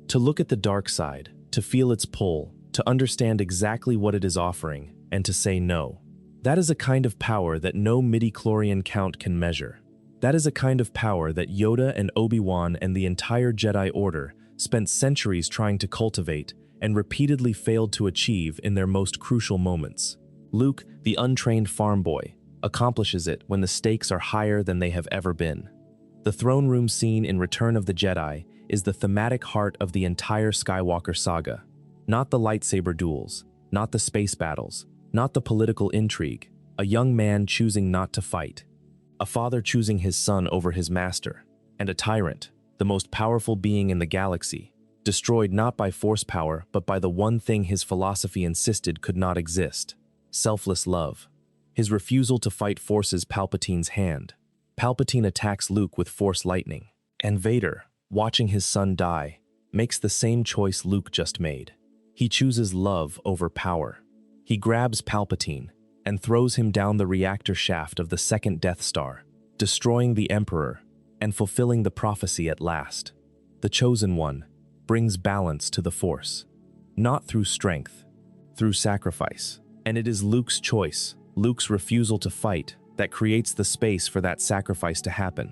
To look at the dark side, to feel its pull, to understand exactly what it is offering, and to say no. That is a kind of power that no midi-chlorian count can measure. That is a kind of power that Yoda and Obi-Wan and the entire Jedi Order spent centuries trying to cultivate and repeatedly failed to achieve in their most crucial moments. Luke, the untrained farm boy, accomplishes it when the stakes are higher than they have ever been. The throne room scene in Return of the Jedi is the thematic heart of the entire Skywalker saga. Not the lightsaber duels, not the space battles, not the political intrigue, a young man choosing not to fight, a father choosing his son over his master, and a tyrant, the most powerful being in the galaxy, destroyed not by force power but by the one thing his philosophy insisted could not exist: selfless love. His refusal to fight forces Palpatine's hand. Palpatine attacks Luke with Force lightning, and Vader, watching his son die, makes the same choice Luke just made. He chooses love over power. He grabs Palpatine and throws him down the reactor shaft of the second Death Star, destroying the Emperor and fulfilling the prophecy at last. The Chosen One brings balance to the Force, not through strength, through sacrifice. And it is Luke's choice, Luke's refusal to fight, that creates the space for that sacrifice to happen.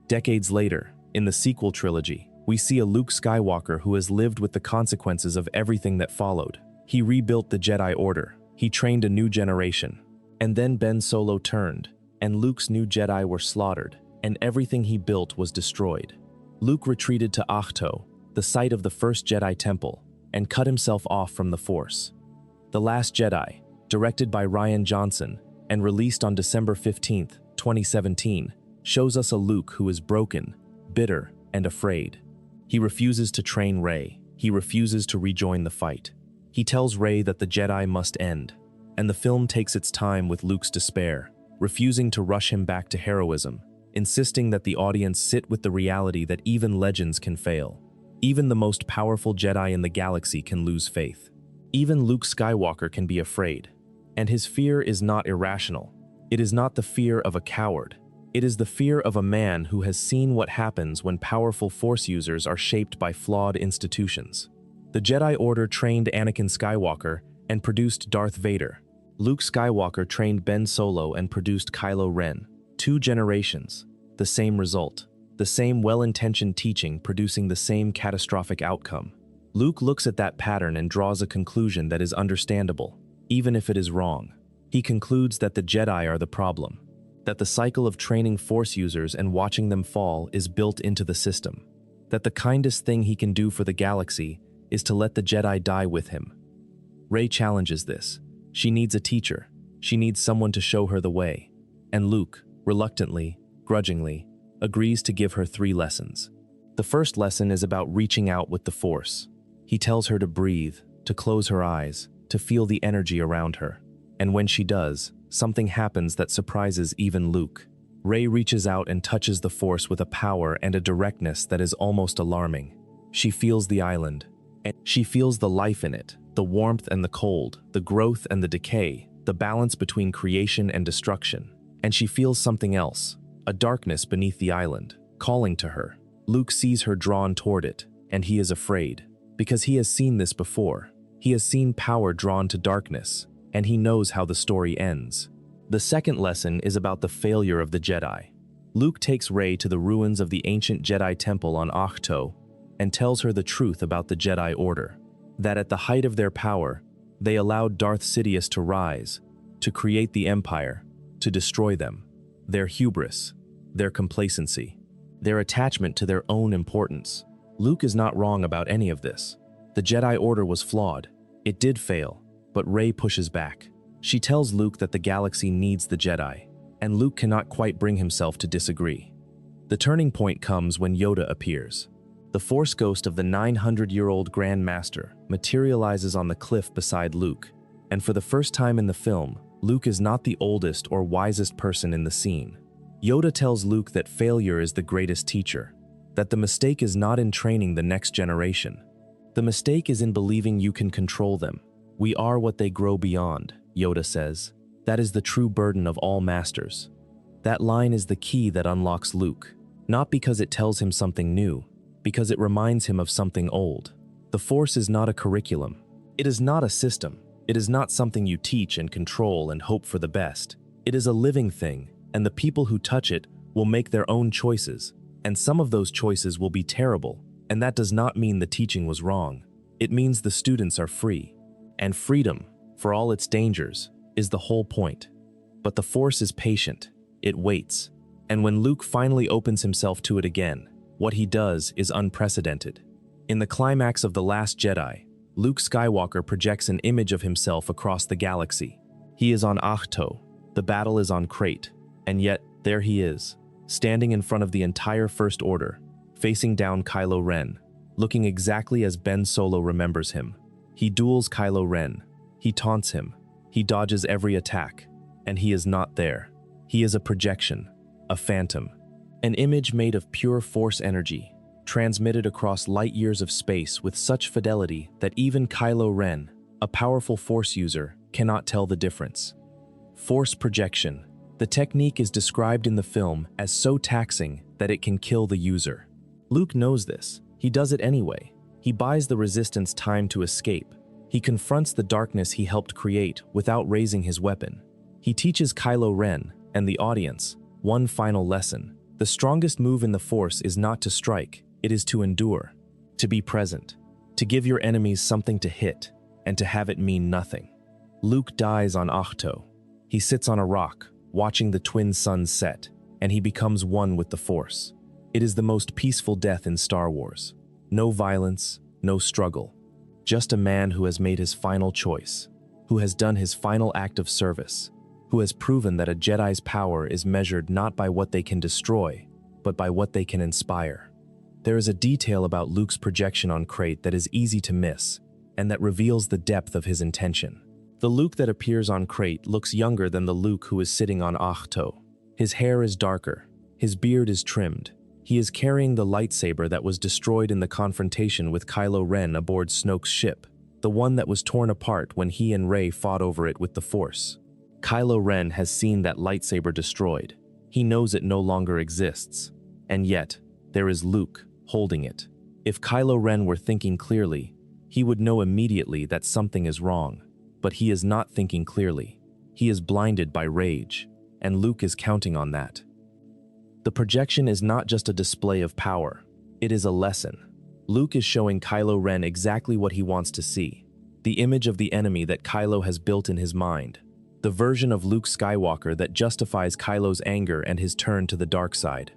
Decades later, in the sequel trilogy, we see a Luke Skywalker who has lived with the consequences of everything that followed. He rebuilt the Jedi Order. He trained a new generation. And then Ben Solo turned, and Luke's new Jedi were slaughtered, and everything he built was destroyed. Luke retreated to Ahsoka, the site of the first Jedi Temple, and cut himself off from the Force. The Last Jedi, directed by Rian Johnson and released on December 15, 2017, shows us a Luke who is broken, bitter, and afraid. He refuses to train Rey. He refuses to rejoin the fight. He tells Rey that the Jedi must end, and the film takes its time with Luke's despair, refusing to rush him back to heroism, insisting that the audience sit with the reality that even legends can fail. Even the most powerful Jedi in the galaxy can lose faith. Even Luke Skywalker can be afraid. And his fear is not irrational. It is not the fear of a coward. It is the fear of a man who has seen what happens when powerful Force users are shaped by flawed institutions. The Jedi Order trained Anakin Skywalker and produced Darth Vader. Luke Skywalker trained Ben Solo and produced Kylo Ren. 2 generations, the same result. The same well-intentioned teaching producing the same catastrophic outcome. Luke looks at that pattern and draws a conclusion that is understandable, even if it is wrong. He concludes that the Jedi are the problem, that the cycle of training Force users and watching them fall is built into the system, that the kindest thing he can do for the galaxy is to let the Jedi die with him. Rey challenges this. She needs a teacher. She needs someone to show her the way. And Luke, reluctantly, grudgingly, agrees to give her 3 lessons. The first lesson is about reaching out with the Force. He tells her to breathe, to close her eyes, to feel the energy around her. And when she does, something happens that surprises even Luke. Rey reaches out and touches the Force with a power and a directness that is almost alarming. She feels the island, and she feels the life in it, the warmth and the cold, the growth and the decay, the balance between creation and destruction. And she feels something else, a darkness beneath the island, calling to her. Luke sees her drawn toward it, and he is afraid, because he has seen this before. He has seen power drawn to darkness, and he knows how the story ends. The second lesson is about the failure of the Jedi. Luke takes Rey to the ruins of the ancient Jedi Temple on Ahsoka and tells her the truth about the Jedi Order, that at the height of their power, they allowed Darth Sidious to rise, to create the Empire, to destroy them. Their hubris, their complacency, their attachment to their own importance. Luke is not wrong about any of this. The Jedi Order was flawed. It did fail, but Rey pushes back. She tells Luke that the galaxy needs the Jedi, and Luke cannot quite bring himself to disagree. The turning point comes when Yoda appears. The Force ghost of the 900-year-old Grand Master materializes on the cliff beside Luke, and for the first time in the film, Luke is not the oldest or wisest person in the scene. Yoda tells Luke that failure is the greatest teacher, that the mistake is not in training the next generation. The mistake is in believing you can control them. We are what they grow beyond, Yoda says. That is the true burden of all masters. That line is the key that unlocks Luke, not because it tells him something new, because it reminds him of something old. The Force is not a curriculum. It is not a system. It is not something you teach and control and hope for the best. It is a living thing, and the people who touch it will make their own choices, and some of those choices will be terrible, and that does not mean the teaching was wrong. It means the students are free. And freedom, for all its dangers, is the whole point. But the Force is patient. It waits. And when Luke finally opens himself to it again, what he does is unprecedented. In the climax of The Last Jedi, Luke Skywalker projects an image of himself across the galaxy. He is on Ahsoka, the battle is on Crait, and yet there he is, standing in front of the entire First Order, facing down Kylo Ren, looking exactly as Ben Solo remembers him. He duels Kylo Ren, he taunts him, he dodges every attack, and he is not there. He is a projection, a phantom, an image made of pure Force energy, transmitted across light years of space with such fidelity that even Kylo Ren, a powerful Force user, cannot tell the difference. Force projection. The technique is described in the film as so taxing that it can kill the user. Luke knows this. He does it anyway. He buys the Resistance time to escape. He confronts the darkness he helped create without raising his weapon. He teaches Kylo Ren and the audience one final lesson. The strongest move in the Force is not to strike, it is to endure, to be present, to give your enemies something to hit, and to have it mean nothing. Luke dies on Ahsoka. He sits on a rock, watching the twin suns set, and he becomes one with the Force. It is the most peaceful death in Star Wars. No violence, no struggle. Just a man who has made his final choice, who has done his final act of service, who has proven that a Jedi's power is measured not by what they can destroy, but by what they can inspire. There is a detail about Luke's projection on Crait that is easy to miss, and that reveals the depth of his intention. The Luke that appears on Crait looks younger than the Luke who is sitting on Ahsoka. His hair is darker, his beard is trimmed. He is carrying the lightsaber that was destroyed in the confrontation with Kylo Ren aboard Snoke's ship, the one that was torn apart when he and Rey fought over it with the Force. Kylo Ren has seen that lightsaber destroyed. He knows it no longer exists. And yet, there is Luke holding it. If Kylo Ren were thinking clearly, he would know immediately that something is wrong. But he is not thinking clearly. He is blinded by rage, and Luke is counting on that. The projection is not just a display of power, it is a lesson. Luke is showing Kylo Ren exactly what he wants to see, the image of the enemy that Kylo has built in his mind, the version of Luke Skywalker that justifies Kylo's anger and his turn to the dark side.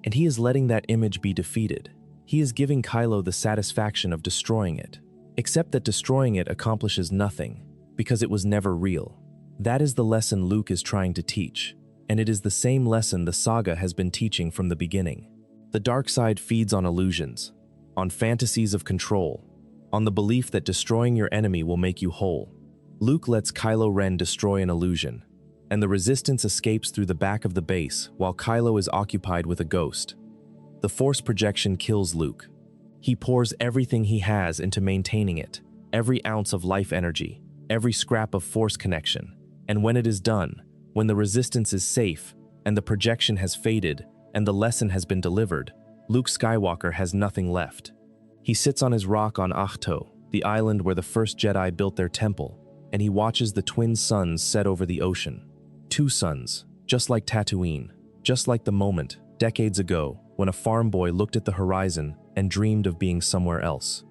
And he is letting that image be defeated. He is giving Kylo the satisfaction of destroying it, except that destroying it accomplishes nothing, because it was never real. That is the lesson Luke is trying to teach, and it is the same lesson the saga has been teaching from the beginning. The dark side feeds on illusions, on fantasies of control, on the belief that destroying your enemy will make you whole. Luke lets Kylo Ren destroy an illusion, and the Resistance escapes through the back of the base while Kylo is occupied with a ghost. The Force projection kills Luke. He pours everything he has into maintaining it, every ounce of life energy, every scrap of Force connection, and when it is done, when the Resistance is safe, and the projection has faded, and the lesson has been delivered, Luke Skywalker has nothing left. He sits on his rock on Ahsoka, the island where the first Jedi built their temple, and he watches the twin suns set over the ocean. Two suns, just like Tatooine, just like the moment, decades ago, when a farm boy looked at the horizon and dreamed of being somewhere else.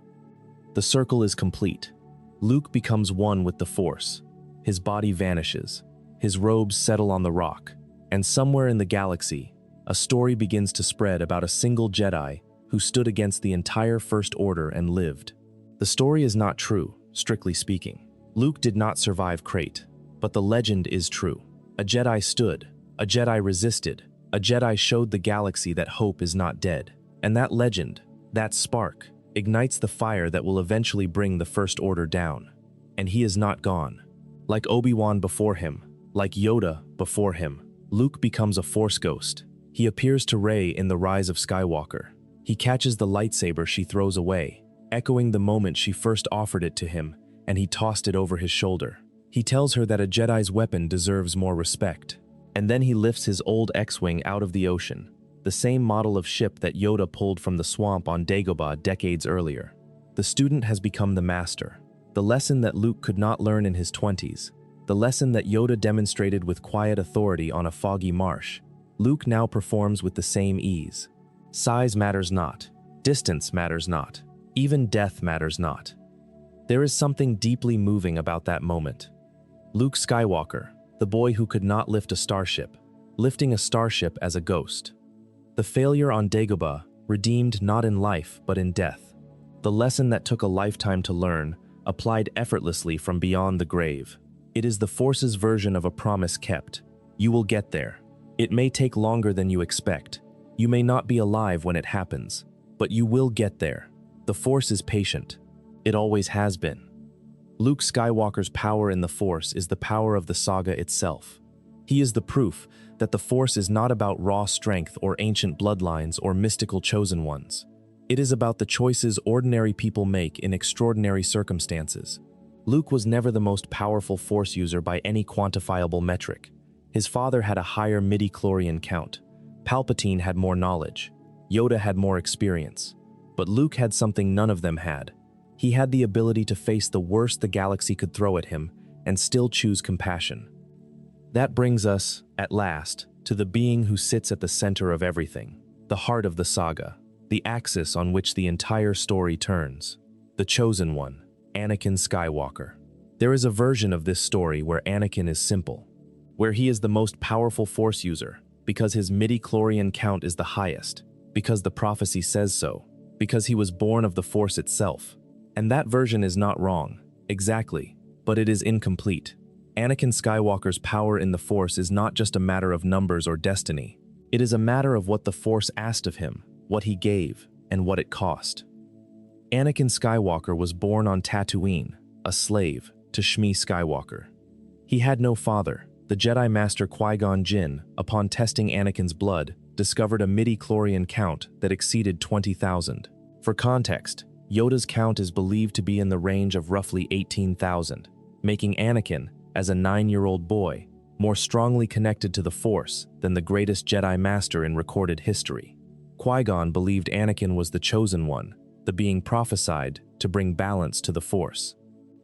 The circle is complete. Luke becomes one with the Force. His body vanishes. His robes settle on the rock. And somewhere in the galaxy, a story begins to spread about a single Jedi who stood against the entire First Order and lived. The story is not true, strictly speaking. Luke did not survive Crait, but the legend is true. A Jedi stood, a Jedi resisted, a Jedi showed the galaxy that hope is not dead. And that legend, that spark, ignites the fire that will eventually bring the First Order down. And he is not gone. Like Obi-Wan before him, like Yoda before him, Luke becomes a Force ghost. He appears to Rey in The Rise of Skywalker. He catches the lightsaber she throws away, echoing the moment she first offered it to him, and he tossed it over his shoulder. He tells her that a Jedi's weapon deserves more respect. And then he lifts his old X-Wing out of the ocean, the same model of ship that Yoda pulled from the swamp on Dagobah decades earlier. The student has become the master. The lesson that Luke could not learn in his 20s, the lesson that Yoda demonstrated with quiet authority on a foggy marsh, Luke now performs with the same ease. Size matters not. Distance matters not. Even death matters not. There is something deeply moving about that moment. Luke Skywalker, the boy who could not lift a starship, lifting a starship as a ghost. The failure on Dagobah, redeemed not in life but in death. The lesson that took a lifetime to learn, applied effortlessly from beyond the grave. It is the Force's version of a promise kept. You will get there. It may take longer than you expect. You may not be alive when it happens, but you will get there. The Force is patient. It always has been. Luke Skywalker's power in the Force is the power of the saga itself. He is the proof that the Force is not about raw strength or ancient bloodlines or mystical chosen ones. It is about the choices ordinary people make in extraordinary circumstances. Luke was never the most powerful Force user by any quantifiable metric. His father had a higher midi-chlorian count. Palpatine had more knowledge. Yoda had more experience. But Luke had something none of them had. He had the ability to face the worst the galaxy could throw at him and still choose compassion. That brings us, at last, to the being who sits at the center of everything, the heart of the saga, the axis on which the entire story turns, the Chosen One, Anakin Skywalker. There is a version of this story where Anakin is simple, where he is the most powerful Force user, because his midi-chlorian count is the highest, because the prophecy says so, because he was born of the Force itself. And that version is not wrong, exactly, but it is incomplete. Anakin Skywalker's power in the Force is not just a matter of numbers or destiny. It is a matter of what the Force asked of him, what he gave, and what it cost. Anakin Skywalker was born on Tatooine, a slave to Shmi Skywalker. He had no father. The Jedi Master Qui-Gon Jinn, upon testing Anakin's blood, discovered a midi-chlorian count that exceeded 20,000. For context, Yoda's count is believed to be in the range of roughly 18,000, making Anakin, as a 9-year-old boy, more strongly connected to the Force than the greatest Jedi Master in recorded history. Qui-Gon believed Anakin was the Chosen One, the being prophesied to bring balance to the Force.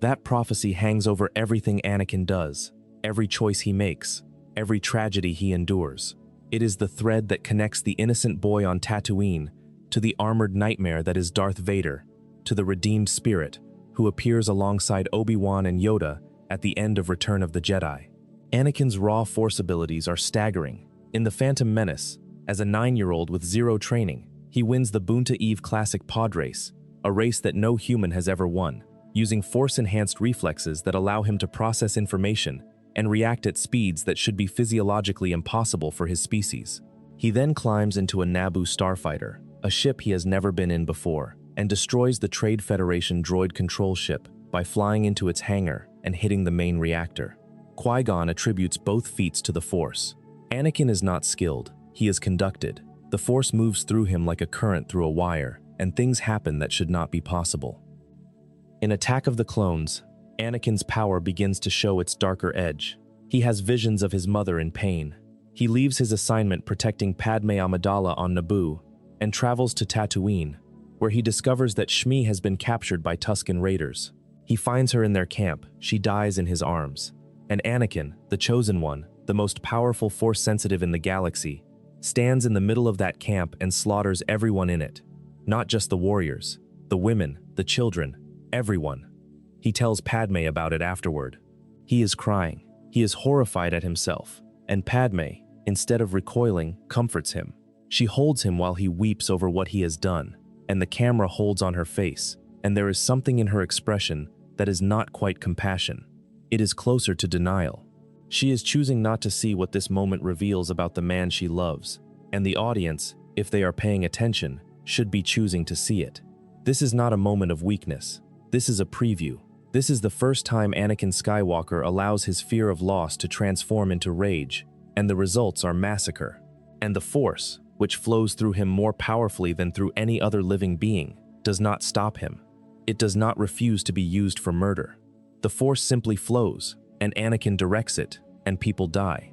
That prophecy hangs over everything Anakin does, every choice he makes, every tragedy he endures. It is the thread that connects the innocent boy on Tatooine to the armored nightmare that is Darth Vader, to the redeemed spirit who appears alongside Obi-Wan and Yoda at the end of Return of the Jedi. Anakin's raw Force abilities are staggering. In The Phantom Menace, as a 9-year-old with zero training, he wins the Boonta Eve Classic pod race, a race that no human has ever won, using Force-enhanced reflexes that allow him to process information and react at speeds that should be physiologically impossible for his species. He then climbs into a Naboo starfighter, a ship he has never been in before, and destroys the Trade Federation droid control ship by flying into its hangar and hitting the main reactor. Qui-Gon attributes both feats to the Force. Anakin is not skilled, he is conducted. The Force moves through him like a current through a wire, and things happen that should not be possible. In Attack of the Clones, Anakin's power begins to show its darker edge. He has visions of his mother in pain. He leaves his assignment protecting Padme Amidala on Naboo and travels to Tatooine, where he discovers that Shmi has been captured by Tusken Raiders. He finds her in their camp. She dies in his arms. And Anakin, the Chosen One, the most powerful Force-sensitive in the galaxy, stands in the middle of that camp and slaughters everyone in it. Not just the warriors, the women, the children, everyone. He tells Padme about it afterward. He is crying. He is horrified at himself. And Padme, instead of recoiling, comforts him. She holds him while he weeps over what he has done, and the camera holds on her face, and there is something in her expression that is not quite compassion. It is closer to denial. She is choosing not to see what this moment reveals about the man she loves, and the audience, if they are paying attention, should be choosing to see it. This is not a moment of weakness. This is a preview. This is the first time Anakin Skywalker allows his fear of loss to transform into rage, and the results are massacre. And the Force, which flows through him more powerfully than through any other living being, does not stop him. It does not refuse to be used for murder. The Force simply flows, and Anakin directs it, and people die.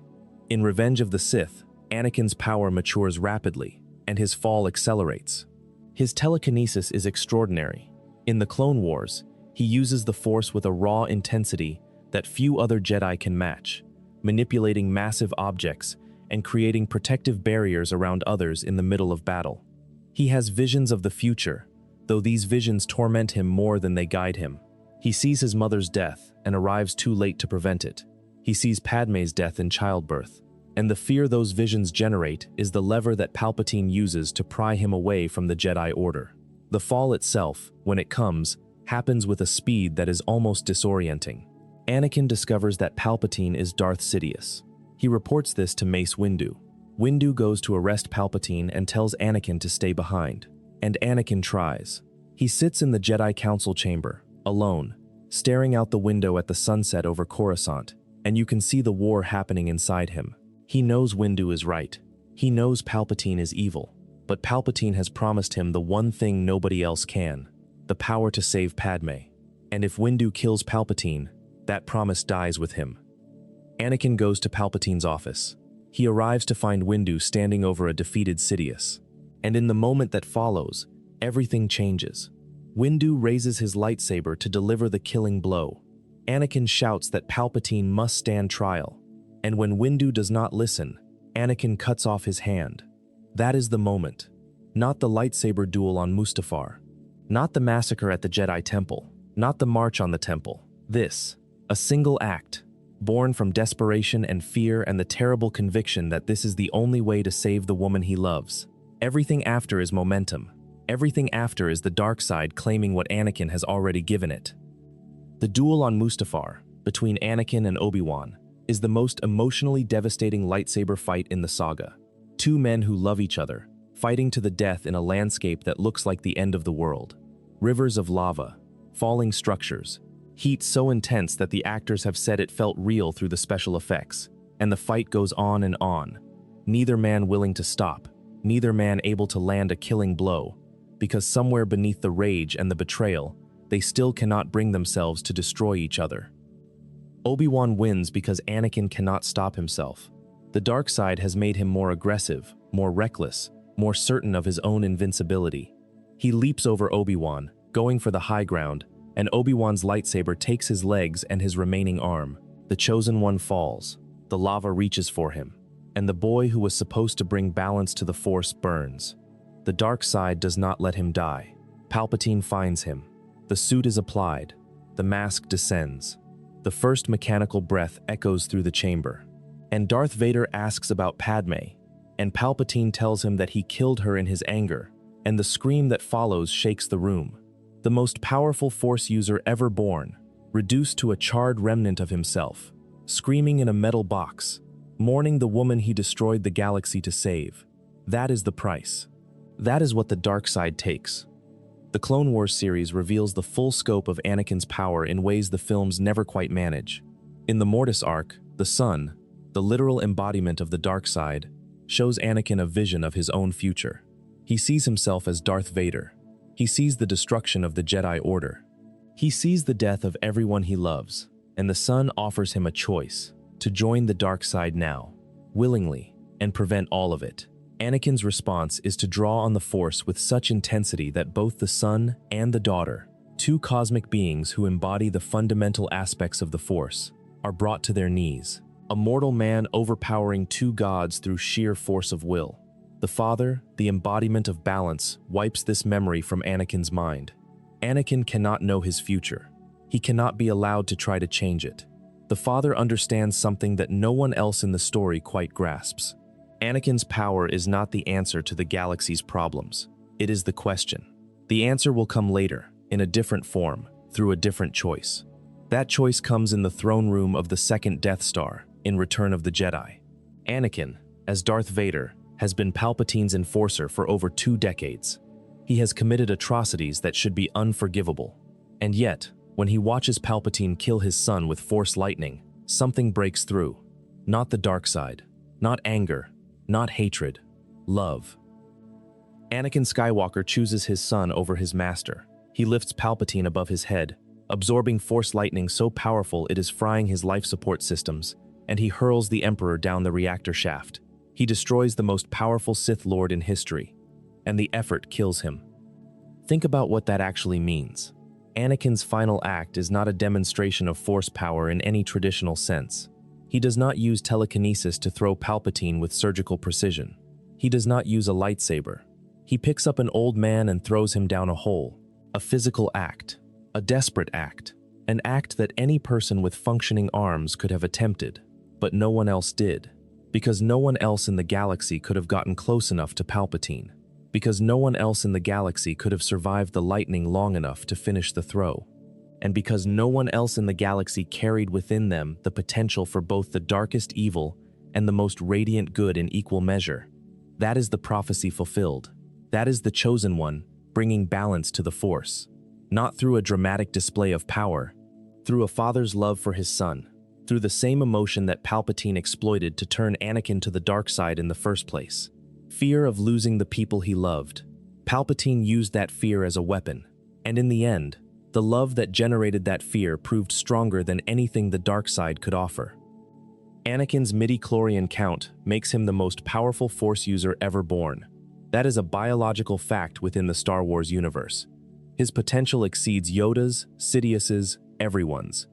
In Revenge of the Sith, Anakin's power matures rapidly, and his fall accelerates. His telekinesis is extraordinary. In the Clone Wars, he uses the Force with a raw intensity that few other Jedi can match, manipulating massive objects and creating protective barriers around others in the middle of battle. He has visions of the future, though these visions torment him more than they guide him. He sees his mother's death and arrives too late to prevent it. He sees Padme's death in childbirth, and the fear those visions generate is the lever that Palpatine uses to pry him away from the Jedi Order. The fall itself, when it comes, happens with a speed that is almost disorienting. Anakin discovers that Palpatine is Darth Sidious. He reports this to Mace Windu. Windu goes to arrest Palpatine and tells Anakin to stay behind, and Anakin tries. He sits in the Jedi Council chamber, alone, staring out the window at the sunset over Coruscant, and you can see the war happening inside him. He knows Windu is right. He knows Palpatine is evil, but Palpatine has promised him the one thing nobody else can, the power to save Padme. And if Windu kills Palpatine, that promise dies with him. Anakin goes to Palpatine's office. He arrives to find Windu standing over a defeated Sidious. And in the moment that follows, everything changes. Windu raises his lightsaber to deliver the killing blow. Anakin shouts that Palpatine must stand trial. And when Windu does not listen, Anakin cuts off his hand. That is the moment. Not the lightsaber duel on Mustafar. Not the massacre at the Jedi Temple. Not the march on the temple. This, a single act, born from desperation and fear and the terrible conviction that this is the only way to save the woman he loves. Everything after is momentum. Everything after is the dark side claiming what Anakin has already given it. The duel on Mustafar, between Anakin and Obi-Wan, is the most emotionally devastating lightsaber fight in the saga. Two men who love each other, fighting to the death in a landscape that looks like the end of the world. Rivers of lava, falling structures, heat so intense that the actors have said it felt real through the special effects, and the fight goes on and on. Neither man willing to stop, neither man able to land a killing blow, because somewhere beneath the rage and the betrayal, they still cannot bring themselves to destroy each other. Obi-Wan wins because Anakin cannot stop himself. The dark side has made him more aggressive, more reckless, more certain of his own invincibility. He leaps over Obi-Wan, going for the high ground, and Obi-Wan's lightsaber takes his legs and his remaining arm. The chosen one falls, the lava reaches for him, and the boy who was supposed to bring balance to the Force burns. The dark side does not let him die. Palpatine finds him. The suit is applied. The mask descends. The first mechanical breath echoes through the chamber. And Darth Vader asks about Padme, and Palpatine tells him that he killed her in his anger, and the scream that follows shakes the room. The most powerful Force user ever born, reduced to a charred remnant of himself, screaming in a metal box, mourning the woman he destroyed the galaxy to save. That is the price. That is what the dark side takes. The Clone Wars series reveals the full scope of Anakin's power in ways the films never quite manage. In the Mortis arc, the sun, the literal embodiment of the dark side, shows Anakin a vision of his own future. He sees himself as Darth Vader. He sees the destruction of the Jedi Order. He sees the death of everyone he loves, and the sun offers him a choice: to join the dark side now, willingly, and prevent all of it. Anakin's response is to draw on the Force with such intensity that both the son and the daughter, two cosmic beings who embody the fundamental aspects of the Force, are brought to their knees. A mortal man overpowering two gods through sheer force of will. The father, the embodiment of balance, wipes this memory from Anakin's mind. Anakin cannot know his future. He cannot be allowed to try to change it. The father understands something that no one else in the story quite grasps. Anakin's power is not the answer to the galaxy's problems. It is the question. The answer will come later, in a different form, through a different choice. That choice comes in the throne room of the second Death Star, in Return of the Jedi. Anakin, as Darth Vader, has been Palpatine's enforcer for over 2 decades. He has committed atrocities that should be unforgivable. And yet, when he watches Palpatine kill his son with Force lightning, something breaks through. Not the dark side, not anger, not hatred, love. Anakin Skywalker chooses his son over his master. He lifts Palpatine above his head, absorbing Force lightning so powerful it is frying his life support systems, and he hurls the Emperor down the reactor shaft. He destroys the most powerful Sith Lord in history, and the effort kills him. Think about what that actually means. Anakin's final act is not a demonstration of Force power in any traditional sense. He does not use telekinesis to throw Palpatine with surgical precision. He does not use a lightsaber. He picks up an old man and throws him down a hole. A physical act. A desperate act. An act that any person with functioning arms could have attempted, but no one else did. Because no one else in the galaxy could have gotten close enough to Palpatine. Because no one else in the galaxy could have survived the lightning long enough to finish the throw. And because no one else in the galaxy carried within them the potential for both the darkest evil and the most radiant good in equal measure. That is the prophecy fulfilled. That is the chosen one, bringing balance to the Force. Not through a dramatic display of power, through a father's love for his son, through the same emotion that Palpatine exploited to turn Anakin to the dark side in the first place. Fear of losing the people he loved. Palpatine used that fear as a weapon, and in the end, the love that generated that fear proved stronger than anything the dark side could offer. Anakin's midi-chlorian count makes him the most powerful Force user ever born. That is a biological fact within the Star Wars universe. His potential exceeds Yoda's, Sidious's, everyone's.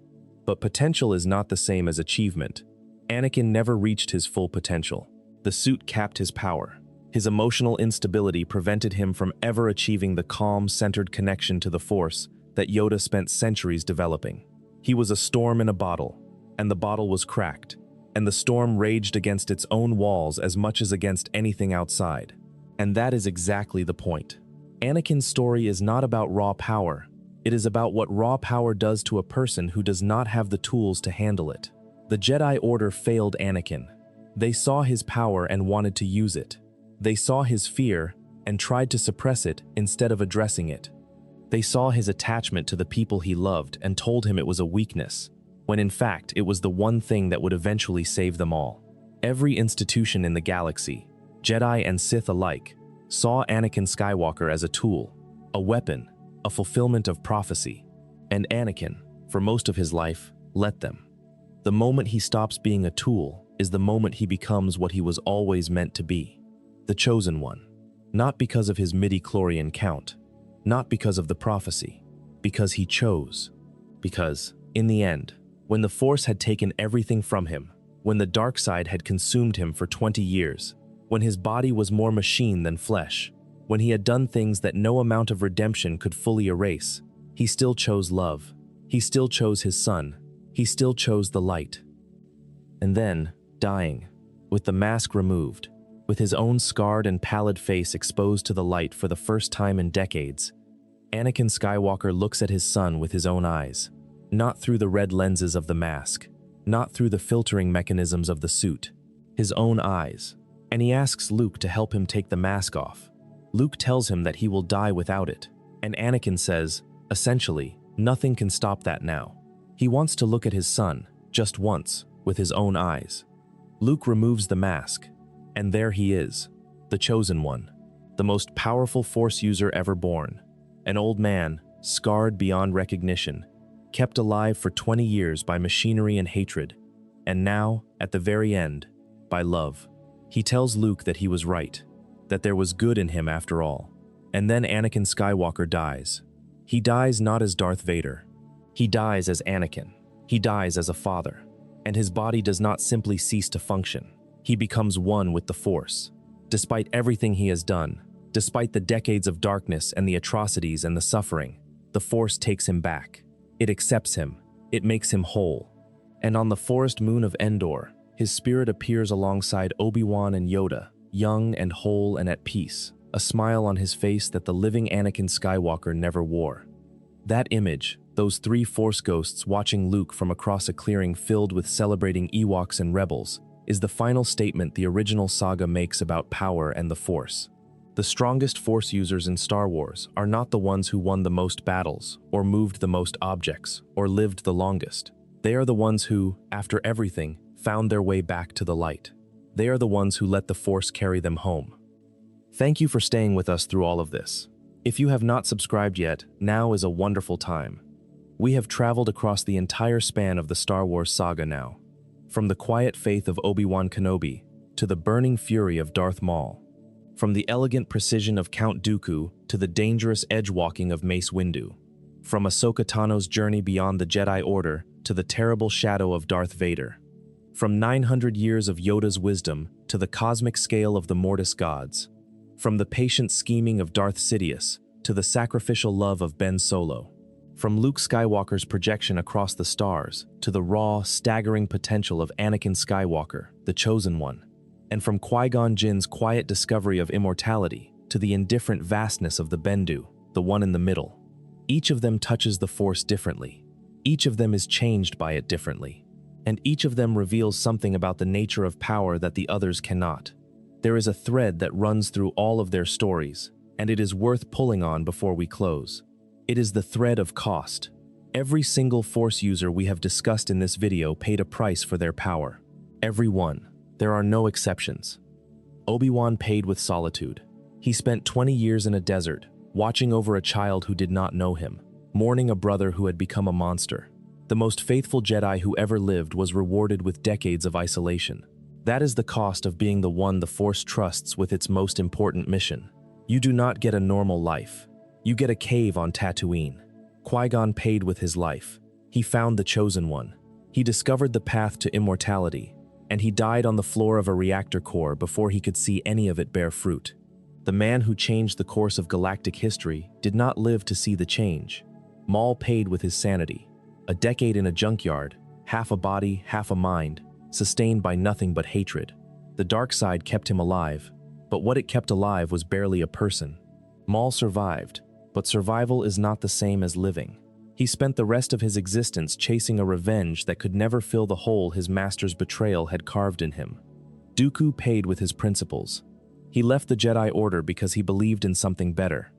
But potential is not the same as achievement. Anakin never reached his full potential. The suit capped his power. His emotional instability prevented him from ever achieving the calm, centered connection to the Force that Yoda spent centuries developing. He was a storm in a bottle, and the bottle was cracked, and the storm raged against its own walls as much as against anything outside. And that is exactly the point. Anakin's story is not about raw power. It is about what raw power does to a person who does not have the tools to handle it. The Jedi Order failed Anakin. They saw his power and wanted to use it. They saw his fear and tried to suppress it instead of addressing it. They saw his attachment to the people he loved and told him it was a weakness, when in fact it was the one thing that would eventually save them all. Every institution in the galaxy, Jedi and Sith alike, saw Anakin Skywalker as a tool, a weapon, a fulfillment of prophecy. And Anakin, for most of his life, let them. The moment he stops being a tool is the moment he becomes what he was always meant to be, the chosen one. Not because of his midi-chlorian count, not because of the prophecy, because he chose. Because, in the end, when the Force had taken everything from him, when the dark side had consumed him for 20 years, when his body was more machine than flesh, when he had done things that no amount of redemption could fully erase, he still chose love. He still chose his son. He still chose the light. And then, dying, with the mask removed, with his own scarred and pallid face exposed to the light for the first time in decades, Anakin Skywalker looks at his son with his own eyes, not through the red lenses of the mask, not through the filtering mechanisms of the suit, his own eyes. And he asks Luke to help him take the mask off. Luke tells him that he will die without it, and Anakin says, essentially, nothing can stop that now. He wants to look at his son, just once, with his own eyes. Luke removes the mask, and there he is, the chosen one, the most powerful Force user ever born, an old man, scarred beyond recognition, kept alive for 20 years by machinery and hatred, and now, at the very end, by love. He tells Luke that he was right, that there was good in him after all. And then Anakin Skywalker dies. He dies not as Darth Vader. He dies as Anakin. He dies as a father. And his body does not simply cease to function. He becomes one with the Force. Despite everything he has done, despite the decades of darkness and the atrocities and the suffering, the Force takes him back. It accepts him. It makes him whole. And on the forest moon of Endor, his spirit appears alongside Obi-Wan and Yoda, young and whole and at peace, a smile on his face that the living Anakin Skywalker never wore. That image, those three Force ghosts watching Luke from across a clearing filled with celebrating Ewoks and rebels, is the final statement the original saga makes about power and the Force. The strongest Force users in Star Wars are not the ones who won the most battles, or moved the most objects, or lived the longest. They are the ones who, after everything, found their way back to the light. They are the ones who let the Force carry them home. Thank you for staying with us through all of this. If you have not subscribed yet, now is a wonderful time. We have traveled across the entire span of the Star Wars saga now, from the quiet faith of Obi-Wan Kenobi to the burning fury of Darth Maul, from the elegant precision of Count Dooku to the dangerous edge-walking of Mace Windu, from Ahsoka Tano's journey beyond the Jedi Order to the terrible shadow of Darth Vader, from 900 years of Yoda's wisdom to the cosmic scale of the Mortis gods, from the patient scheming of Darth Sidious to the sacrificial love of Ben Solo, From Luke Skywalker's projection across the stars to the raw, staggering potential of Anakin Skywalker, the Chosen One, and from Qui-Gon Jinn's quiet discovery of immortality to the indifferent vastness of the Bendu, the one in the middle. Each of them touches the Force differently. Each of them is changed by it differently. And each of them reveals something about the nature of power that the others cannot. There is a thread that runs through all of their stories, and it is worth pulling on before we close. It is the thread of cost. Every single Force user we have discussed in this video paid a price for their power. Every one. There are no exceptions. Obi-Wan paid with solitude. He spent 20 years in a desert, watching over a child who did not know him, mourning a brother who had become a monster. The most faithful Jedi who ever lived was rewarded with decades of isolation. That is the cost of being the one the Force trusts with its most important mission. You do not get a normal life. You get a cave on Tatooine. Qui-Gon paid with his life. He found the Chosen One. He discovered the path to immortality, and he died on the floor of a reactor core before he could see any of it bear fruit. The man who changed the course of galactic history did not live to see the change. Maul paid with his sanity. A decade in a junkyard, half a body, half a mind, sustained by nothing but hatred. The dark side kept him alive, but what it kept alive was barely a person. Maul survived, but survival is not the same as living. He spent the rest of his existence chasing a revenge that could never fill the hole his master's betrayal had carved in him. Dooku paid with his principles. He left the Jedi Order because he believed in something better,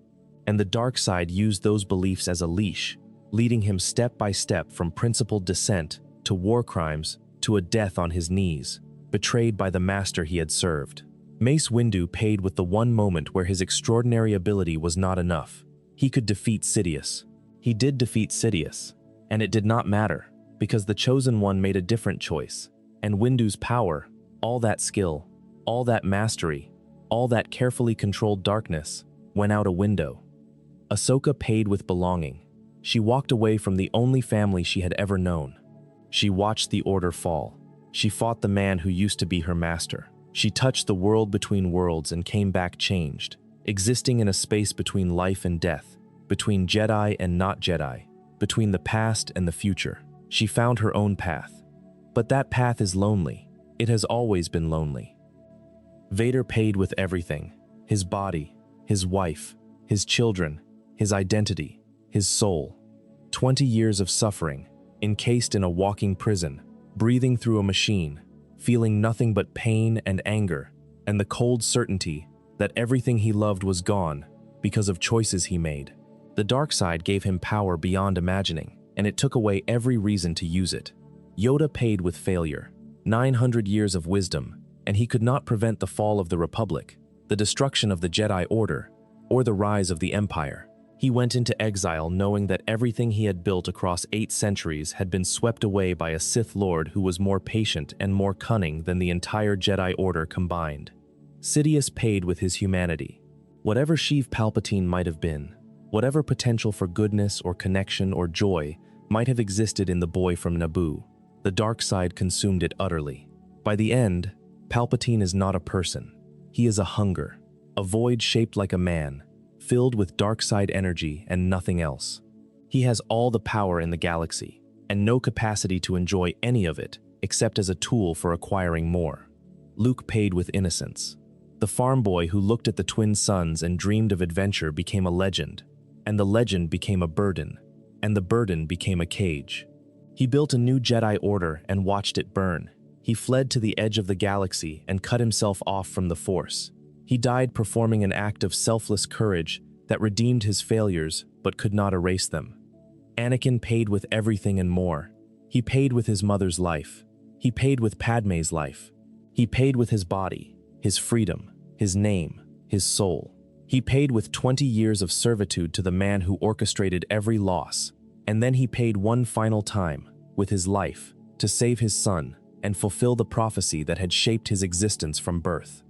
and the dark side used those beliefs as a leash, leading him step by step from principled dissent to war crimes to a death on his knees, betrayed by the master he had served. Mace Windu paid with the one moment where his extraordinary ability was not enough. He could defeat Sidious. He did defeat Sidious, and it did not matter, because the Chosen One made a different choice, and Windu's power, all that skill, all that mastery, all that carefully controlled darkness, went out a window. Ahsoka paid with belonging. She walked away from the only family she had ever known. She watched the Order fall. She fought the man who used to be her master. She touched the world between worlds and came back changed, existing in a space between life and death, between Jedi and not Jedi, between the past and the future. She found her own path. But that path is lonely. It has always been lonely. Vader paid with everything: his body, his wife, his children, his identity, his soul. 20 years of suffering, encased in a walking prison, breathing through a machine, feeling nothing but pain and anger, and the cold certainty that everything he loved was gone because of choices he made. The dark side gave him power beyond imagining, and it took away every reason to use it. Yoda paid with failure. 900 years of wisdom, and he could not prevent the fall of the Republic, the destruction of the Jedi Order, or the rise of the Empire. He went into exile knowing that everything he had built across 8 centuries had been swept away by a Sith Lord who was more patient and more cunning than the entire Jedi Order combined. Sidious paid with his humanity. Whatever Sheev Palpatine might have been, whatever potential for goodness or connection or joy might have existed in the boy from Naboo, the dark side consumed it utterly. By the end, Palpatine is not a person. He is a hunger, a void shaped like a man, filled with dark side energy and nothing else. He has all the power in the galaxy, and no capacity to enjoy any of it except as a tool for acquiring more. Luke paid with innocence. The farm boy who looked at the twin suns and dreamed of adventure became a legend, and the legend became a burden, and the burden became a cage. He built a new Jedi Order and watched it burn. He fled to the edge of the galaxy and cut himself off from the Force. He died performing an act of selfless courage that redeemed his failures but could not erase them. Anakin paid with everything and more. He paid with his mother's life. He paid with Padme's life. He paid with his body, his freedom, his name, his soul. He paid with 20 years of servitude to the man who orchestrated every loss, and then he paid one final time, with his life, to save his son and fulfill the prophecy that had shaped his existence from birth.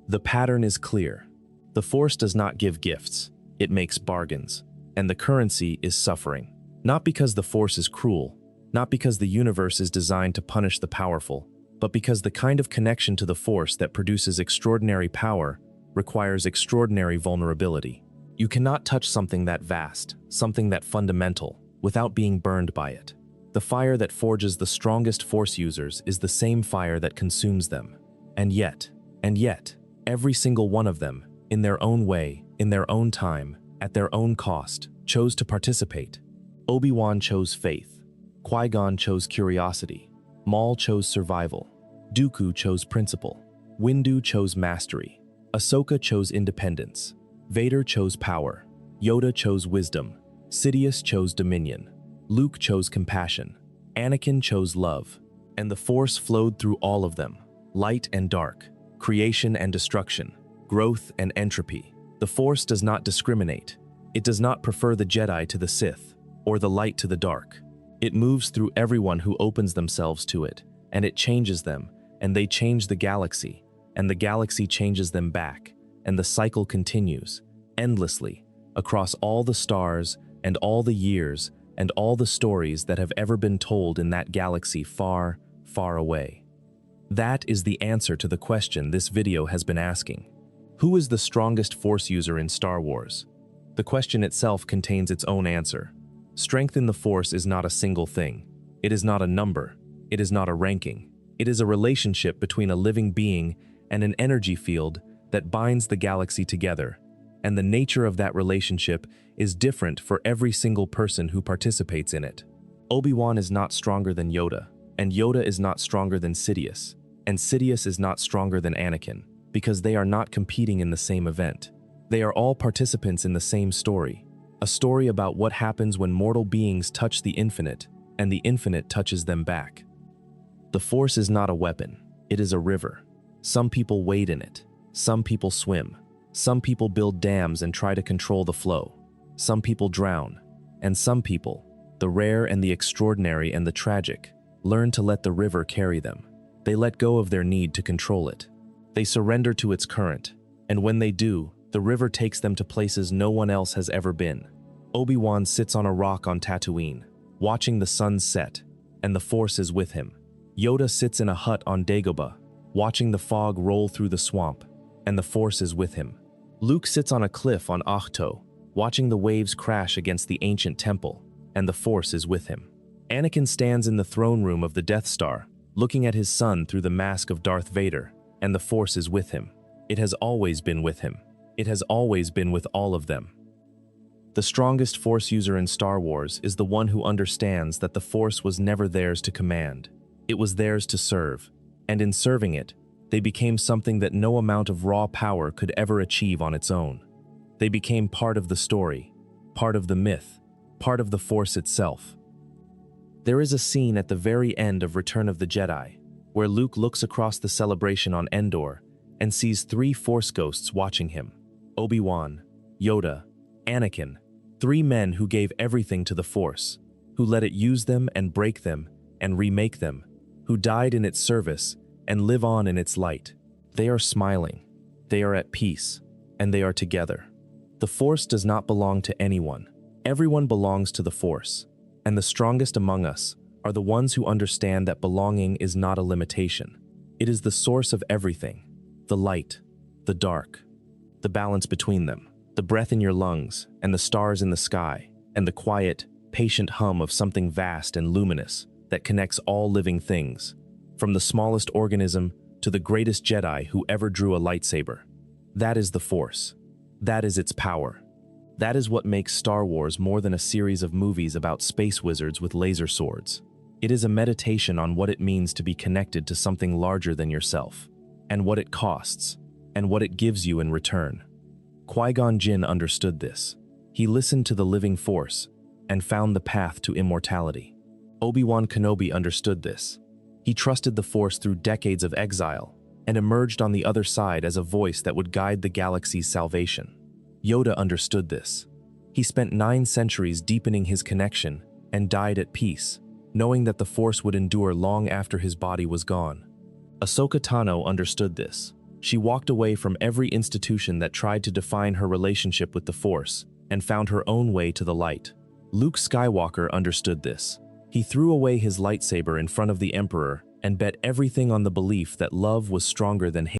The pattern is clear. The Force does not give gifts, it makes bargains, and the currency is suffering. Not because the Force is cruel, not because the universe is designed to punish the powerful, but because the kind of connection to the Force that produces extraordinary power requires extraordinary vulnerability. You cannot touch something that vast, something that fundamental, without being burned by it. The fire that forges the strongest Force users is the same fire that consumes them. And yet, every single one of them, in their own way, in their own time, at their own cost, chose to participate. Obi-Wan chose faith. Qui-Gon chose curiosity. Maul chose survival. Dooku chose principle. Windu chose mastery. Ahsoka chose independence. Vader chose power. Yoda chose wisdom. Sidious chose dominion. Luke chose compassion. Anakin chose love. And the Force flowed through all of them, light and dark, creation and destruction, growth and entropy. The Force does not discriminate. It does not prefer the Jedi to the Sith, or the light to the dark. It moves through everyone who opens themselves to it, and it changes them, and they change the galaxy, and the galaxy changes them back, and the cycle continues, endlessly, across all the stars, and all the years, and all the stories that have ever been told in that galaxy far, far away. That is the answer to the question this video has been asking. Who is the strongest Force user in Star Wars? The question itself contains its own answer. Strength in the Force is not a single thing. It is not a number. It is not a ranking. It is a relationship between a living being and an energy field that binds the galaxy together. And the nature of that relationship is different for every single person who participates in it. Obi-Wan is not stronger than Yoda, and Yoda is not stronger than Sidious, and Sidious is not stronger than Anakin, because they are not competing in the same event. They are all participants in the same story, a story about what happens when mortal beings touch the infinite, and the infinite touches them back. The Force is not a weapon, it is a river. Some people wade in it, some people swim, some people build dams and try to control the flow, some people drown, and some people, the rare and the extraordinary and the tragic, learn to let the river carry them. They let go of their need to control it. They surrender to its current, and when they do, the river takes them to places no one else has ever been. Obi-Wan sits on a rock on Tatooine, watching the sun set, and the Force is with him. Yoda sits in a hut on Dagobah, watching the fog roll through the swamp, and the Force is with him. Luke sits on a cliff on Ahsoka, watching the waves crash against the ancient temple, and the Force is with him. Anakin stands in the throne room of the Death Star, looking at his son through the mask of Darth Vader, and the Force is with him. It has always been with him. It has always been with all of them. The strongest Force user in Star Wars is the one who understands that the Force was never theirs to command. It was theirs to serve, and in serving it, they became something that no amount of raw power could ever achieve on its own. They became part of the story, part of the myth, part of the Force itself. There is a scene at the very end of Return of the Jedi, where Luke looks across the celebration on Endor and sees 3 Force ghosts watching him: Obi-Wan, Yoda, Anakin, 3 men who gave everything to the Force, who let it use them and break them and remake them, who died in its service and live on in its light. They are smiling, they are at peace, and they are together. The Force does not belong to anyone. Everyone belongs to the Force, and the strongest among us are the ones who understand that belonging is not a limitation. It is the source of everything: the light, the dark, the balance between them, the breath in your lungs, and the stars in the sky, and the quiet, patient hum of something vast and luminous that connects all living things, from the smallest organism to the greatest Jedi who ever drew a lightsaber. That is the Force. That is its power. That is what makes Star Wars more than a series of movies about space wizards with laser swords. It is a meditation on what it means to be connected to something larger than yourself, and what it costs, and what it gives you in return. Qui-Gon Jinn understood this. He listened to the living Force and found the path to immortality. Obi-Wan Kenobi understood this. He trusted the Force through decades of exile and emerged on the other side as a voice that would guide the galaxy's salvation. Yoda understood this. He spent 9 centuries deepening his connection and died at peace, knowing that the Force would endure long after his body was gone. Ahsoka Tano understood this. She walked away from every institution that tried to define her relationship with the Force and found her own way to the light. Luke Skywalker understood this. He threw away his lightsaber in front of the Emperor and bet everything on the belief that love was stronger than hate.